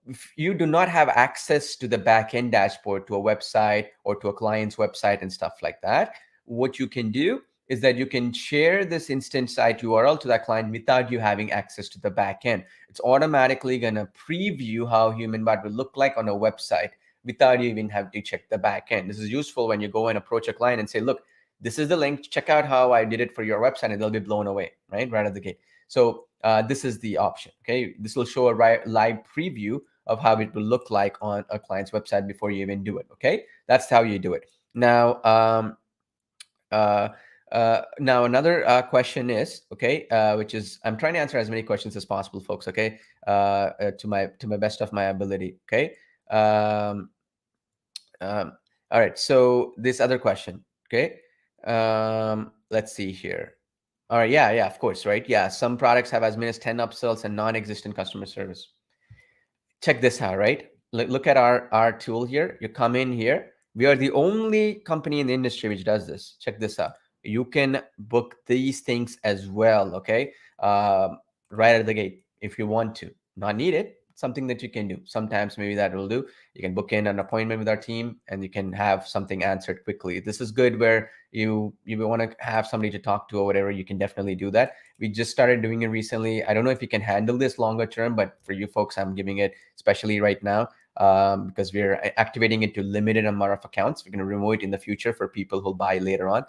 if you do not have access to the backend dashboard, to a website or to a client's website and stuff like that, what you can do is that you can share this instant site URL to that client without you having access to the backend. It's automatically going to preview how HumanBot will look like on a website without you even have to check the backend. This is useful when you go and approach a client and say, look, this is the link. Check out how I did it for your website, and they'll be blown away, right out of the gate. So this is the option. Okay, this will show a live preview of how it will look like on a client's website before you even do it. Okay, that's how you do it. Now, now another question is, okay, which is, I'm trying to answer as many questions as possible, folks. Okay, to my best of my ability. Okay. All right. So this other question. Okay. Let's see here. All right. Yeah. Of course. Right. Yeah. Some products have as many as 10 upsells and non-existent customer service. Check this out, right? Look at our tool here. You come in here. We are the only company in the industry which does this. Check this out. You can book these things as well, okay? Right out of the gate if you want to. Not needed. Something that you can do. Sometimes maybe that will do. You can book in an appointment with our team and you can have something answered quickly. This is good where you want to have somebody to talk to or whatever. You can definitely do that. We just started doing it recently. I don't know if you can handle this longer term, but for you folks, I'm giving it especially right now because we're activating it to limited amount of accounts. We're going to remove it in the future for people who'll buy later on.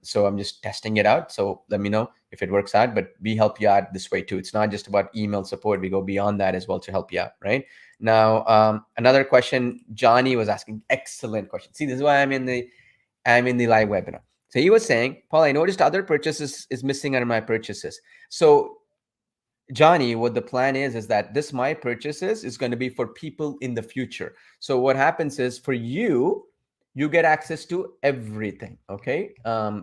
So I'm just testing it out. So let me know if it works out, but we help you out this way too. It's not just about email support. We go beyond that as well to help you out, right? Now, another question Johnny was asking, excellent question. See, this is why I'm in the live webinar. So he was saying, Paul, I noticed other purchases is missing under my purchases. So Johnny, what the plan is that this my purchases is going to be for people in the future. So what happens is for you get access to everything. Okay.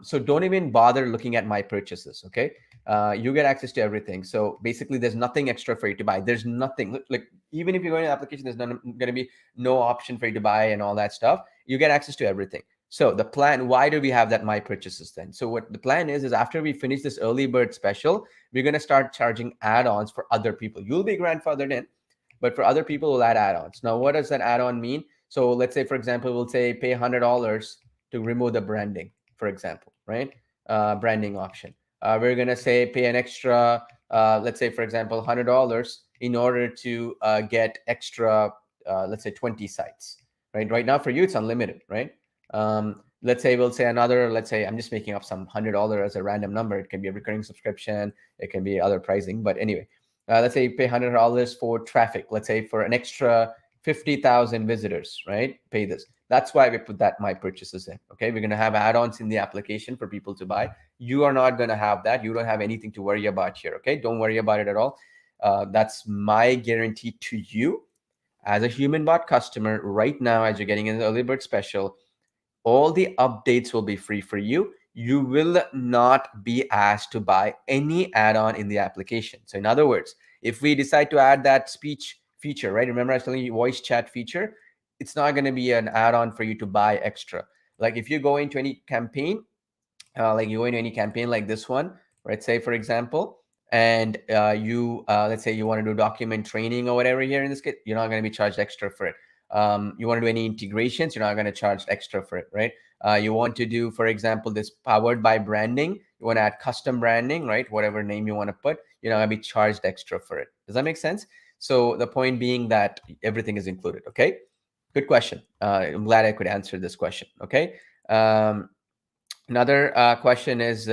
So don't even bother looking at my purchases. Okay. You get access to everything. So basically there's nothing extra for you to buy. There's nothing like, even if you're going to the application, there's going to be no option for you to buy and all that stuff. You get access to everything. So the plan, why do we have that my purchases then? So what the plan is after we finish this early bird special, we're going to start charging add-ons for other people. You'll be grandfathered in, but for other people, we'll add add-ons. Now, what does that add-on mean? So let's say, for example, we'll say pay $100 to remove the branding, for example, right? Branding option. We're going to say pay an extra, let's say, for example, $100 in order to get extra, let's say 20 sites, right? Right now for you, it's unlimited, right? Let's say we'll say another, let's say I'm just making up some $100 as a random number. It can be a recurring subscription. It can be other pricing. But anyway, let's say you pay $100 for traffic. Let's say for an extra 50,000 visitors, right? Pay this. That's why we put that my purchases in. Okay, we're going to have add-ons in the application for people to buy. You are not going to have that. You don't have anything to worry about here. Okay, don't worry about it at all. That's my guarantee to you as a HumanBot customer right now. As you're getting in the early bird special, all the updates will be free for you. You will not be asked to buy any add-on in the application. So in other words, if we decide to add that speech feature, right? Remember I was telling you voice chat feature, it's not going to be an add-on for you to buy extra. Like if you go into any campaign, like you go into any campaign like this one, right? Say for example, and let's say you want to do document training or whatever here in this case, you're not going to be charged extra for it. You want to do any integrations, you're not going to charge extra for it, right? You want to do, for example, this powered by branding, you want to add custom branding, right? Whatever name you want to put, you're not going to be charged extra for it. Does that make sense? So the point being that everything is included. Okay, good question. I'm glad I could answer this question. Okay. Another question is,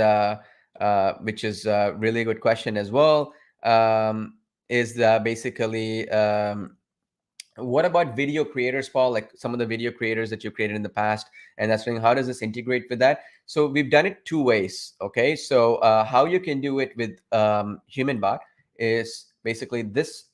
which is a really good question as well, is basically, what about video creators, Paul? Like some of the video creators that you created in the past, and that's saying, how does this integrate with that? So we've done it two ways. Okay, so how you can do it with HumanBot is basically this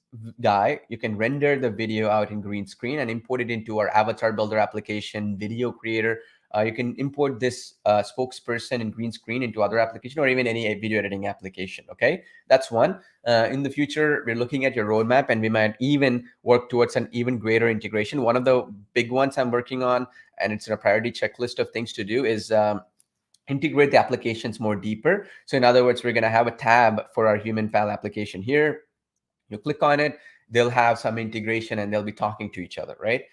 guy. You can render the video out in green screen and import it into our avatar builder application, video creator. You can import this spokesperson in green screen into other application or even any video editing application. Okay, that's one. In the future, we're looking at your roadmap, and we might even work towards an even greater integration. One of the big ones I'm working on, and it's in a priority checklist of things to do, is integrate the applications more deeper. So in other words, we're going to have a tab for our HumanPal application here. You click on it, they'll have some integration and they'll be talking to each other, right?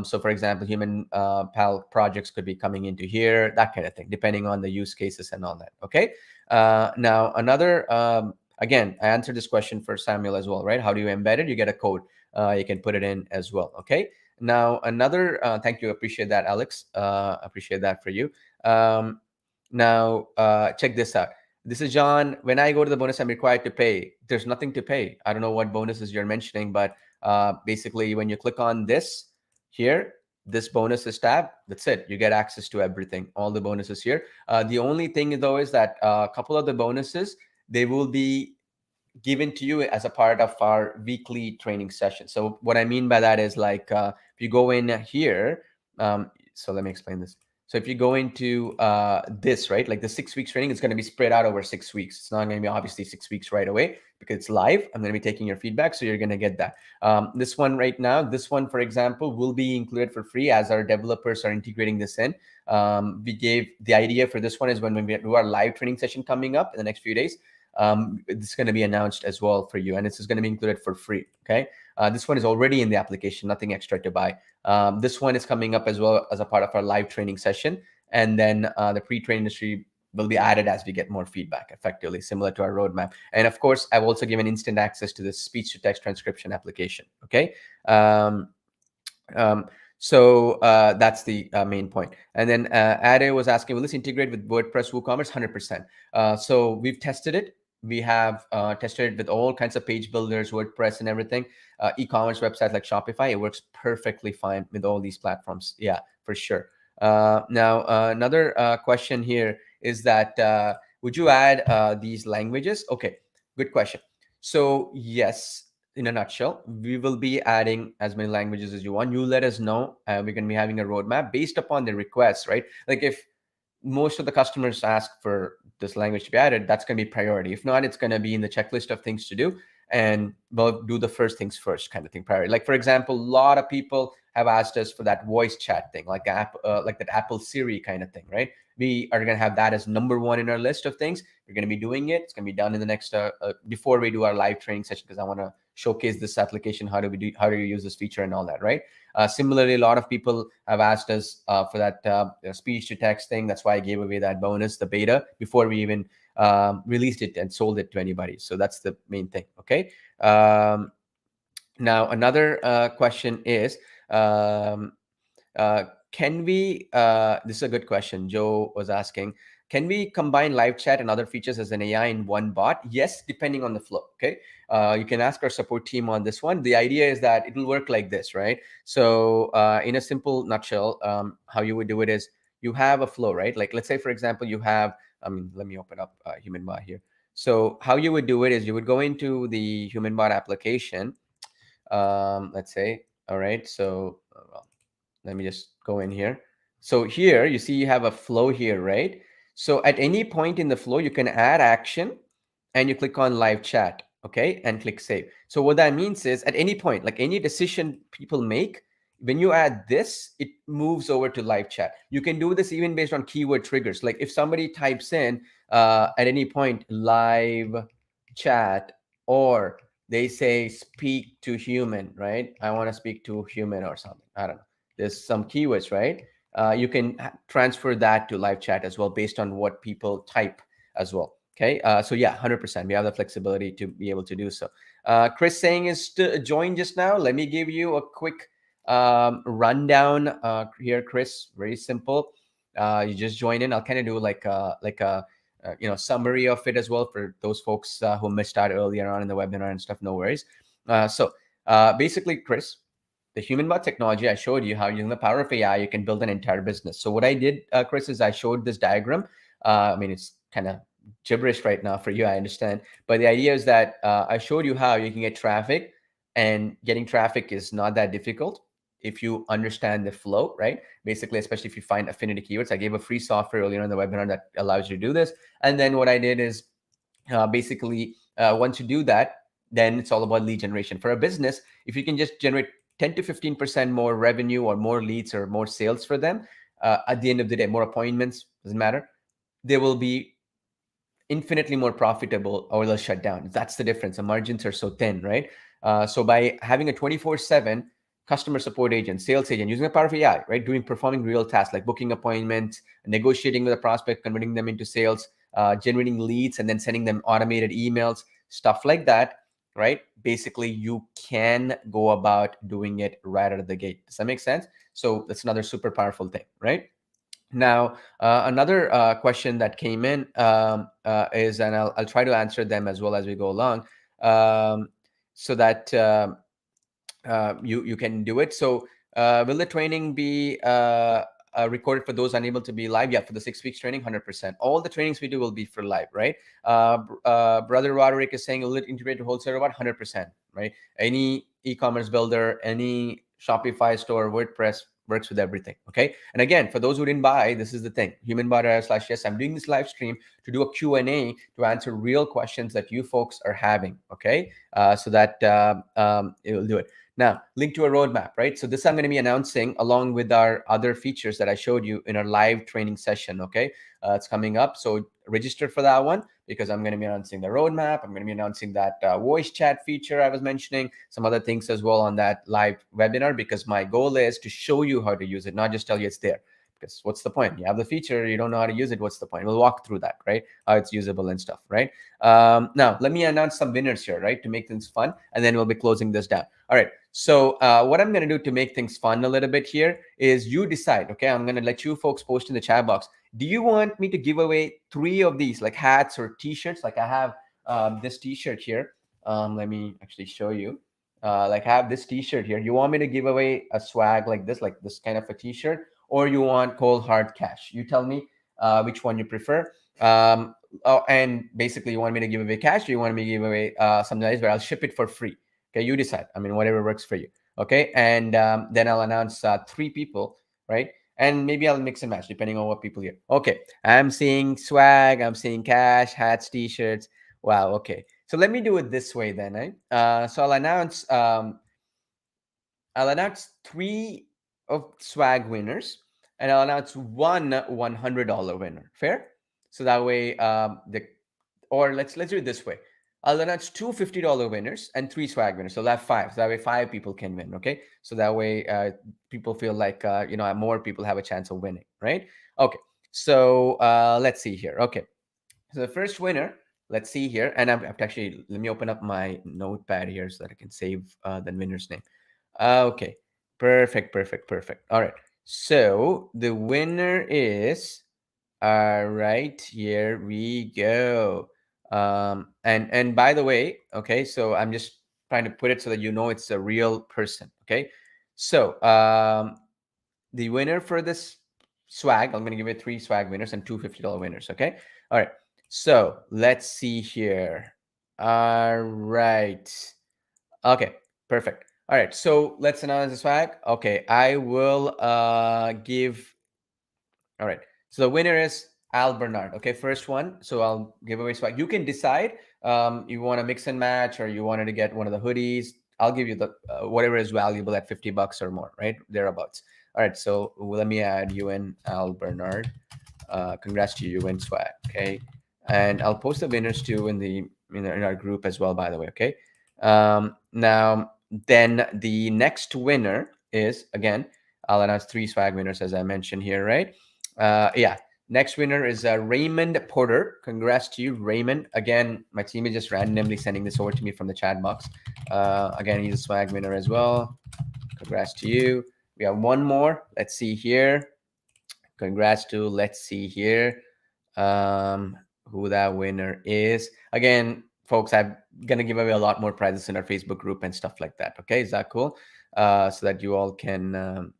So for example, HumanPal projects could be coming into here, that kind of thing, depending on the use cases and all that. Okay. Now another, again, I answered this question for Samuel as well, right? How do you embed it? You get a code. You can put it in as well. Okay. Now another, thank you. Appreciate that, Alex. Appreciate that for you. Now check this out. This is John. When I go to the bonus, I'm required to pay. There's nothing to pay. I don't know what bonuses you're mentioning, but basically when you click on this here, this bonuses tab, that's it. You get access to everything, all the bonuses here. The only thing though is that a couple of the bonuses, they will be given to you as a part of our weekly training session. So what I mean by that is like, if you go in here, so let me explain this. So if you go into this, right, like the 6 weeks training, it's going to be spread out over 6 weeks. It's not going to be obviously 6 weeks right away because it's live. I'm going to be taking your feedback. So you're going to get that. This one right now, this one, for example, will be included for free as our developers are integrating this in. We gave the idea for this one is when we do our live training session coming up in the next few days. It's going to be announced as well for you, and this is going to be included for free. Okay, this one is already in the application, nothing extra to buy. This one is coming up as well as a part of our live training session, and then the pre-train industry will be added as we get more feedback, effectively similar to our roadmap. And of course, I've also given instant access to this speech-to-text transcription application. Okay. So that's the main point. And then Ade was asking, will this integrate with WordPress WooCommerce? 100%. So we've tested it. We have tested it with all kinds of page builders, WordPress and everything, e-commerce websites like Shopify. It works perfectly fine with all these platforms. Yeah, for sure. Now, another question here is that would you add these languages? Okay, good question. So yes, in a nutshell, we will be adding as many languages as you want. You let us know. We're going to be having a roadmap based upon the requests, right? Like if most of the customers ask for this language to be added, that's going to be priority. If not, it's going to be in the checklist of things to do, and we'll do the first things first kind of thing, priority. Like for example, a lot of people have asked us for that voice chat thing, like like that Apple Siri kind of thing, right? We are going to have that as number one in our list of things. We're going to be doing it. It's going to be done in the next before we do our live training session, because I want to showcase this application. How do you use this feature and all that, right? Similarly, a lot of people have asked us for that speech to text thing. That's why I gave away that bonus, the beta, before we even released it and sold it to anybody. So that's the main thing. Okay. Now, another question is, can we, this is a good question. Joe was asking, can we combine live chat and other features as an AI in one bot? Yes, depending on the flow. Okay. You can ask our support team on this one. The idea is that it will work like this, right? So in a simple nutshell, how you would do it is you have a flow, right? Like let's say, for example, you have, let me open up HumanBot here. So how you would do it is you would go into the HumanBot application. Let's say, all right. So well, let me just go in here. So here you see you have a flow here, right? So at any point in the flow, you can add action and you click on live chat, okay, and click save. So what that means is at any point, like any decision people make, when you add this, it moves over to live chat. You can do this even based on keyword triggers. Like if somebody types in at any point live chat or they say speak to human, right? I want to speak to human or something. I don't know. There's some keywords, right? You can transfer that to live chat as well based on what people type as well. Okay. So yeah, 100%. We have the flexibility to be able to do so. Chris saying is to join just now. Let me give you a quick rundown here, Chris. Very simple. You just join in. I'll kind of do like a summary of it as well for those folks who missed out earlier on in the webinar and stuff. No worries. Basically, Chris, the HumanBot technology, I showed you how using the power of AI, you can build an entire business. So what I did, Chris, is I showed this diagram. I mean, it's kind of gibberish right now for you, I understand. But the idea is that I showed you how you can get traffic, and getting traffic is not that difficult if you understand the flow, right? Basically, especially if you find affinity keywords. I gave a free software earlier in the webinar that allows you to do this. And then what I did is once you do that, then it's all about lead generation. For a business, if you can just generate 10 to 15% more revenue or more leads or more sales for them, at the end of the day, more appointments, doesn't matter, they will be infinitely more profitable or they'll shut down. That's the difference. The margins are so thin, right? So by having a 24/7 customer support agent, sales agent, using the power of AI, right, performing real tasks like booking appointments, negotiating with a prospect, converting them into sales, generating leads, and then sending them automated emails, stuff like that, right? Basically, you can go about doing it right out of the gate. Does that make sense? So that's another super powerful thing, right? Now, another question that came in is, and I'll try to answer them as well as we go along, so that you can do it. So, will the training be recorded for those unable to be live? Yeah, for the 6 weeks training, 100%. All the trainings we do will be for live, right? Brother Roderick is saying, will it integrate to wholesale robot? 100%, right? Any e-commerce builder, any Shopify store, WordPress works with everything. Okay. And again, for those who didn't buy, this is the thing. HumanBot/yes, I'm doing this live stream to do a Q&A to answer real questions that you folks are having. Okay. So that it will do it. Now, link to a roadmap, right? So this I'm going to be announcing along with our other features that I showed you in our live training session. Okay. It's coming up. So register for that one, because I'm going to be announcing the roadmap. I'm going to be announcing that voice chat feature I was mentioning, some other things as well on that live webinar, because my goal is to show you how to use it, not just tell you it's there. Because what's the point? You have the feature, you don't know how to use it. What's the point? We'll walk through that, right? How it's usable and stuff, right? Now, let me announce some winners here, right? To make things fun. And then we'll be closing this down. All right. So what I'm going to do to make things fun a little bit here is you decide, okay? I'm going to let you folks post in the chat box. Do you want me to give away 3 of these, like hats or t-shirts? Like I have this t-shirt here. Let me actually show you. Like I have this t-shirt here. You want me to give away a swag like this kind of a t-shirt, or you want cold hard cash? You tell me which one you prefer. And basically, you want me to give away cash, or you want me to give away something else where I'll ship it for free? Okay, you decide. I mean, whatever works for you. Okay, and then I'll announce 3 people, right? And maybe I'll mix and match depending on what people hear. Okay, I'm seeing swag, I'm seeing cash, hats, t-shirts. Wow. Okay, so let me do it this way then. So I'll announce 3 of swag winners, and I'll announce one $100 winner. Fair? So that way, let's do it this way. I'll announce 2 $50 winners and 3 swag winners. So I'll have 5. So that way 5 people can win. Okay. So that way people feel like more people have a chance of winning, right? Okay. So let's see here. Okay. So the first winner, let's see here. And actually, let me open up my notepad here so that I can save the winner's name. Okay. Perfect. All right. So the winner is, all right, here we go. And by the way, okay, so I'm just trying to put it so that you know it's a real person. Okay. So the winner for this swag, I'm going to give it 3 swag winners and 2 $50 winners. Okay. All right. So let's see here. All right. Okay. Perfect. All right. So let's announce the swag. Okay. I will give. All right. So the winner is Al Bernard. Okay, first one. So I'll give away swag. You can decide you want to mix and match, or you wanted to get one of the hoodies. I'll give you the whatever is valuable at $50 or more, right? Thereabouts. All right. So let me add you in, Al Bernard. Congrats to you, win swag. Okay, and I'll post the winners too in our group as well. By the way, okay. Now, then the next winner is, again, I'll announce 3 swag winners as I mentioned here, right? Yeah, next winner is Raymond Porter. Congrats to you, Raymond. Again, my team is just randomly sending this over to me from the chat box. Again, he's a swag winner as well. Congrats to you. We have one more. Let's see here. Congrats to, let's see here, um, who that winner is. Again, folks, I'm going to give away a lot more prizes in our Facebook group and stuff like that. Okay, is that cool? So that you all can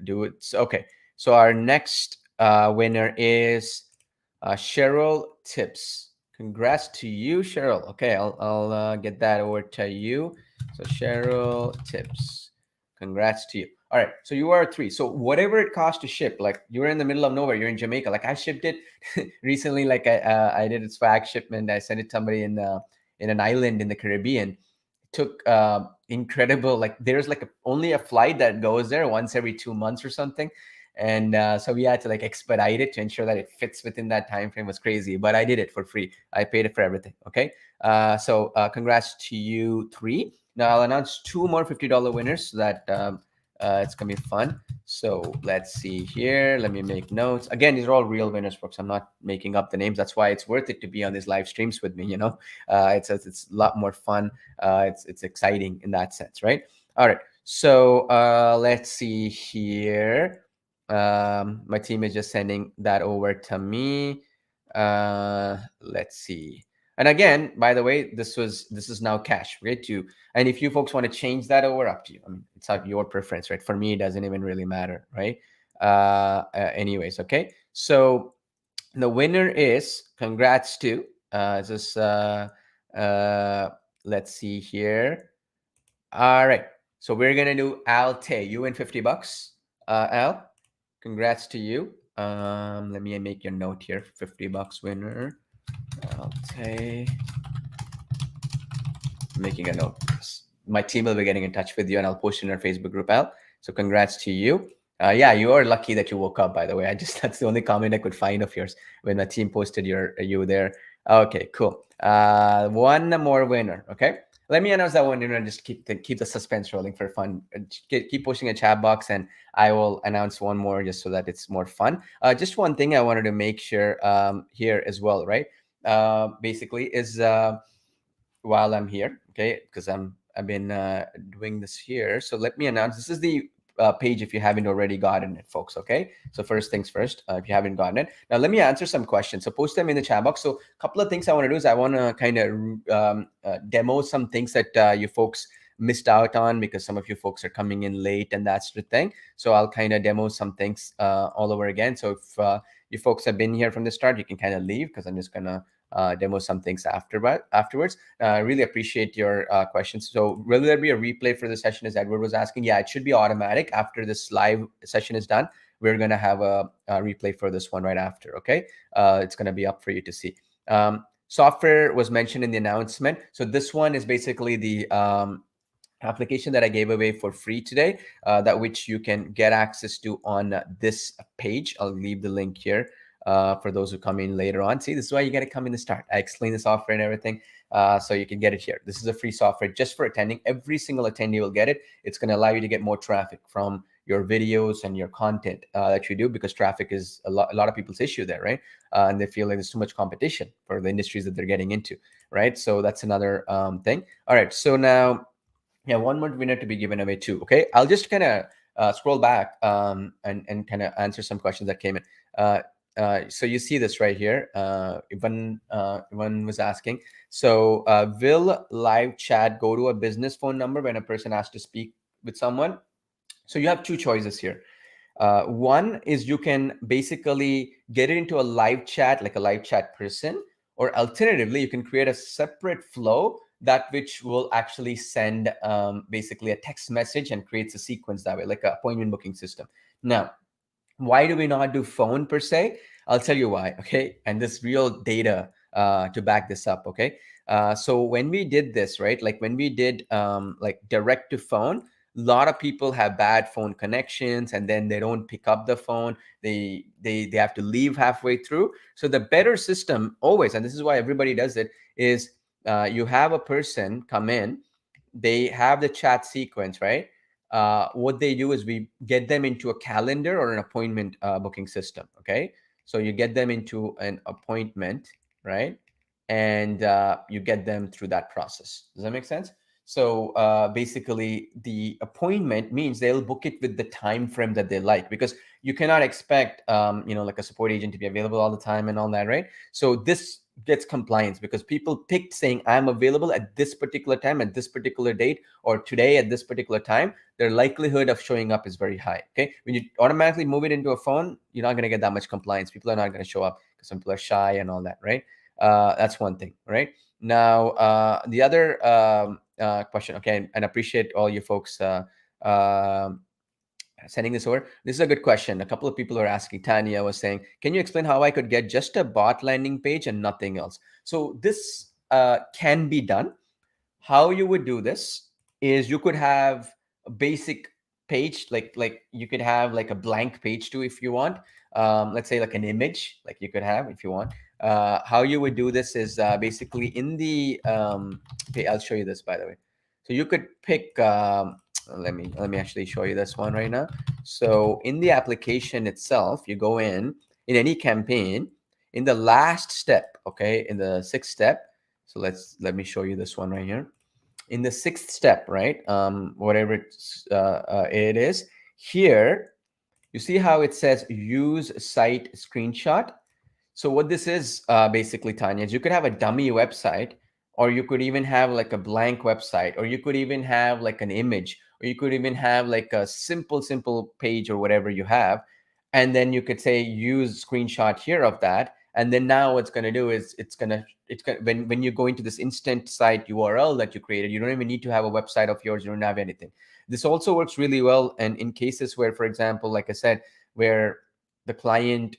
do it. So, okay, so our next winner is Cheryl Tips. Congrats to you, Cheryl. Okay, I'll get that over to you. So Cheryl Tips. Congrats to you. All right, so you are 3. So whatever it costs to ship, like you're in the middle of nowhere, you're in Jamaica. Like I shipped it recently. Like I did a swag shipment. I sent it to somebody in an island in the Caribbean. It took incredible. Like there's like only a flight that goes there once every 2 months or something, and so we had to like expedite it to ensure that it fits within that time frame. It was crazy, but I did it for free. I paid it for everything. Okay, so congrats to you 3. Now I'll announce 2 more $50 winners so that it's gonna be fun. So let's see here. Let me make notes. Again, these are all real winners, folks. I'm not making up the names. That's why it's worth it to be on these live streams with me. It's a lot more fun. It's exciting in that sense, right? All right. So let's see here. My team is just sending that over to me. Let's see. And again, by the way, this is now cash, right? And if you folks want to change that over, up to you. I mean, it's not your preference, right? For me, it doesn't even really matter, right? Anyways, okay. So the winner is, congrats to just let's see here. All right. So we're gonna do Alte. You win $50. Al, congrats to you. Let me make your note here. $50 winner. Alte. Making a note. My team will be getting in touch with you, and I'll post in our Facebook group, Al. So congrats to you. Yeah, you are lucky that you woke up. By the way, that's the only comment I could find of yours when my team posted you there. Okay, cool. One more winner. Okay, let me announce that one winner and just keep the suspense rolling for fun. Keep posting a chat box, and I will announce one more just so that it's more fun. Just one thing I wanted to make sure here as well, right? Basically, is while I'm here, okay, because I've been doing this here. So let me announce, this is the page if you haven't already gotten it, folks. Okay, so first things first, if you haven't gotten it, now let me answer some questions. So post them in the chat box. So a couple of things I want to do is I want to kind of demo some things that you folks missed out on because some of you folks are coming in late and that sort of thing. So I'll kind of demo some things all over again. So if you folks have been here from the start, you can kind of leave because I'm just gonna demo some things afterwards. I really appreciate your questions. So will there be a replay for the session, as Edward was asking? Yeah, it should be automatic. After this live session is done, we're going to have a replay for this one right after, okay? It's going to be up for you to see. Software was mentioned in the announcement. So this one is basically the application that I gave away for free today, that which you can get access to on this page. I'll leave the link here for those who come in later on. See, this is why you got to come in the start. I explain the software and everything, so you can get it here. This is a free software just for attending. Every single attendee will get it. It's going to allow you to get more traffic from your videos and your content that you do, because traffic is a lot of people's issue there, right? And they feel like there's too much competition for the industries that they're getting into, right? So that's another thing. All right, so now, yeah, one more winner to be given away too. Okay, I'll just kind of scroll back and kind of answer some questions that came in. So you see this right here. Ivan was asking. So will live chat go to a business phone number when a person has to speak with someone? So you have two choices here. One is you can basically get it into a live chat, like a live chat person, or alternatively, you can create a separate flow that which will actually send basically a text message and creates a sequence that way, like an appointment booking system. Now, why do we not do phone per se? I'll tell you why, okay? And this real data to back this up, okay? So when we did this, right, like when we did like direct to phone, a lot of people have bad phone connections and then they don't pick up the phone. They have to leave halfway through. So the better system always, and this is why everybody does it, is you have a person come in, they have the chat sequence, right? What they do is we get them into a calendar or an appointment booking system. Okay, so you get them into an appointment, right? And you get them through that process. Does that make sense? So basically, the appointment means they'll book it with the time frame that they like, because you cannot expect, like a support agent to be available all the time and all that, right? So this gets compliance because people picked saying I'm available at this particular time, at this particular date, or today at this particular time. Their likelihood of showing up is very high. Okay, when you automatically move it into a phone, you're not going to get that much compliance. People are not going to show up because some people are shy and all that, right? That's one thing, right? Now, the other question, okay, and appreciate all you folks sending this over. This is a good question. A couple of people are asking. Tanya was saying, can you explain how I could get just a bot landing page and nothing else? So this can be done. How you would do this is you could have a basic page, like you could have like a blank page too if you want. Let's say like an image, like you could have if you want. How you would do this is basically in the okay, I'll show you this by the way. So you could pick let me actually show you this one right now. So in the application itself, you go in any campaign, in the last step, okay, in the sixth step. So let me show you this one right here. In the sixth step, right? Whatever it is here, you see how it says use site screenshot. So what this is basically, Tanya, is you could have a dummy website, or you could even have like a blank website, or you could even have like an image, or you could even have like a simple page or whatever you have. And then you could say use screenshot here of that. And then now what's going to do is when you go into this instant site URL that you created, you don't even need to have a website of yours. You don't have anything. This also works really well. And in cases where, for example, like I said, where the client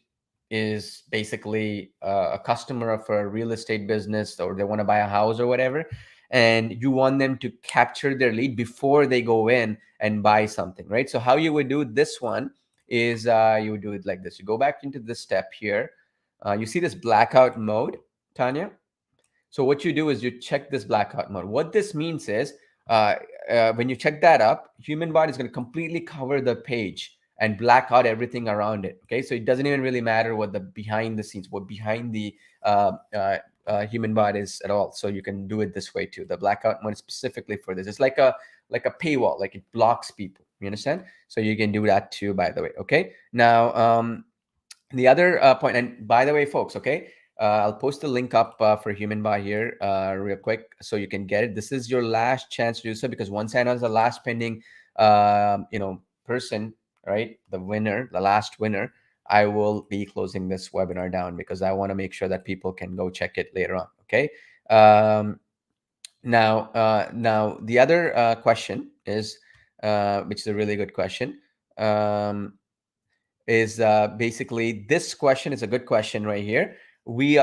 is basically a customer of a real estate business, or they want to buy a house or whatever, and you want them to capture their lead before they go in and buy something, right? So how you would do this one is you would do it like this. You go back into this step here. You see this blackout mode, Tanya? So what you do is you check this blackout mode. What this means is when you check that up, HumanBot is going to completely cover the page and black out everything around it. Okay, so it doesn't even really matter what the behind the scenes, what behind the HumanBot is at all. So you can do it this way too. The blackout mode is specifically for this. It's like a paywall, like it blocks people. You understand? So you can do that too, by the way. Okay. Now, the other point, and by the way, folks, okay, I'll post the link up for HumanBot here real quick so you can get it. This is your last chance to do so, because once I announce the last pending, person, right, the winner, the last winner, I will be closing this webinar down because I want to make sure that people can go check it later on. Okay. Now the other question is, which is a really good question. Is basically this question is a good question right here. We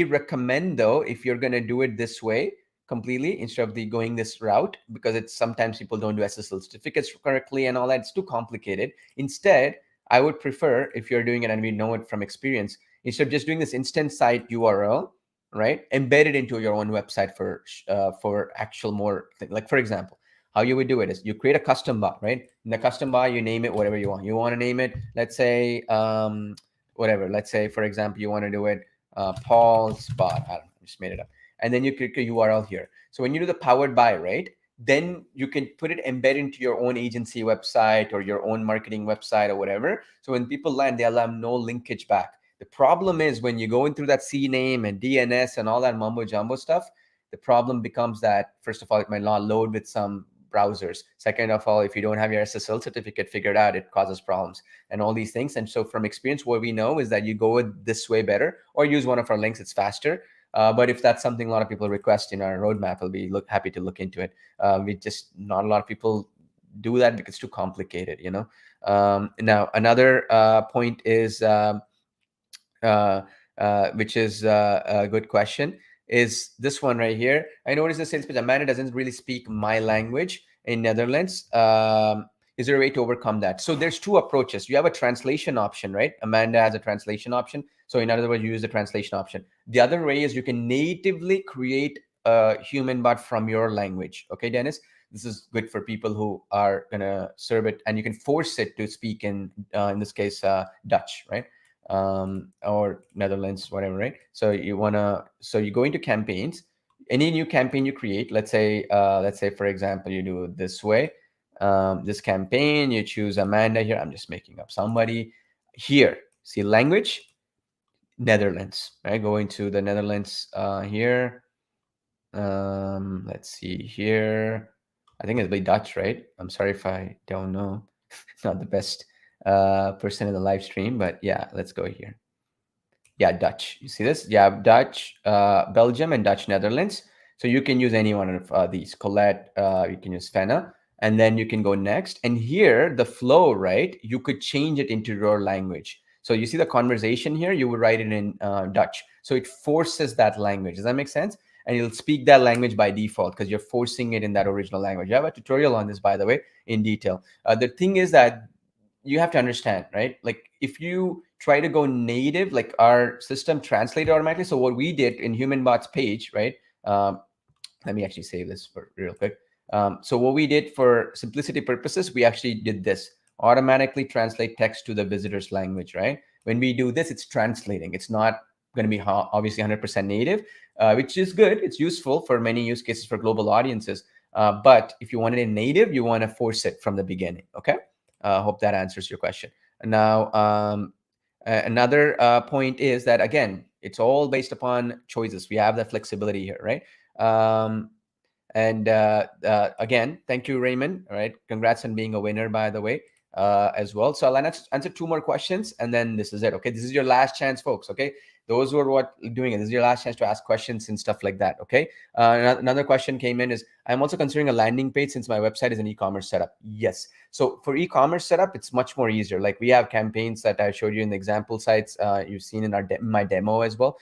recommend, though, if you're going to do it this way completely instead of the going this route, because it's sometimes people don't do SSL certificates correctly and all that. It's too complicated. Instead, I would prefer, if you're doing it, and we know it from experience, instead of just doing this instant site URL, right, embed it into your own website for actual more like, for example, how you would do it is you create a custom bot, right? In the custom bot, you name it whatever you want. You want to name it, let's say, whatever. Let's say, for example, you want to do it Paul's bot. I don't know, I just made it up. And then you click a URL here. So when you do the powered by, right, then you can put it embed into your own agency website or your own marketing website or whatever. So when people land, they'll have no linkage back. The problem is when you go in through that CNAME and DNS and all that mumbo jumbo stuff, the problem becomes that, first of all, it might not load with some browsers. Second of all, if you don't have your SSL certificate figured out, it causes problems and all these things. And so from experience, what we know is that you go with this way better, or use one of our links. It's faster. But if that's something a lot of people request in our roadmap, we'll be happy to look into it. We just, not a lot of people do that because it's too complicated, you know. Now, another point is, which is a good question, is this one right here. I noticed the sales page, Amanda doesn't really speak my language in Netherlands. Is there a way to overcome that? So there's two approaches. You have a translation option, right? Amanda has a translation option. So in other words, you use the translation option. The other way is you can natively create a human bot from your language. Okay, Dennis, this is good for people who are gonna serve it, and you can force it to speak in this case Dutch, right? Or Netherlands, whatever, right? So you go into campaigns. Any new campaign you create, let's say for example, you do it this way. This campaign, you choose Amanda here. I'm just making up somebody here. See language, Netherlands, right? Go into the Netherlands here. Let's see here. I think it'll be Dutch, right? I'm sorry if I don't know. Not the best person in the live stream, but yeah, let's go here. Yeah, Dutch. You see this? Yeah, Dutch, Belgium, and Dutch Netherlands. So you can use any one of these. Colette, you can use Fenna, and then you can go next. And here, the flow, right? You could change it into your language. So you see the conversation here, you would write it in Dutch. So it forces that language. Does that make sense? And you'll speak that language by default because you're forcing it in that original language. I have a tutorial on this, by the way, in detail. The thing is that you have to understand, right? Like if you try to go native, like our system translated automatically. So what we did in HumanBot's page, right? Let me actually save this for real quick. So what we did for simplicity purposes, we actually did this automatically translate text to the visitor's language, right? When we do this, it's translating. It's not going to be obviously 100% native, which is good. It's useful for many use cases for global audiences. But if you want it in native, you want to force it from the beginning. Okay. Hope that answers your question. Now, another point is that, again, it's all based upon choices. We have that flexibility here, right? And again, thank you, Raymond. All right. Congrats on being a winner, by the way, as well. So I'll answer two more questions and then this is it. Okay. This is your last chance, folks. Okay. Those who are doing it, this is your last chance to ask questions and stuff like that. Okay. Another question came in is, I'm also considering a landing page since my website is an e-commerce setup. Yes. So for e-commerce setup, it's much more easier. Like we have campaigns that I showed you in the example sites you've seen in my demo as well.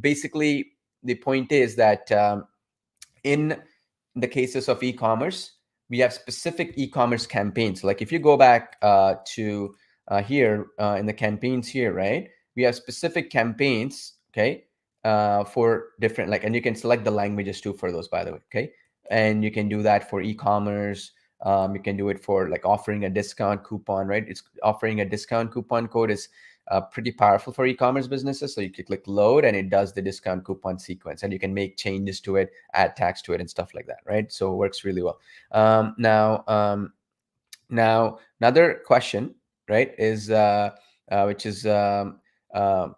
Basically, the point is that in the cases of e-commerce, we have specific e-commerce campaigns. Like if you go back to here in the campaigns here, right? We have specific campaigns, okay, for different, like, and you can select the languages too for those, by the way, okay? And you can do that for e-commerce. You can do it for like offering a discount coupon, right? It's offering a discount coupon code is pretty powerful for e-commerce businesses. So you can click load and it does the discount coupon sequence and you can make changes to it, add tags to it and stuff like that, right? So it works really well. Now another question, right, is which is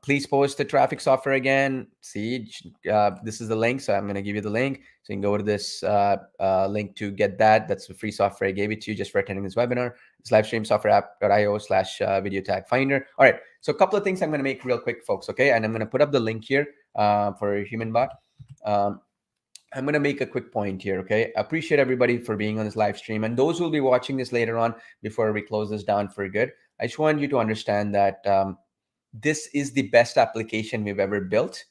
please post the traffic software again. See, this is the link. So I'm going to give you the link. So you can go to this link to get that. That's the free software I gave it to you just for attending this webinar. It's livestreamsoftwareapp.io/video tag finder. All right. So a couple of things I'm going to make real quick, folks. Okay. And I'm going to put up the link here for HumanBot. I'm going to make a quick point here, okay? I appreciate everybody for being on this live stream. And those who will be watching this later on before we close this down for good, I just want you to understand that this is the best application we've ever built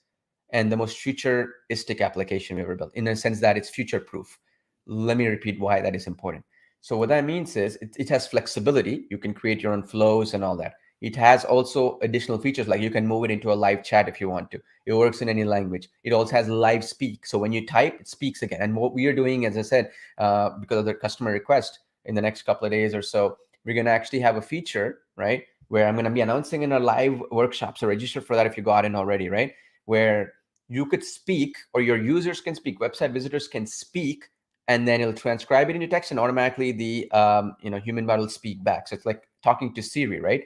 and the most futuristic application we've ever built, in a sense that it's future-proof. Let me repeat why that is important. So what that means is it has flexibility. You can create your own flows and all that. It has also additional features, like you can move it into a live chat if you want to. It works in any language. It also has live speak. So when you type, it speaks again. And what we are doing, as I said, because of the customer request, in the next couple of days or so, we're going to actually have a feature, right, where I'm going to be announcing in a live workshop. So register for that if you got in already, right, where you could speak, or your users can speak, website visitors can speak, and then it'll transcribe it into text, and automatically the HumanBot will speak back. So it's like talking to Siri, right?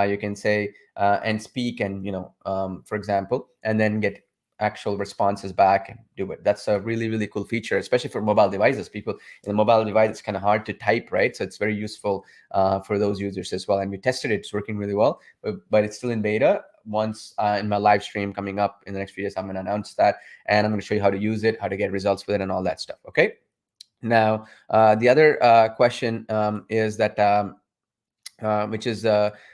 You can say and speak, and for example, and then get actual responses back and do it. That's a really, really cool feature, especially for mobile devices. People in a mobile device, it's kind of hard to type, right? So it's very useful for those users as well. And we tested it; it's working really well, but it's still in beta. Once in my live stream coming up in the next few days, I'm going to announce that, and I'm going to show you how to use it, how to get results with it, and all that stuff. Okay. Now, the other question is that, which is,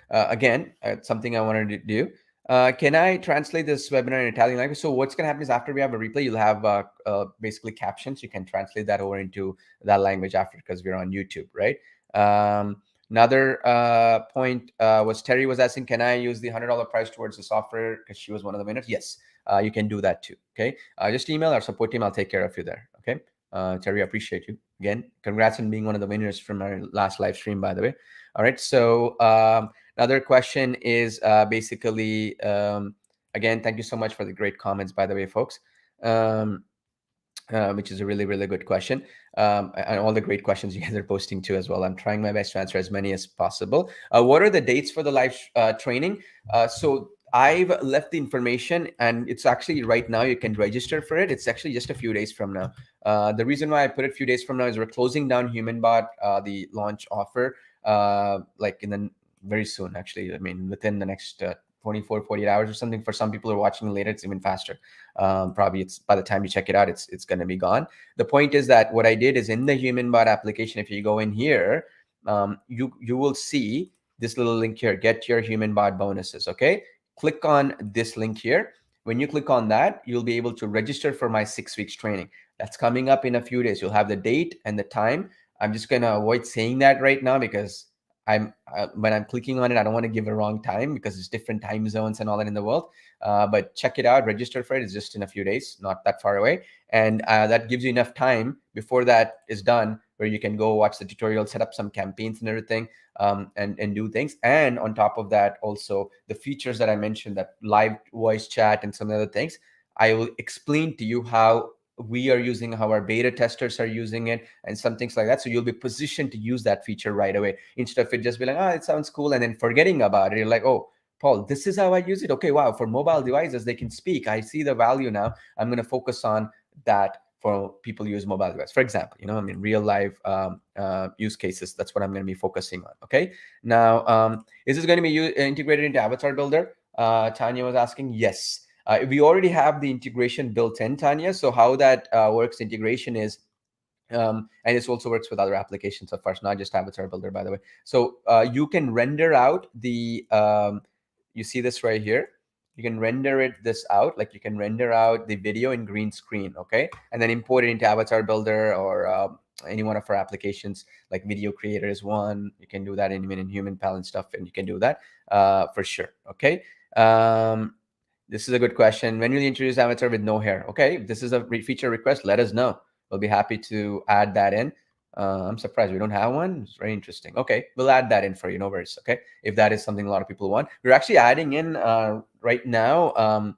again, something I wanted to do. Can I translate this webinar in Italian language? So what's going to happen is after we have a replay, you'll have basically captions. You can translate that over into that language after, because we're on YouTube, right? Another point was Terry was asking, can I use the $100 price towards the software because she was one of the winners? Yes. you can do that too. Okay, just email our support team. I'll take care of you there. Okay, Terry, I appreciate you again. Congrats on being one of the winners from our last live stream, by the way. All right, so another question is basically again, thank you so much for the great comments, by the way, folks. Which is a really, really good question. And all the great questions you guys are posting too as well. I'm trying my best to answer as many as possible. What are the dates for the live training? So I've left the information, and it's actually right now you can register for it. It's actually just a few days from now. The reason why I put it a few days from now is we're closing down HumanBot, the launch offer, like in the very soon, actually. I mean, within the next 24, 48 hours or something. For some people who are watching later, it's even faster. Probably it's by the time you check it out, it's going to be gone. The point is that what I did is in the HumanBot application, if you go in here, you will see this little link here, get your HumanBot bonuses. Okay, click on this link here. When you click on that, you'll be able to register for my 6 weeks training. That's coming up in a few days. You'll have the date and the time. I'm just going to avoid saying that right now because when I'm clicking on it, I don't want to give a wrong time because it's different time zones and all that in the world. But check it out, register for it. It's just in a few days, not that far away. And that gives you enough time before that is done where you can go watch the tutorial, set up some campaigns and everything, and do things. And on top of that, also the features that I mentioned, that live voice chat and some other things, I will explain to you how we are using, how our beta testers are using it, and some things like that. So you'll be positioned to use that feature right away instead of it just be like, oh, it sounds cool, and then forgetting about it. You're like, oh, Paul, this is how I use it. Okay, wow, for mobile devices, they can speak. I see the value now. I'm going to focus on that for people who use mobile devices. For example, I mean, real life use cases. That's what I'm going to be focusing on. Okay. Now, is this going to be integrated into Avatar Builder? Tanya was asking. Yes. We already have the integration built in, Tanya. So how that works, integration is, and this also works with other applications of ours, not just Avatar Builder, by the way. So you can render out the, you see this right here. You can render this out, like you can render out the video in green screen, okay? And then import it into Avatar Builder or any one of our applications, like Video Creator is one. You can do that in HumanPal and stuff, and you can do that for sure, okay? This is a good question. When will you introduce Avatar with no hair? Okay, if this is a feature request, let us know. We'll be happy to add that in. I'm surprised we don't have one. It's very interesting. Okay, we'll add that in for you. No worries. Okay, if that is something a lot of people want. We're actually adding in right now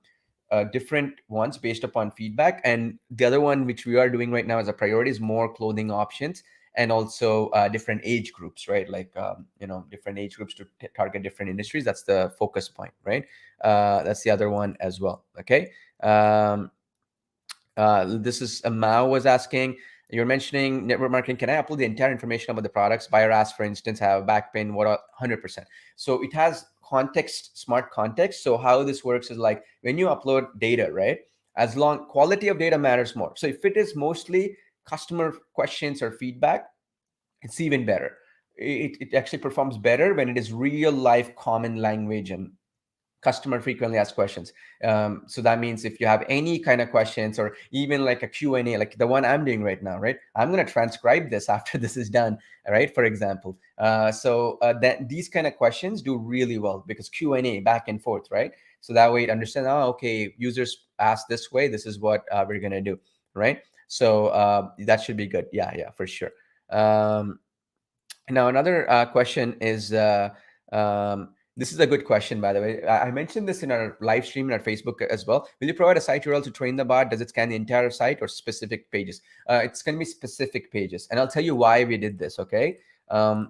different ones based upon feedback. And the other one, which we are doing right now as a priority, is more clothing options and also different age groups, right? Like, different age groups to target different industries. That's the focus point, right? That's the other one as well. Okay. This is Mao was asking, you're mentioning network marketing. Can I upload the entire information about the products? Buyer asks, for instance, have back pain, what 100%. So it has context, smart context. So how this works is like when you upload data, right? As long quality of data matters more. So if it is mostly customer questions or feedback, it's even better. It actually performs better when it is real life common language and customer frequently asked questions. So that means if you have any kind of questions or even like a Q&A, like the one I'm doing right now, right? I'm going to transcribe this after this is done, right? For example. So that these kind of questions do really well because Q&A back and forth, right? So that way it understands, oh, okay, users ask this way. This is what we're going to do, right? So that should be good. Yeah, for sure. Now, another question is, this is a good question, by the way. I mentioned this in our live stream in our Facebook as well. Will you provide a site URL to train the bot? Does it scan the entire site or specific pages? It's going to be specific pages. And I'll tell you why we did this, okay?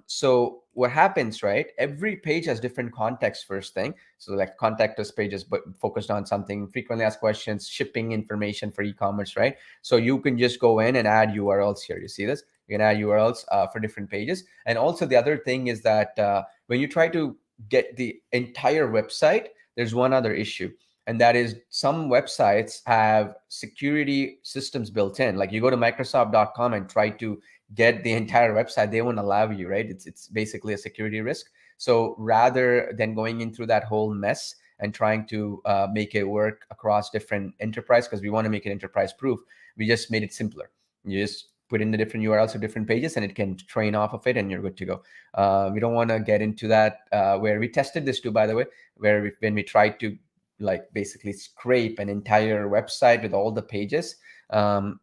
So what happens, right? Every page has different context, first thing. So like contact us pages, but focused on something, frequently asked questions, shipping information for e-commerce, right? So you can just go in and add URLs here. You see this? You can add URLs for different pages. And also the other thing is that when you try to get the entire website, there's one other issue. And that is some websites have security systems built in. Like you go to Microsoft.com and try to get the entire website, they won't allow you, right? It's basically a security risk. So rather than going in through that whole mess and trying to make it work across different enterprise, because we want to make it enterprise proof, we just made it simpler. You just put in the different URLs of different pages and it can train off of it and you're good to go. We don't want to get into that where we tested this too, by the way, where when we tried to like basically scrape an entire website with all the pages. Um,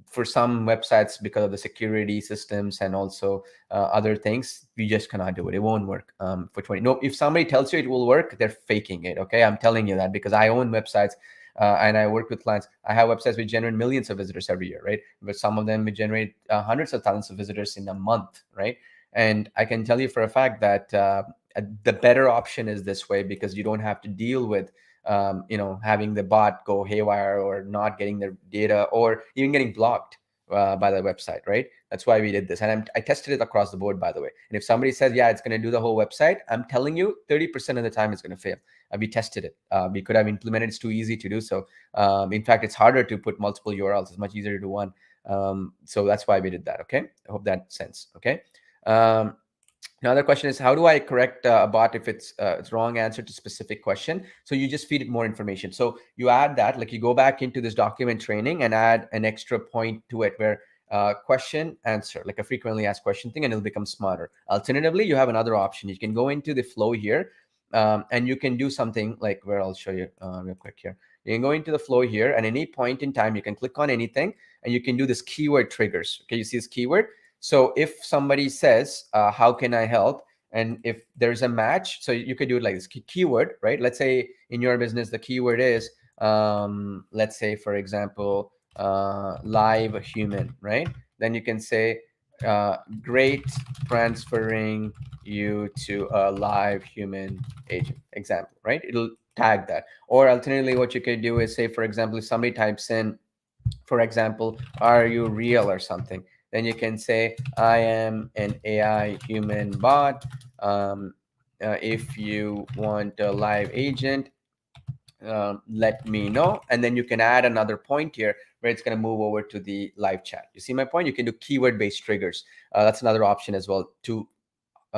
for some websites, because of the security systems and also other things, we just cannot do it. It won't work for 20. No, if somebody tells you it will work, they're faking it. Okay, I'm telling you that because I own websites. And I work with clients. I have websites which generate millions of visitors every year, right? But some of them we generate hundreds of thousands of visitors in a month, right? And I can tell you for a fact that the better option is this way, because you don't have to deal with having the bot go haywire or not getting their data or even getting blocked by the website, right? That's why we did this. And I tested it across the board, by the way. And if somebody says, yeah, it's going to do the whole website, I'm telling you 30% of the time it's going to fail. We tested it. We could have implemented. It's too easy to do so. In fact, it's harder to put multiple URLs. It's much easier to do one. So that's why we did that. Okay, I hope that makes sense. Okay. Another question is, how do I correct a bot if it's wrong answer to specific question? So you just feed it more information. So you add that, like you go back into this document training and add an extra point to it where question answer, like a frequently asked question thing, and it'll become smarter. Alternatively, you have another option. You can go into the flow here, and you can do something like where I'll show you real quick here. You can go into the flow here, and any point in time, you can click on anything, and you can do this keyword triggers. Okay, you see this keyword. So if somebody says, how can I help? And if there's a match, so you could do it like this keyword, right? Let's say in your business, the keyword is, let's say, for example, live human, right? Then you can say, great transferring you to a live human agent, example, right? It'll tag that. Or alternatively, what you could do is say, for example, if somebody types in, for example, are you real or something, then you can say, I am an AI human bot. If you want a live agent, let me know. And then you can add another point here where it's going to move over to the live chat. You see my point? You can do keyword based triggers. That's another option as well to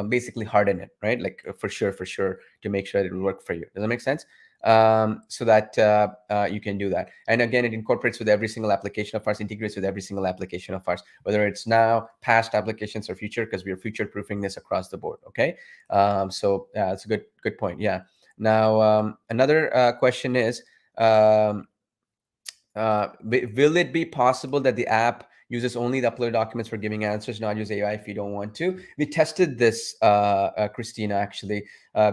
basically harden it, right? Like for sure, to make sure that it will work for you. Does that make sense? So that you can do that. And again, it incorporates with every single application of ours, integrates with every single application of ours, whether it's now, past applications, or future, because we are future proofing this across the board. Okay. So it's a good point. Yeah. Now, another question is, will it be possible that the app uses only the upload documents for giving answers, not use AI if you don't want to? We tested this, Christina, actually.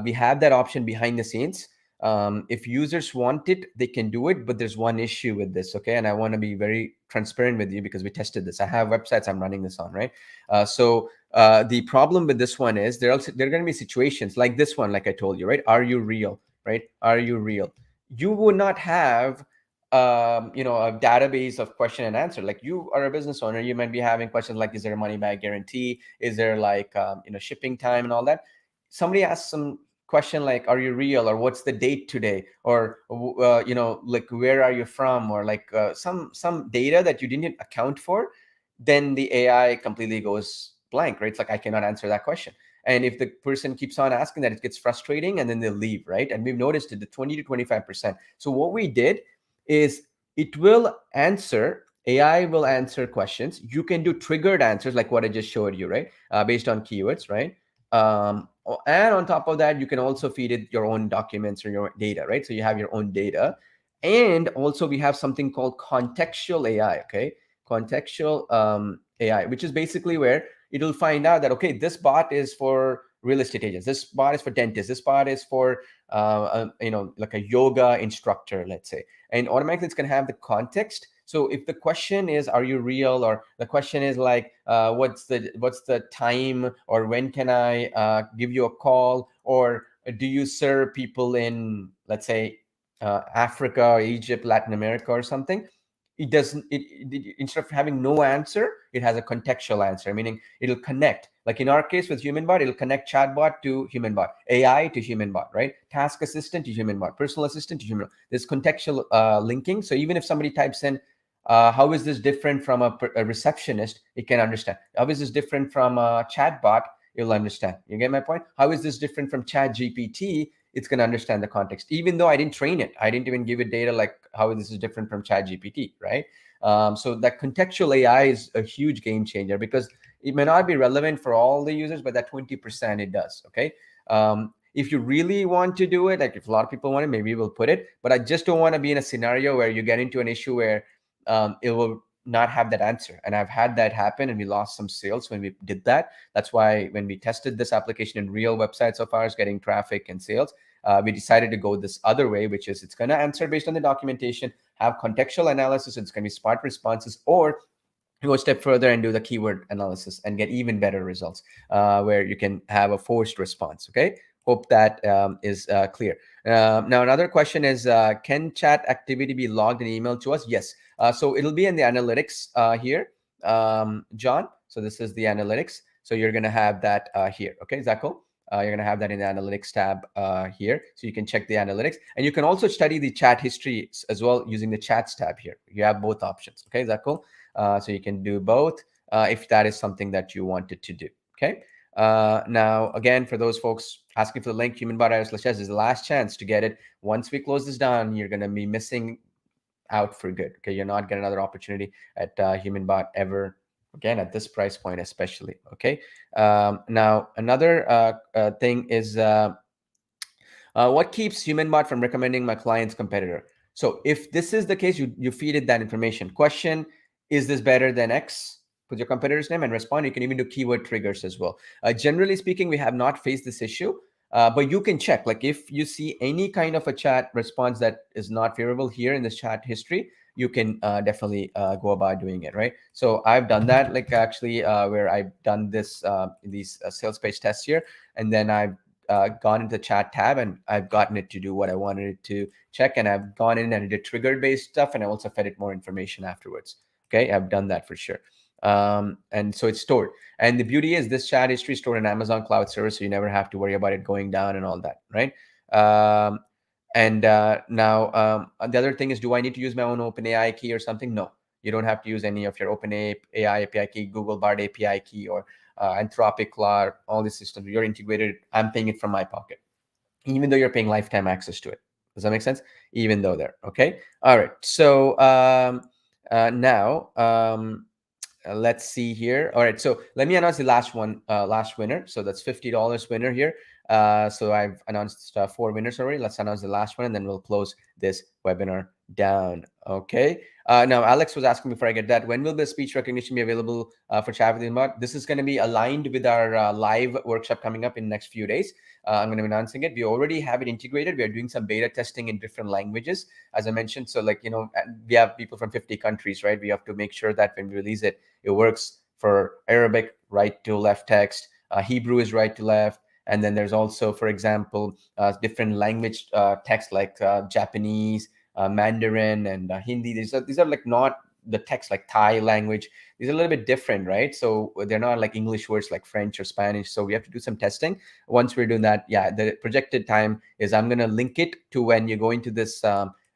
We have that option behind the scenes. If users want it, they can do it, but there's one issue with this, okay? And I want to be very transparent with you because we tested this. I have websites I'm running this on, right? So the problem with this one is there are going to be situations like this one, like I told you, right? Are you real, right? Are you real? You would not have a database of question and answer. Like you are a business owner, you might be having questions like, is there a money back guarantee? Is there like, shipping time and all that? Somebody asks some question like, are you real? Or what's the date today? Or, like, where are you from? Or like some data that you didn't account for, then the AI completely goes blank, right? It's like, I cannot answer that question. And if the person keeps on asking that, it gets frustrating and then they'll leave, right? And we've noticed it, the 20 to 25%. So what we did is it will answer, AI will answer questions. You can do triggered answers like what I just showed you, right? Based on keywords, right? And on top of that, you can also feed it your own documents or your data, right? So you have your own data. And also we have something called contextual AI, okay? Contextual AI, which is basically where it'll find out that, okay, this bot is for real estate agents. This bot is for dentists. This bot is for, like a yoga instructor, let's say. And automatically it's going to have the context. So if the question is, are you real? Or the question is like, what's the time? Or when can I give you a call? Or do you serve people in, let's say, Africa or Egypt, Latin America or something? It doesn't, instead of having no answer, it has a contextual answer, meaning it'll connect. Like in our case with HumanBot, it'll connect chatbot to HumanBot, AI to HumanBot, right? Task assistant to HumanBot, personal assistant to HumanBot. There's contextual linking. So even if somebody types in, how is this different from a receptionist, it can understand. How is this different from a chatbot? It'll understand. You get my point? How is this different from ChatGPT? It's going to understand the context, even though I didn't train it. I didn't even give it data like how this is different from ChatGPT, right? So that contextual AI is a huge game changer because it may not be relevant for all the users, but that 20% it does, okay? If you really want to do it, like if a lot of people want it, maybe we'll put it. But I just don't want to be in a scenario where you get into an issue where it will not have that answer. And I've had that happen, and we lost some sales when we did that. That's why when we tested this application in real websites of ours, getting traffic and sales, we decided to go this other way, which is it's going to answer based on the documentation, have contextual analysis, it's going to be smart responses, or go a step further and do the keyword analysis and get even better results, where you can have a forced response. Okay, hope that is clear. Now another question is, can chat activity be logged and emailed to us? Yes. So it'll be in the analytics here, John. So this is the analytics. So you're going to have that here. Okay, is that cool? You're going to have that in the analytics tab here. So you can check the analytics, and you can also study the chat history as well using the chats tab here. You have both options. Okay, is that cool? So you can do both if that is something that you wanted to do. Okay. Now, again, for those folks asking for the link, HumanBot.io/S is the last chance to get it. Once we close this down, you're going to be missing out for good. Okay, you're not getting another opportunity at HumanBot ever again at this price point, especially. Okay. Now, another thing is what keeps HumanBot from recommending my client's competitor? So if this is the case, you feed it that information. Question, is this better than X? Put your competitor's name and respond. You can even do keyword triggers as well. Generally speaking, we have not faced this issue, but you can check. Like if you see any kind of a chat response that is not favorable here in this chat history, you can definitely go about doing it, right? So I've done that, like actually where I've done this these sales page tests here, and then I've gone into the chat tab and I've gotten it to do what I wanted it to check. And I've gone in and did trigger based stuff, and I also fed it more information afterwards. Okay, I've done that for sure. And so it's stored. And the beauty is this chat history is stored in Amazon Cloud Service, so you never have to worry about it going down and all that, right? And now the other thing is, do I need to use my own OpenAI key or something? No, you don't have to use any of your OpenAI API key, Google Bard API key, or Anthropic Claude, all these systems. You're integrated. I'm paying it from my pocket, even though you're paying lifetime access to it. Does that make sense? Even though they're okay. All right. So now let's see here. All right. So let me announce the last one, last winner. So that's $50 winner here. So I've announced 4 winners already. Let's announce the last one, and then we'll close this webinar down. Okay. Now, Alex was asking before I get that, when will the speech recognition be available for chat with HumanBot? This is going to be aligned with our live workshop coming up in the next few days. I'm going to be announcing it. We already have it integrated. We are doing some beta testing in different languages, as I mentioned. So like, we have people from 50 countries, right? We have to make sure that when we release it, it works for Arabic, right to left text. Hebrew is right to left. And then there's also, for example, different language text like Japanese, Mandarin, and Hindi. These are like not the text like Thai language. These are a little bit different, right? So they're not like English words like French or Spanish. So we have to do some testing. Once we're doing that, yeah, the projected time is I'm going to link it to when you go into this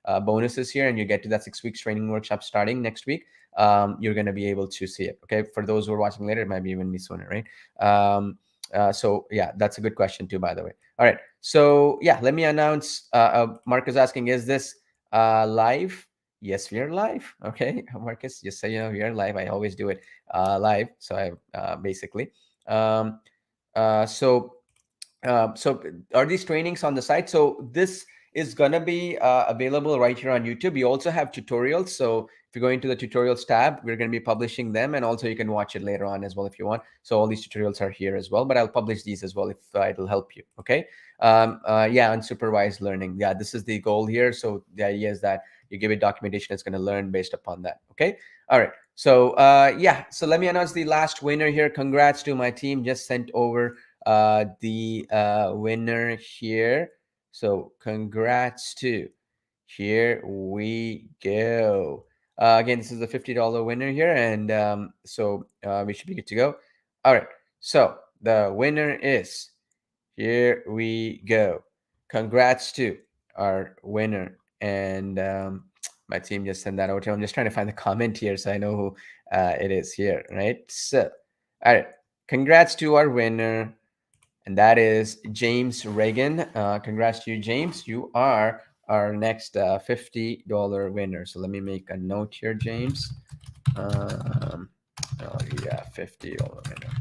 bonuses here and you get to that 6 weeks training workshop starting next week. You're going to be able to see it. Okay. For those who are watching later, it might be even be sooner, right? So yeah, that's a good question too, by the way. All right. So yeah, let me announce. Mark is asking, is this live? Yes, we are live. Okay, Marcus, just so you know, we are live. I always do it live. So I basically. So are these trainings on the site? So this is going to be available right here on YouTube. We also have tutorials. So if you go into the tutorials tab, we're going to be publishing them, and also you can watch it later on as well if you want. So all these tutorials are here as well, but I'll publish these as well if it'll help you. Okay. Yeah, unsupervised learning. Yeah, this is the goal here. So the idea is that you give it documentation, it's going to learn based upon that. Okay. All right. So yeah, so let me announce the last winner here. Congrats to my team. Just sent over the winner here. So congrats to, here we go. Again, this is the $50 winner here, and so we should be good to go. All right, so the winner is, here we go. Congrats to our winner, and my team just sent that over to him. I'm just trying to find the comment here so I know who it is here, right? So, all right, congrats to our winner, and that is James Reagan. Congrats to you, James. You are our next $50 winner. So let me make a note here, James. Oh yeah, $50 winner.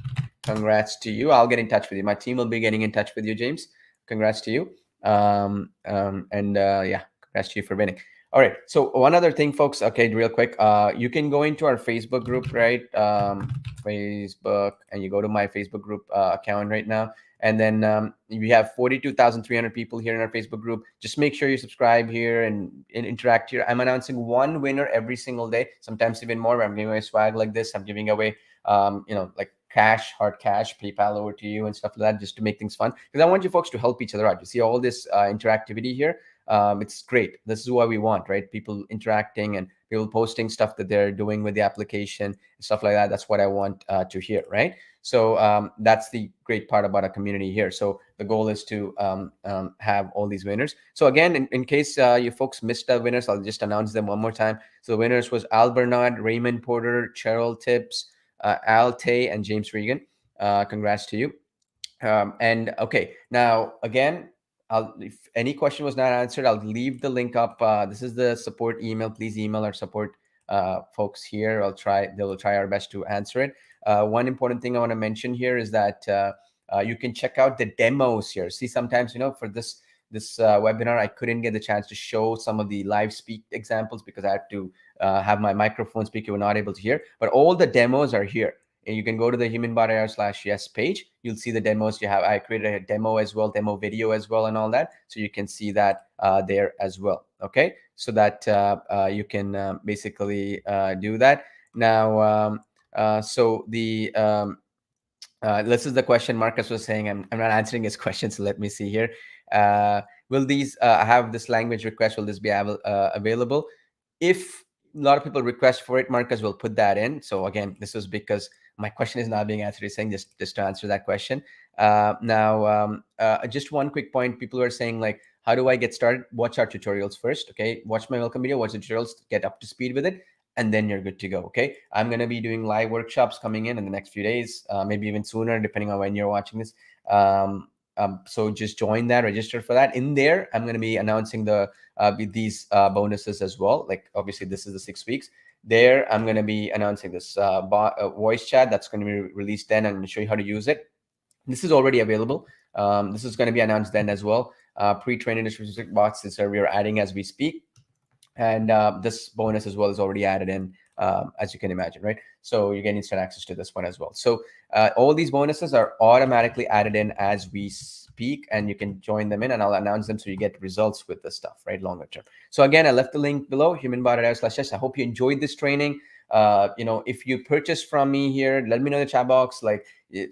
Congrats to you. I'll get in touch with you. My team will be getting in touch with you, James. congrats to you. And yeah, congrats to you for winning. All right. So one other thing, folks. Okay, real quick. You can go into our Facebook group, right? Facebook, and you go to my Facebook group account right now, and then we have 42,300 people here in our Facebook group. Just make sure you subscribe here and interact here. I'm announcing one winner every single day, sometimes even more. I'm giving away swag like this. I'm giving away, like cash, hard cash, PayPal over to you and stuff like that, just to make things fun. Because I want you folks to help each other out. You see all this interactivity here. It's great. This is what we want, right? People interacting and people posting stuff that they're doing with the application and stuff like that. That's what I want to hear, right? So that's the great part about a community here. So the goal is to have all these winners. So again, in case you folks missed the winners, I'll just announce them one more time. So the winners was Al Bernard, Raymond Porter, Cheryl Tibbs, Al Tay, and James Regan. Congrats to you. And okay, now again, if any question was not answered, I'll leave the link up. This is the support email. Please email our support folks here. They will try our best to answer it. One important thing I want to mention here is that you can check out the demos here. See, sometimes, for this webinar, I couldn't get the chance to show some of the live speak examples because I had to have my microphone speak. You were not able to hear, but all the demos are here. And you can go to the HumanBot.ir/yes page. You'll see the demos you have. I created a demo as well, demo video as well, and all that. So you can see that there as well. Okay, so that you can basically do that. Now, so this is the question Marcus was saying. I'm not answering his question, so let me see here. Will these have this language request? Will this be available? If a lot of people request for it, Marcus will put that in. So again, this is because my question is not being answered. He's saying just to answer that question. Now, just one quick point. People are saying like, how do I get started? Watch our tutorials first. Okay, watch my welcome video, watch the tutorials, get up to speed with it, and then you're good to go. Okay, I'm going to be doing live workshops coming in the next few days, maybe even sooner, depending on when you're watching this. So just join that, register for that. In there, I'm going to be announcing these bonuses as well. Like obviously, this is the 6 weeks. There, I'm going to be announcing this voice chat that's going to be released then. I'm going to show you how to use it. This is already available. This is going to be announced then as well. Pre-trained industry-specific bots that we are adding as we speak. And this bonus as well is already added in, as you can imagine, right? So you get instant access to this one as well. So all these bonuses are automatically added in as we speak, and you can join them in, and I'll announce them so you get results with this stuff, right? Longer term. So again, I left the link below, HumanBot.ir/yes. I hope you enjoyed this training. If you purchase from me here, let me know in the chat box,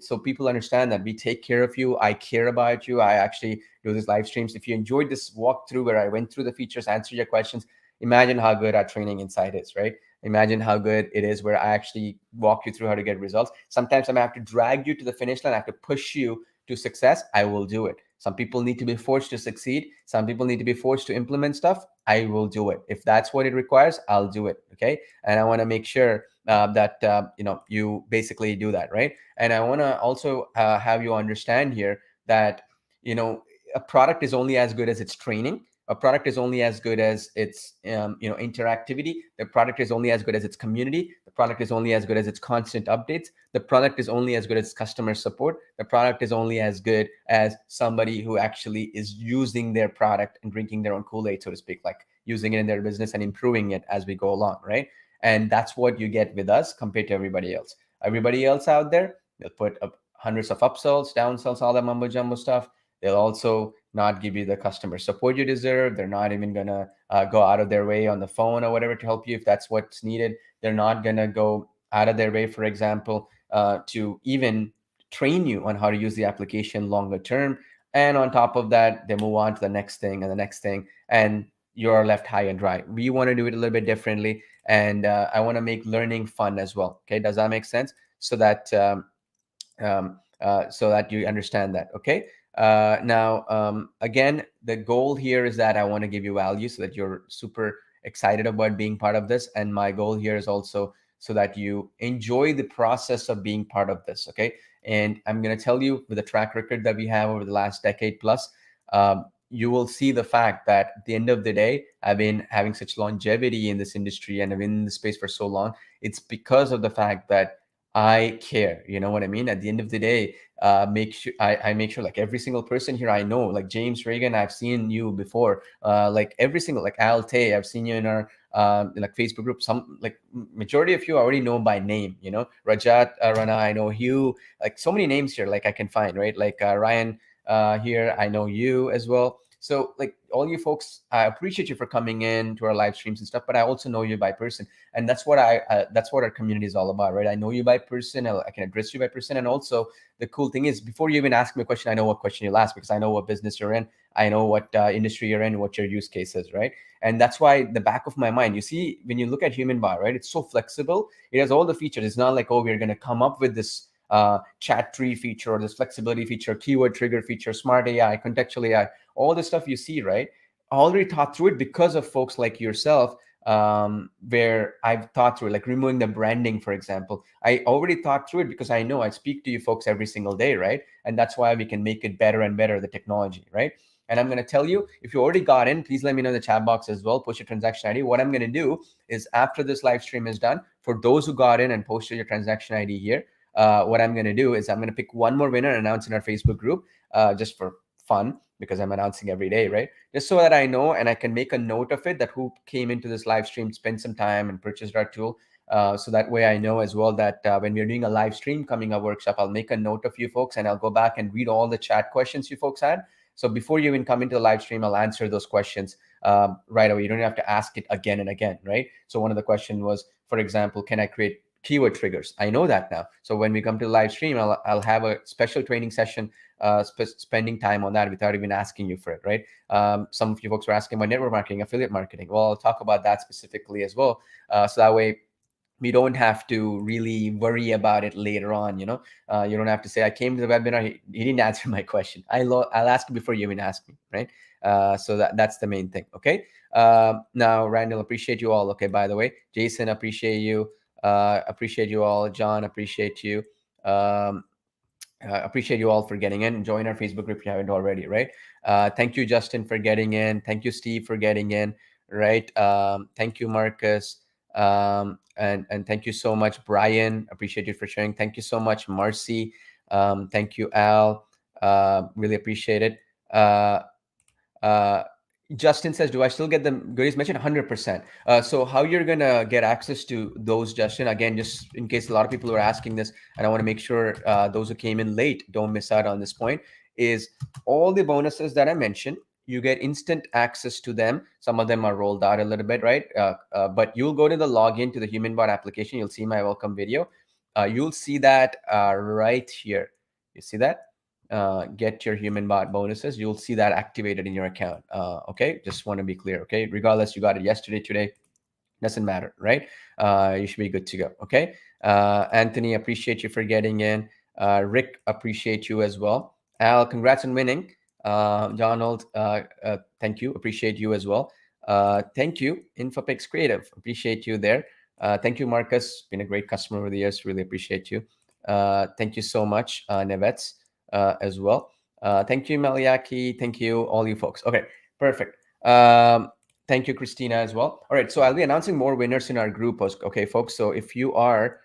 so people understand that we take care of you. I care about you. I actually do these live streams. If you enjoyed this walkthrough where I went through the features, answered your questions, imagine how good our training inside is, right? Imagine how good it is where I actually walk you through how to get results. Sometimes I'm going to have to drag you to the finish line. I have to push you to success. I will do it. Some people need to be forced to succeed. Some people need to be forced to implement stuff. I will do it. If that's what it requires, I'll do it. Okay. And I want to make sure that you basically do that, right? And I want to also have you understand here that a product is only as good as its training. A product is only as good as its interactivity. The product is only as good as its community. The product is only as good as its constant updates. The product is only as good as customer support. The product is only as good as somebody who actually is using their product and drinking their own Kool-Aid, so to speak, like using it in their business and improving it as we go along, right? And that's what you get with us compared to everybody else. Everybody else out there, they'll put up hundreds of upsells, downsells, all that mumbo jumbo stuff. They'll also not give you the customer support you deserve. They're not even going to go out of their way on the phone or whatever to help you if that's what's needed. They're not going to go out of their way, for example, to even train you on how to use the application longer term. And on top of that, they move on to the next thing and the next thing, and you're left high and dry. We want to do it a little bit differently, and I want to make learning fun as well. Okay, does that make sense? So that you understand that. Okay. Now, again, the goal here is that I want to give you value so that you're super excited about being part of this. And my goal here is also so that you enjoy the process of being part of this. Okay. And I'm going to tell you, with the track record that we have over the last decade plus, you will see the fact that at the end of the day, I've been having such longevity in this industry and I've been in the space for so long. It's because of the fact that I care. You know what I mean? At the end of the day, make sure I make sure like every single person here I know, like James Reagan, I've seen you before. Like every single like Al Tay, I've seen you in our like Facebook group. Some like majority of you I already know by name. You know, Rajat Rana, I know Hugh. Like so many names here, like I can find right. Like Ryan here, I know you as well. So like all you folks, I appreciate you for coming in to our live streams and stuff. But I also know you by person, and that's what our community is all about, right? I know you by person, I can address you by person, and also the cool thing is before you even ask me a question, I know what question you'll ask because I know what business you're in, I know what industry you're in, what your use case is, right? And that's why the back of my mind, you see, when you look at HumanBot, right, it's so flexible, it has all the features. It's not like, oh, we're going to come up with this chat tree feature or this flexibility feature, keyword trigger feature, smart AI, contextual AI, all the stuff you see, right? I already thought through it because of folks like yourself, where I've thought through, like removing the branding, for example. I already thought through it because I know I speak to you folks every single day, right? And that's why we can make it better and better, the technology, right? And I'm going to tell you, if you already got in, please let me know in the chat box as well. Post your transaction ID. What I'm going to do is after this live stream is done, for those who got in and posted your transaction ID here, what I'm going to do is I'm going to pick one more winner and announce in our Facebook group, just for fun, because I'm announcing every day, right? Just so that I know and I can make a note of it, that who came into this live stream, spent some time and purchased our tool. So that way I know as well that when we're doing a live stream coming up workshop, I'll make a note of you folks and I'll go back and read all the chat questions you folks had. So before you even come into the live stream, I'll answer those questions right away. You don't have to ask it again and again, right? So one of the question was, for example, can I create keyword triggers? I know that now. So when we come to the live stream, I'll have a special training session, spending time on that without even asking you for it, right? Some of you folks were asking about network marketing, affiliate marketing. Well, I'll talk about that specifically as well. So that way we don't have to really worry about it later on. You don't have to say, I came to the webinar, he didn't answer my question. I'll ask you before you even ask me, right? So that's the main thing. Okay. Now, Randall, appreciate you all. Okay, by the way, Jason, appreciate you all. John, appreciate you. um, appreciate you all for getting in. Join our Facebook group if you haven't already, right? Thank you, Justin, for getting in. Thank you, Steve, for getting in, right? Thank you, Marcus. And thank you so much, Brian. Appreciate you for sharing. Thank you so much, Marcy. Thank you, Al. Really appreciate it. Uh, Justin says, do I still get the goodies mentioned? 100%. So how you're going to get access to those, Justin, again, just in case a lot of people are asking this, and I want to make sure those who came in late don't miss out on this point, is all the bonuses that I mentioned, you get instant access to them. Some of them are rolled out a little bit, right? But you'll go to the login to the HumanBot application. You'll see my welcome video. You'll see that right here. You see that? Get your HumanBot bonuses, you'll see that activated in your account. Okay, just want to be clear. Okay, regardless you got it yesterday, today, doesn't matter, right? You should be good to go. Okay. Anthony, appreciate you for getting in. Rick, appreciate you as well. Al, congrats on winning. Donald, thank you, appreciate you as well. Thank you, Infopix Creative, appreciate you there. Thank you, Marcus, been a great customer over the years, really appreciate you. Thank you so much, Nevets, as well. Thank you, Maliaki, thank you, all you folks. Okay, perfect. Thank you, Christina, as well. All right, so I'll be announcing more winners in our group, okay, folks. So if you are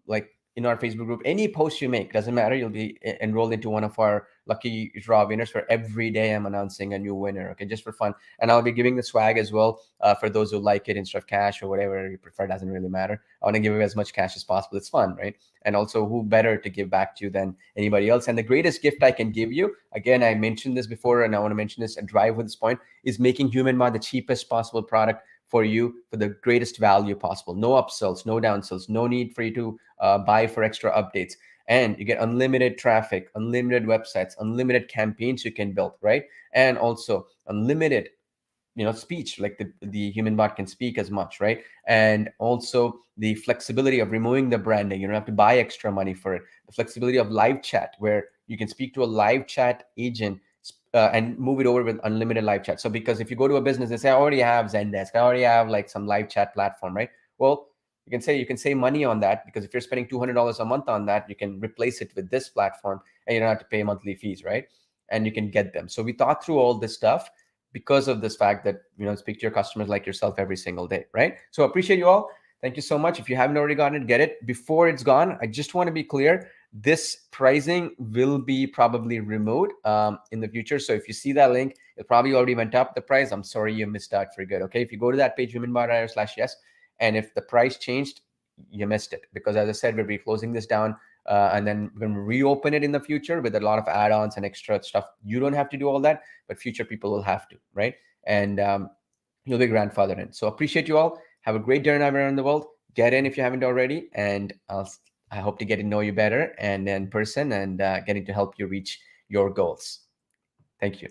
like in our Facebook group, any post you make, doesn't matter, you'll be enrolled into one of our lucky draw winners. For every day I'm announcing a new winner, okay, just for fun. And I'll be giving the swag as well for those who like it instead of cash or whatever you prefer, doesn't really matter. I want to give away as much cash as possible. It's fun, right? And also, who better to give back to than anybody else? And the greatest gift I can give you, again, I mentioned this before and I want to mention this and drive with this point, is making HumanBot the cheapest possible product for you for the greatest value possible. No upsells, no downsells, no need for you to buy for extra updates. And you get unlimited traffic, unlimited websites, unlimited campaigns you can build, right? And also unlimited speech, like the HumanBot can speak as much, right? And also the flexibility of removing the branding. You don't have to buy extra money for it. The flexibility of live chat, where you can speak to a live chat agent and move it over with unlimited live chat. So because if you go to a business and say, I already have Zendesk, I already have like some live chat platform, right? Well, you can save money on that, because if you're spending $200 a month on that, you can replace it with this platform and you don't have to pay monthly fees, right? And you can get them. So we thought through all this stuff because of this fact that speak to your customers like yourself every single day, right? So appreciate you all. Thank you so much. If you haven't already gotten it, get it before it's gone. I just want to be clear. This pricing will be probably removed in the future. So if you see that link, it probably already went up the price. I'm sorry you missed out for good. Okay. If you go to that page, humanbot.io/yes, and if the price changed, you missed it. Because as I said, we'll be closing this down and then we're going to reopen it in the future with a lot of add-ons and extra stuff. You don't have to do all that, but future people will have to, right? And you'll be grandfathered in. So appreciate you all. Have a great day around the world. Get in if you haven't already, and I hope to get to know you better and in person and getting to help you reach your goals. Thank you.